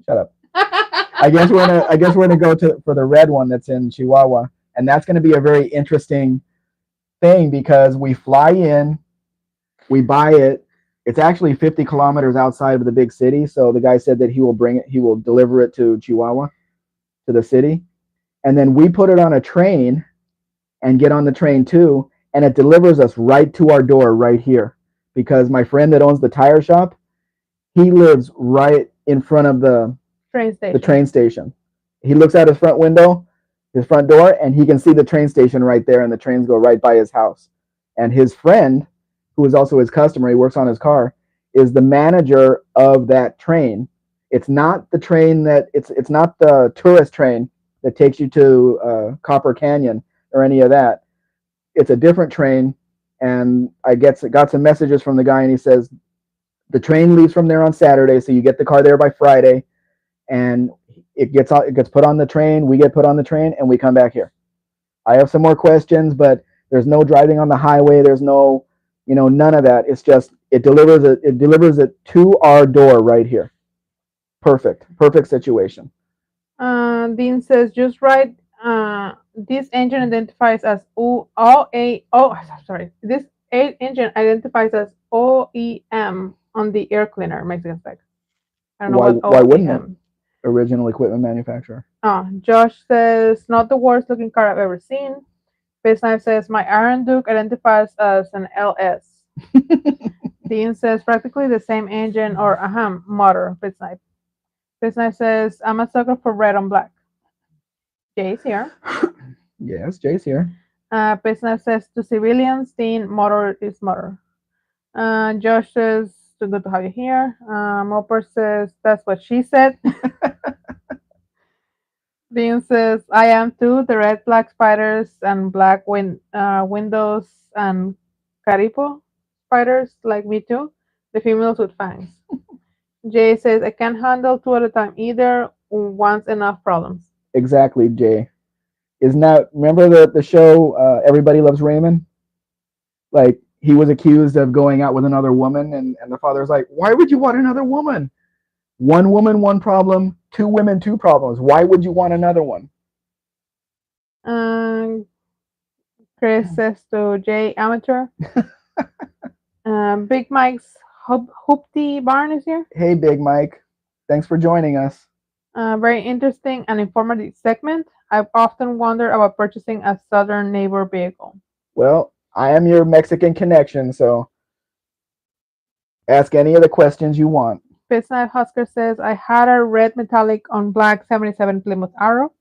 Shut up. I guess we're gonna go to for the red one that's in Chihuahua, and that's gonna be a very interesting thing because we fly in, we buy it. It's actually 50 kilometers outside of the big city. So the guy said that he will deliver it to Chihuahua, to the city, and then we put it on a train and get on the train too, and it delivers us right to our door right here. Because my friend that owns the tire shop, he lives right in front of Train the station. train station. He looks out his front window, his front door, and he can see the train station right there, and the trains go right by his house. And his friend, who is also his customer, he works on his car, is the manager of that train. It's not the train that it's not the tourist train that takes you to Copper Canyon or any of that. It's a different train, and got some messages from the guy, and he says the train leaves from there on Saturday, so you get the car there by Friday, and it gets put on the train. We get put on the train, and we come back here. I have some more questions, but there's no driving on the highway. There's no, none of that. It's just it delivers it to our door right here. Perfect situation. Dean says, just right. This engine identifies as O-A. Oh, sorry. This engine identifies as OEM on the air cleaner, Mexican Spec. I don't know what Why wouldn't it? OEM. Original equipment manufacturer. Oh, Josh says, not the worst looking car I've ever seen. Base Knife says, my Iron Duke identifies as an LS. Dean says, practically the same engine or motor. Base Knife. Base Knife says, I'm a sucker for red on black. Jay's here. Yes, Jay's here. Base Knife says, to civilians, Dean, motor is motor. Josh says, too good to have you here. Moper says, that's what she said. Dean says, I am too. The red, black spiders and black windows and caripo spiders, like me too. The females with fangs. Jay says, I can't handle two at a time either. One's enough problems. Exactly, Jay. Isn't that remember the show Everybody Loves Raymond? Like he was accused of going out with another woman, and the father's like, why would you want another woman? One woman, one problem. Two women, two problems. Why would you want another one? Um, Chris says to Jay, amateur. Big Mike's Hoopty Barn is here. Hey, Big Mike. Thanks for joining us. Very interesting and informative segment. I've often wondered about purchasing a Southern neighbor vehicle. Well, I am your Mexican connection, so ask any of the questions you want. Business Husker says, I had a red metallic on black 77 Plymouth Arrow.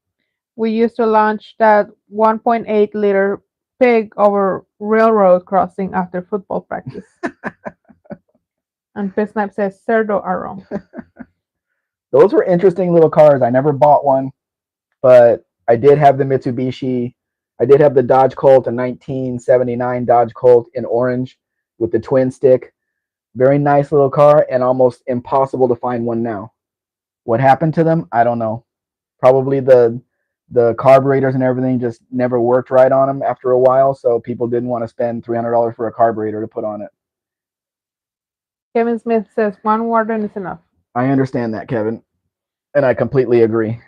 We used to launch that 1.8 liter pig over railroad crossing after football practice. And Pit Snipe says cerdo arrow. Those were interesting little cars. I never bought one, but I did have the Mitsubishi. I did have the Dodge Colt, a 1979 Dodge Colt in orange with the twin stick. Very nice little car and almost impossible to find one now. What happened to them? I don't know. Probably the carburetors and everything just never worked right on them after a while, so people didn't want to spend $300 for a carburetor to put on it. Kevin Smith says one warden is enough. I understand that, Kevin, and I completely agree.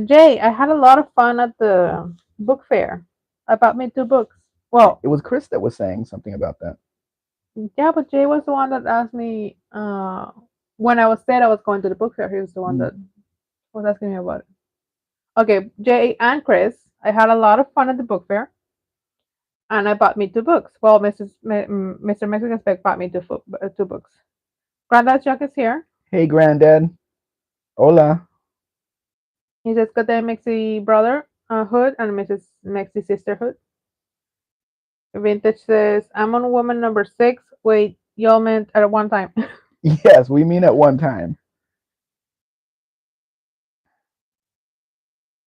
Jay, I had a lot of fun at the book fair. I bought me two books. Well, It was Chris that was saying something about that. yeah, but Jay was the one that asked me when I was said I was going to the book fair. He was the one Mm. that was asking me about it. Okay, Jay and Chris, I had a lot of fun at the book fair, and I bought me two books. Well, Mr. Mexican Spec bought me two books. Granddad Chuck is here. Hey, Granddad. Hola. He says, "Got the Mexi brother hood and Mrs. Mexi sisterhood." Vintage says, "I'm on woman number six. Wait, y'all meant at one time." Yes, we mean at one time.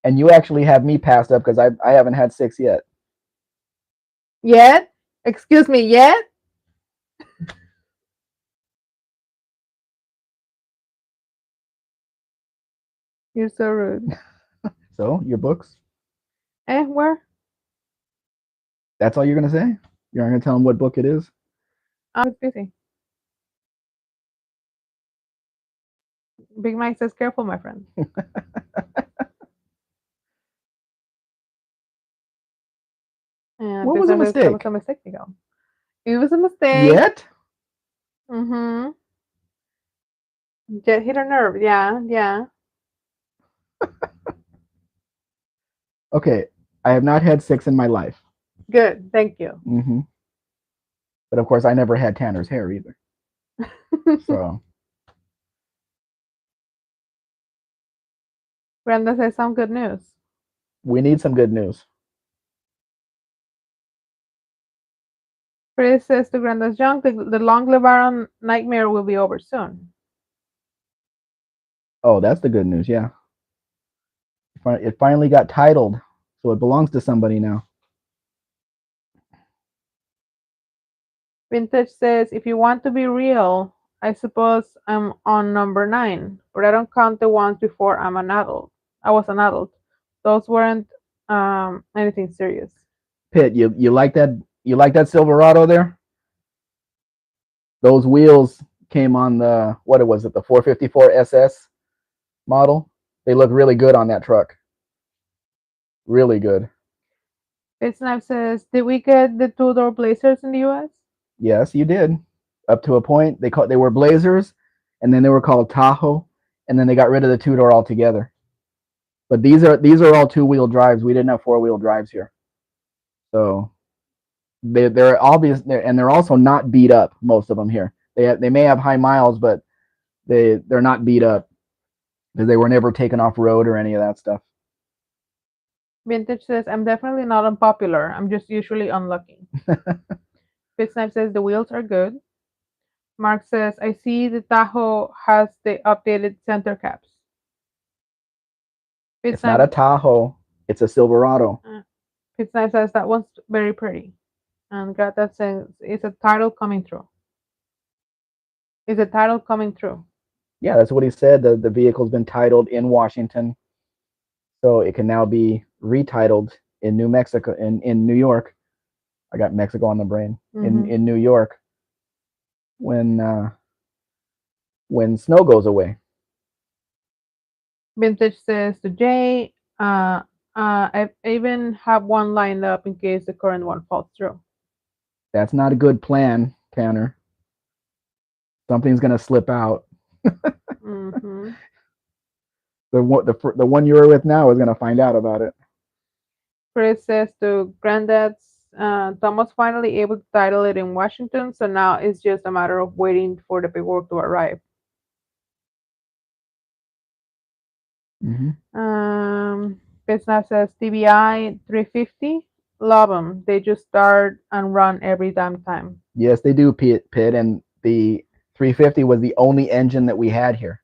And you actually have me passed up because I haven't had six yet. Yet? Excuse me, yet? You're so rude. So, your books? Where? That's all you're going to say? You're not going to tell them what book it is? It's busy. Big Mike says, careful, my friend. And What was a Business says, that was mistake? a mistake, Miguel. It was a mistake. Yet? Mm-hmm. Jet hit a nerve. Yeah, yeah. Okay, I have not had six in my life. Good. Thank you. Hmm. But of course, I never had Tanner's hair either. So, Brenda says some good news. we need some good news. Chris says to Granda's junk, the long Lebaron nightmare will be over soon. Oh, that's the good news. Yeah. It finally got titled, so it belongs to somebody now. Vintage says, if you want to be real, I suppose I'm on number nine, but I don't count the ones before I'm an adult. I was an adult. Those weren't anything serious. Pitt, you like that? You like that Silverado there? Those wheels came on the what was it? The 454 SS model. They look really good on that truck. Really good. Bitsnap says, did we get the two-door Blazers in the US? Yes, you did. Up to a point, they were Blazers, and then they were called Tahoe, and then they got rid of the two door altogether. But these are all two wheel drives. We didn't have four wheel drives here, so they're obvious, and they're also not beat up. Most of them here, they may have high miles, but they're not beat up because they were never taken off road or any of that stuff. Vintage says, I'm definitely not unpopular. I'm just usually unlucky. Bitsnap says, the wheels are good. Mark says, I see the Tahoe has the updated center caps. It's not a Bitsnap, Tahoe. It's a Silverado. uh, Bitsnap says, that one's very pretty. And Grata says, it's a title coming through. Is a title coming through? Yeah, that's what he said. The vehicle's been titled in Washington, so it can now be retitled in New Mexico, in New York. I got Mexico on the brain. Mm-hmm. In New York, when snow goes away. Vintage says to Jay, I even have one lined up in case the current one falls through. That's not a good plan, Tanner. Something's gonna slip out. Mm-hmm. The one you're with now is gonna find out about it. Chris says to Granddad's, Thomas finally able to title it in Washington, so now it's just a matter of waiting for the paperwork to arrive. Hmm. Business says TBI 350. Love them. They just start and run every damn time. Yes, they do, Pit, and the 350 was the only engine that we had here.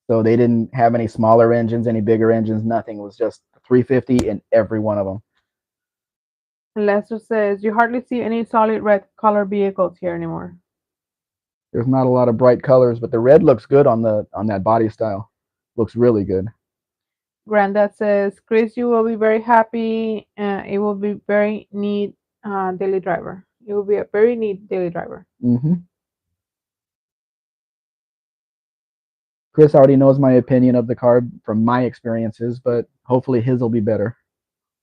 So they didn't have any smaller engines, any bigger engines, nothing. It was just 350 in every one of them. Lester says you hardly see any solid red color vehicles here anymore. There's not a lot of bright colors, but the red looks good on that body style. Looks really good. Granddad says, Chris, you will be very happy. It will be very neat daily driver. It will be a very neat daily driver. Hmm. Chris already knows my opinion of the car from my experiences, but hopefully his will be better.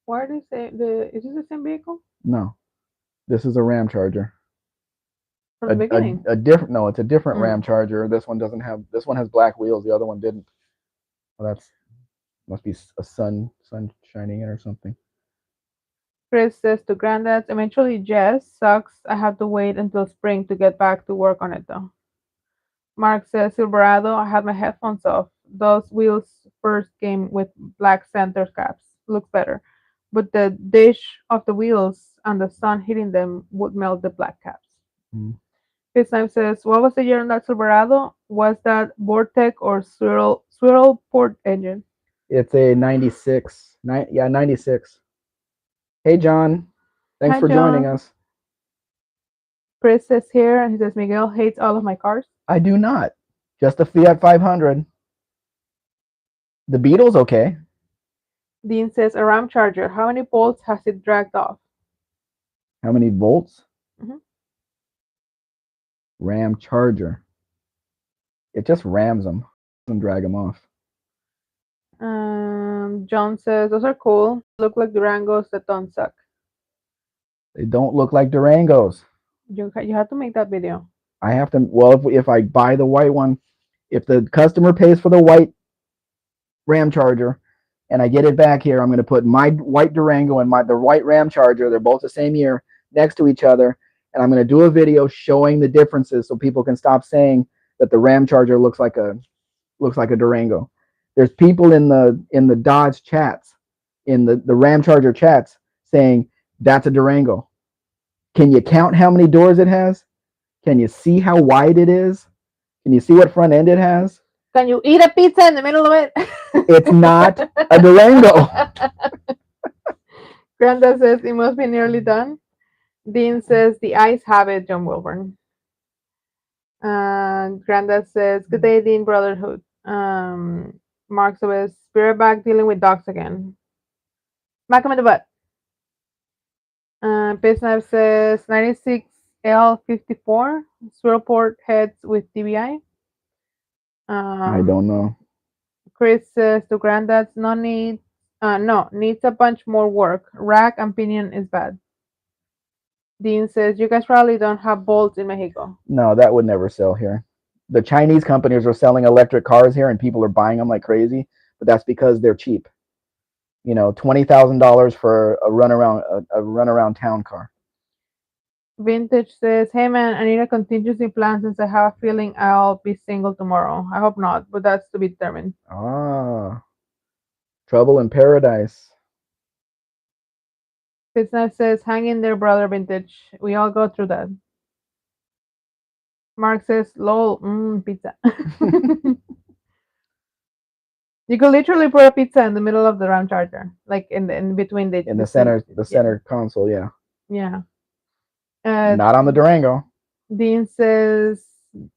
Why are they say is this the same vehicle No, this is a Ram Charger. from the beginning? A different no, it's a different Mm. Ram Charger. This one doesn't have. This one has black wheels. The other one didn't. Well, that's must be a sun shining in or something. Chris says to Granddad, eventually, Jess sucks. I have to wait until spring to get back to work on it though. Mark says, Silverado, I had my headphones off. Those wheels first came with black center caps. Looks better. But the dish of the wheels and the sun hitting them would melt the black caps. Mm. His name says, what was the year on that Silverado? Was that Vortec or swirl port engine? It's a 96. Yeah, 96. Hey, John. Thanks Hi, for joining John. us. Chris says here, and he says, Miguel hates all of my cars. I do not. Just a Fiat 500. The Beetle's okay. Dean says, a Ram Charger. How many bolts has it dragged off? How many volts? Mhm. Ram Charger. It just rams them and drag them off. John says, those are cool. Look like Durangos that don't suck. They don't look like Durangos. You have to make that video. I have to. Well, if I buy the white one, if the customer pays for the white Ram Charger, and I get it back here, I'm going to put my white Durango and the white Ram Charger. They're both the same year next to each other, and I'm going to do a video showing the differences so people can stop saying that the Ram Charger looks like a Durango. There's people in the Dodge chats, in the Ram Charger chats, saying that's a Durango. Can you count how many doors it has? Can you see how wide it is? Can you see what front end it has? Can you eat a pizza in the middle of it? It's not a Durango. Granda says it must be nearly done. Dean says the eyes have it, John Wilburn. And Granda says, good day, Dean Brotherhood. Mark says, spirit back dealing with dogs again. Smack him in the butt. Pace Knife says 96L54 Swirlport heads with TBI. I don't know. Chris says to Grandad's no, needs a bunch more work. Rack and pinion is bad. Dean says you guys probably don't have bolts in Mexico. No, that would never sell here. The Chinese companies are selling electric cars here, and people are buying them like crazy. But that's because they're cheap. $20,000 for a runaround town car. Vintage says, hey man, I need a contingency plan since I have a feeling I'll be single tomorrow. I hope not, but that's to be determined. Ah, Trouble in Paradise. Business says, hang in there, brother Vintage. We all go through that. Mark says, lol, pizza. You could literally put a pizza in the middle of the round charger, like in between In the the seat. the Yeah, center console, yeah. yeah. Uh, Not on the Durango. Dean says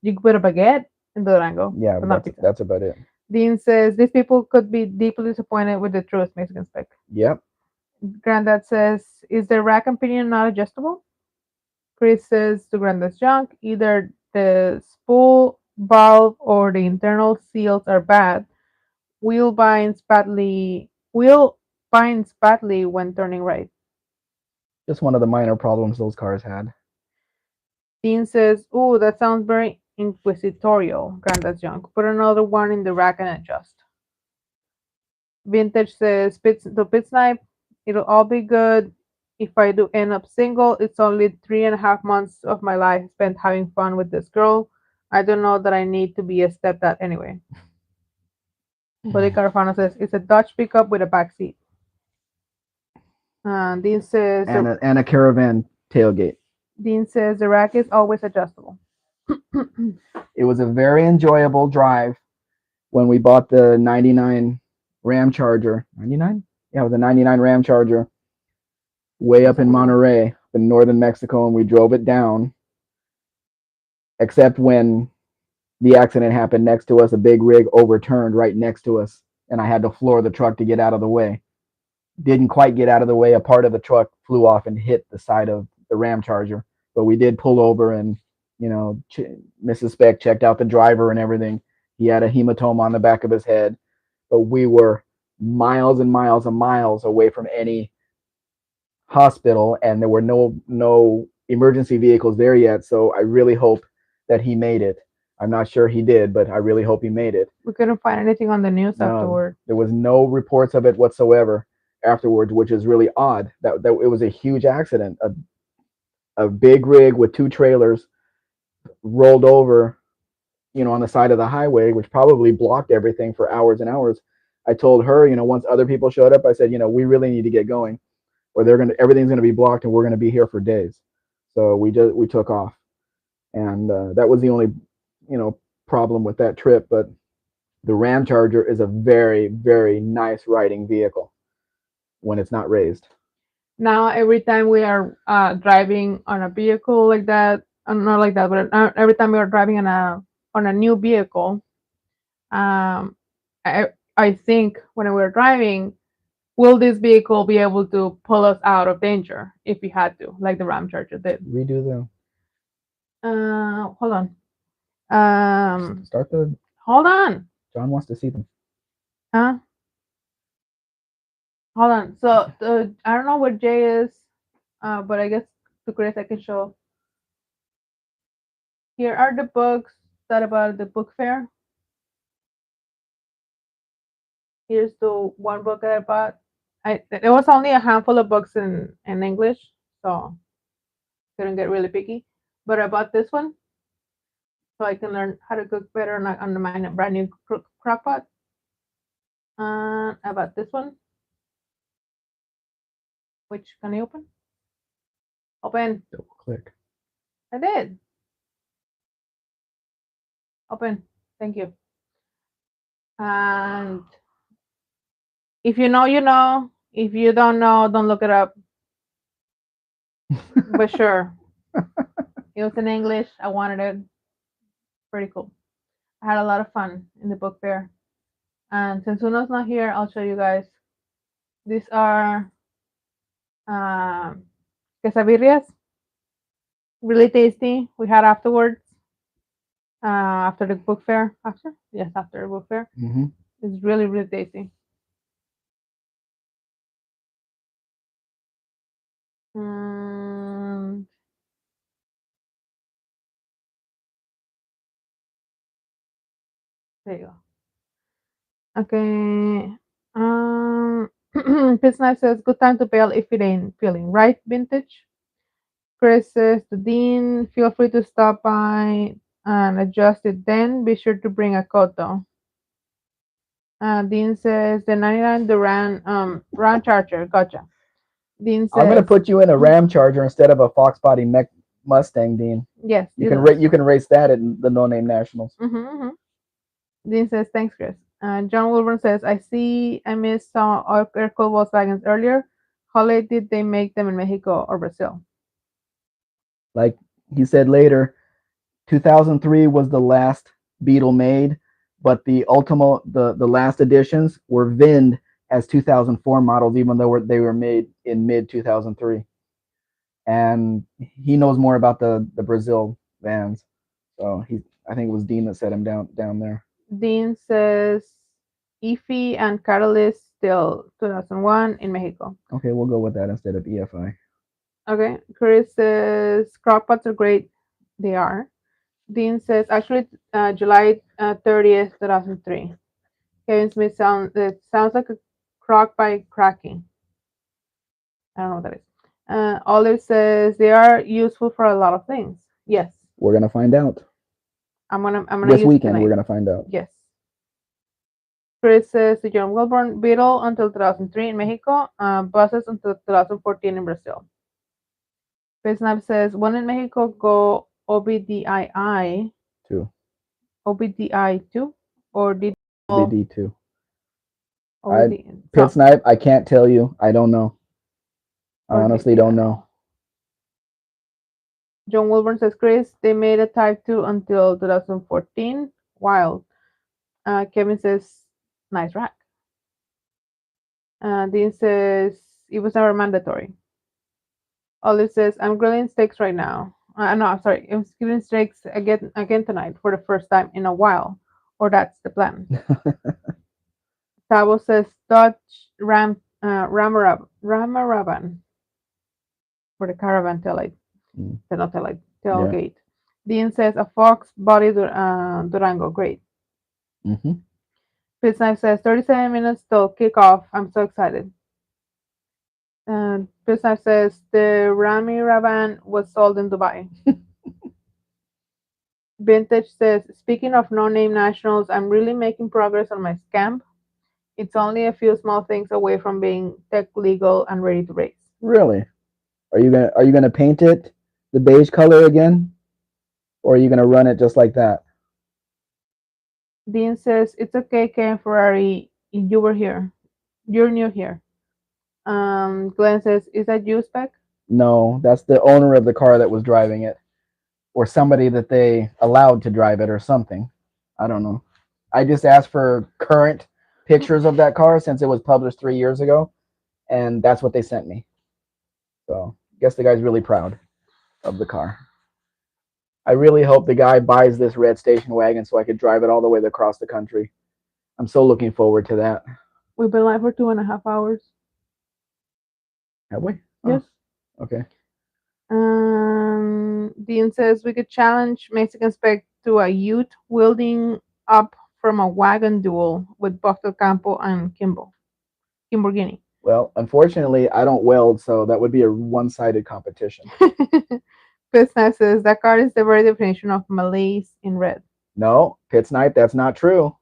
you could put a baguette in the Durango, Yeah, but not pizza. that's about it. Dean says these people could be deeply disappointed with the truest Mexican spec. Yep. Granddad says, is the rack and pinion not adjustable? Chris says to Granddad's junk, either the spool valve or the internal seals are bad. Wheel binds badly when turning right. Just one of the minor problems those cars had. Dean says, ooh, that sounds very inquisitorial, Granddad's junk. Put another one in the rack and adjust. Vintage says, pit snipe, it'll all be good. If I do end up single, it's only 3.5 months of my life spent having fun with this girl. I don't know that I need to be a stepdad anyway. But Carafano says it's a Dodge pickup with a back seat. Dean says and a caravan tailgate. the rack is always adjustable. It was a very enjoyable drive when we bought the 99 Ram Charger. 99? Yeah, it was a 99 Ram Charger way That's up a in good one. Monterey, in northern Mexico, and we drove it down, except when the accident happened next to us. A big rig overturned right next to us, and I had to floor the truck to get out of the way. Didn't quite get out of the way. A part of the truck flew off and hit the side of the Ram Charger, but we did pull over and Mrs. Spec checked out the driver and everything. He had a hematoma on the back of his head, but we were miles and miles and miles away from any hospital, and there were no emergency vehicles there yet. So I really hope that he made it. I'm not sure he did, but I really hope he made it. We couldn't find anything on the news No, afterward. there was no reports of it whatsoever afterwards, which is really odd. That it was a huge accident. A big rig with two trailers rolled over, on the side of the highway, which probably blocked everything for hours and hours. I told her, once other people showed up, I said, we really need to get going, or everything's gonna be blocked, and we're gonna be here for days. So we took off, and that was the only, problem with that trip. But the Ram Charger is a very, very nice riding vehicle when it's not raised. Now, every time we are driving on a vehicle like that, not like that, but every time we are driving on a new vehicle, um, I think when we're driving, will this vehicle be able to pull us out of danger if we had to, like the Ram Charger did? Redo the Hold on. Um, start the. hold on. John wants to see them. Huh? Hold on. So I don't know where Jay is, but I guess to Chris I can show. Here are the books that about the book fair. Here's the one book that I bought. There was only a handful of books in English, so couldn't get really picky. But I bought this one so I can learn how to cook better on my brand new crock pot. I bought this one, which can I open? Open. Double click. I did. Open. Thank you. And if you know, you know. If you don't know, don't look it up. But sure, it was in English. I wanted it. Pretty cool. I had a lot of fun in the book fair. And since Uno's not here, I'll show you guys. These are um, quesadillas, really tasty. We had afterwards, after the book fair. After? Yes, after the book fair. Mm-hmm. It's really, really tasty. And there you go. Okay. Pizza says, good time to bail if it ain't feeling right, vintage. Chris says, to Dean, feel free to stop by and adjust it then. Be sure to bring a coat though. Dean says, the 99 Duran Ram Charger. Gotcha. Dean I'm gonna says, put you in a Ram Charger instead of a Fox Body Mustang, Dean. yes, You can you can race that at the No Name Nationals. Mm-hmm. Dean says, thanks, Chris. John Wilburn says, I missed some air-cooled Volkswagens earlier. How late did they make them in Mexico or Brazil? Like he said later, 2003 was the last Beetle made, but the last editions were VINed as 2004 models, even though they were made in mid 2003. And he knows more about the Brazil vans, so I think it was Dean that set him down there. Dean says, EFI and Catalyst still 2001 in Mexico. Okay, we'll go with that instead of EFI. Okay. Chris says, crockpots are great. They are. Dean says, actually, July 30th, 2003. Kevin Smith it sounds like a crock by cracking. I don't know what that is. Olive says they are useful for a lot of things. Yes, We're gonna find out I'm gonna this use it weekend. We're tonight. gonna find out. Yes. Chris says to John Wilburn, Beetle until 2003 in Mexico, buses until 2014 in Brazil. Pesnap says, one in Mexico go OBDII, Two. OBDI2, or did all OBD2. I OBD? Pit So, Snipe, I can't tell you. I don't know. I or honestly don't know. John Wilburn says, Chris, they made a Type 2 until 2014. Wild. Kevin says, nice rack. Dean says, it was never mandatory. Olive says, I'm grilling steaks right now. No, I'm sorry. I'm grilling steaks again tonight for the first time in a while. Or that's the plan. Tavo says, Dodge Ramaraban for the caravan taillight. Mm, Not taillight, yeah. tailgate. Dean says, a Fox body Durango. Great. Hmm. Pizza says 37 minutes till kickoff. I'm so excited. And Pizza says the Rami Ravan was sold in Dubai. Vintage says, speaking of no-name nationals, I'm really making progress on my scam. It's only a few small things away from being tech legal and ready to race. Really? Are you gonna paint it the beige color again, or are you gonna run it just like that? Dean says, it's okay, Ken Ferrari, you were here. You're new here. Glenn says, is that you, Spec? No, that's the owner of the car that was driving it, or somebody that they allowed to drive it, or something. I don't know. I just asked for current pictures of that car since it was published 3 years ago, and that's what they sent me. So, I guess the guy's really proud of the car. I really hope the guy buys this red station wagon so I could drive it all the way across the country. I'm so looking forward to that. We've been live for 2.5 hours. Have we? Oh, Yes. okay. Dean says we could challenge Mexican Spec to a youth wielding up from a wagon duel with Buck Campo and Kimborghini. Well, unfortunately, I don't weld, so that would be a one-sided competition. Business says that card is the very definition of malaise in red. No, Pit Snipe, that's not true.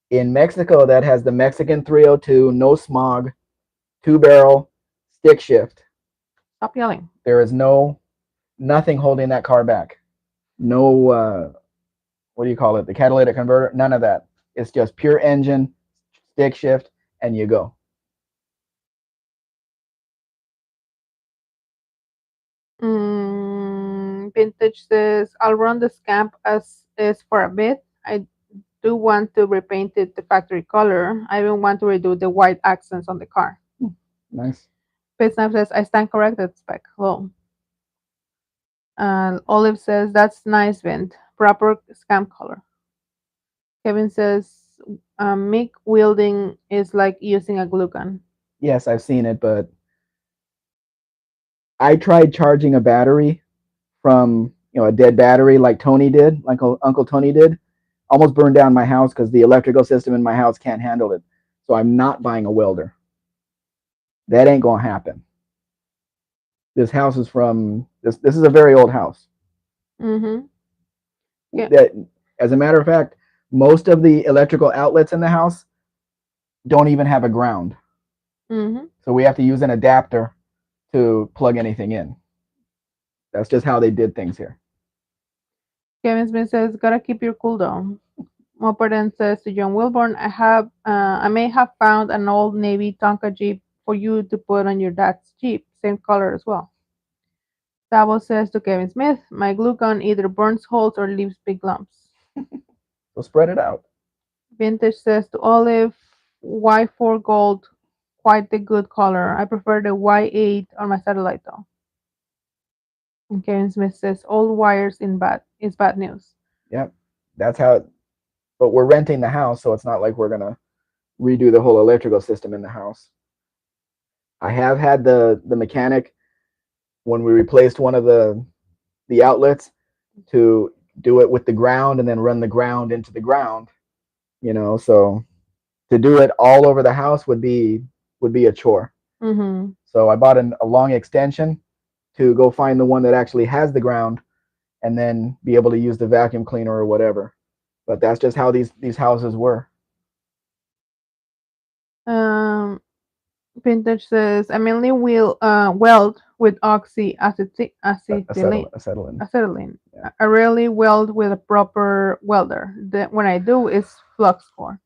In Mexico, that has the Mexican 302, no smog, two barrel, stick shift. Stop yelling. There is nothing holding that car back. No, what do you call it? The catalytic converter. None of that. It's just pure engine, stick shift, and you go. Vintage says I'll run the scamp as is for a bit. I do want to repaint it the factory color. I even want to redo the white accents on the car. Nice. Pitsnap says I stand corrected, Spec. Hello. And Olive says that's nice, Vint. Proper scamp color. Kevin says MIG wielding is like using a glue gun. Yes, I've seen it, but I tried charging a battery from a dead battery like Tony did, like Uncle Tony did. Almost burned down my house because the electrical system in my house can't handle it. So I'm not buying a welder. That ain't gonna happen. This house is from this. This is a very old house. Mm-hmm. Yeah. That, as a matter of fact, most of the electrical outlets in the house don't even have a ground. Mm-hmm. So we have to use an adapter to plug anything in. That's just how they did things here. Kevin Smith says gotta keep your cool down. Mopperden says to John Wilborn, I may have found an old Navy Tonka Jeep for you to put on your dad's Jeep, same color as well. Sabo says to Kevin Smith, my glue gun either burns holes or leaves big lumps. So spread it out. Vintage says to Olive, Y4 gold, quite the good color. I prefer the Y8 on my satellite though. And Kevin Smith says old wires in bad is bad news. Yep. That's how. But we're renting the house, so it's not like we're gonna redo the whole electrical system in the house. I have had the mechanic when we replaced one of the outlets to do it with the ground and then run the ground into the ground. So to do it all over the house would be a chore. Mm-hmm. So I bought a long extension to go find the one that actually has the ground and then be able to use the vacuum cleaner or whatever. But that's just how these houses were. Vintage says, I mainly will weld with acetylene. Acetylene. Acetylene. Yeah. I rarely weld with a proper welder. When I do, it's flux core.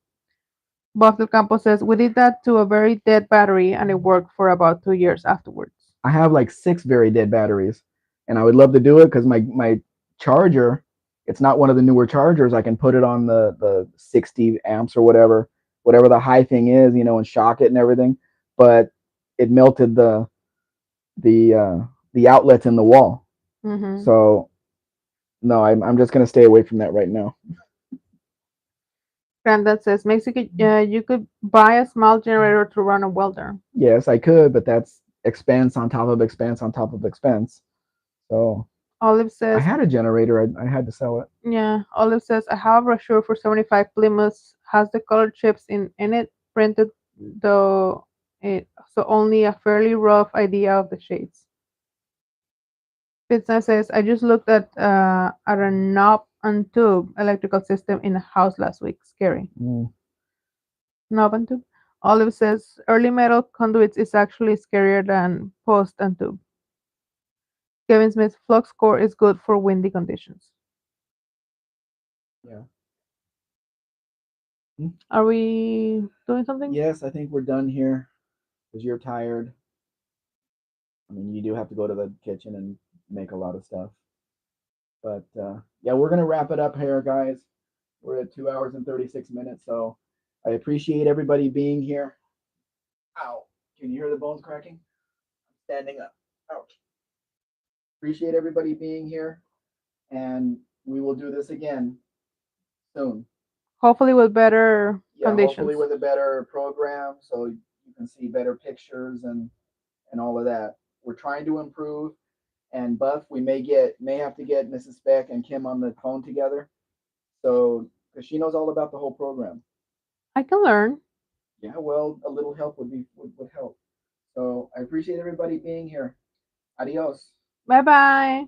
Bob del Campo says, we did that to a very dead battery and it worked for about 2 years afterwards. I have like 6 very dead batteries, and I would love to do it because my charger, it's not one of the newer chargers. I can put it on the 60 amps or whatever the high thing is, and shock it and everything. But it melted the outlets in the wall. Mm-hmm. So no, I'm just gonna stay away from that right now. Grandad says, Mexico, you could buy a small generator to run a welder. Yes, I could, but that's expense on top of expense on top of expense. So Olive I says, had a generator. I had to sell it. yeah, Olive says, I have a brochure for 75 Plymouth, has the color chips in it printed, though it so only a fairly rough idea of the shades. Pizza says, I just looked at a knob and tube electrical system in a house last week. Scary. Mm, Knob and tube. Olive says, early metal conduits is actually scarier than post and tube. Kevin Smith, flux core is good for windy conditions. yeah. Mm. Are we doing something? Yes, I think we're done here because you're tired. I mean, you do have to go to the kitchen and make a lot of stuff. But yeah, we're gonna wrap it up here, guys. We're at 2 hours and 36 minutes, so I appreciate everybody being here. Ow! Can you hear the bones cracking? Standing up. Ouch! Appreciate everybody being here, and we will do this again soon. Hopefully with better Yeah, hopefully conditions. with a better program, so you can see better pictures and all of that. We're trying to improve. And Buff, we may have to get Mrs. Spec and Kim on the phone together, so because she knows all about the whole program. I can learn. Yeah, well, a little help would help. So I appreciate everybody being here. Adios. Bye bye.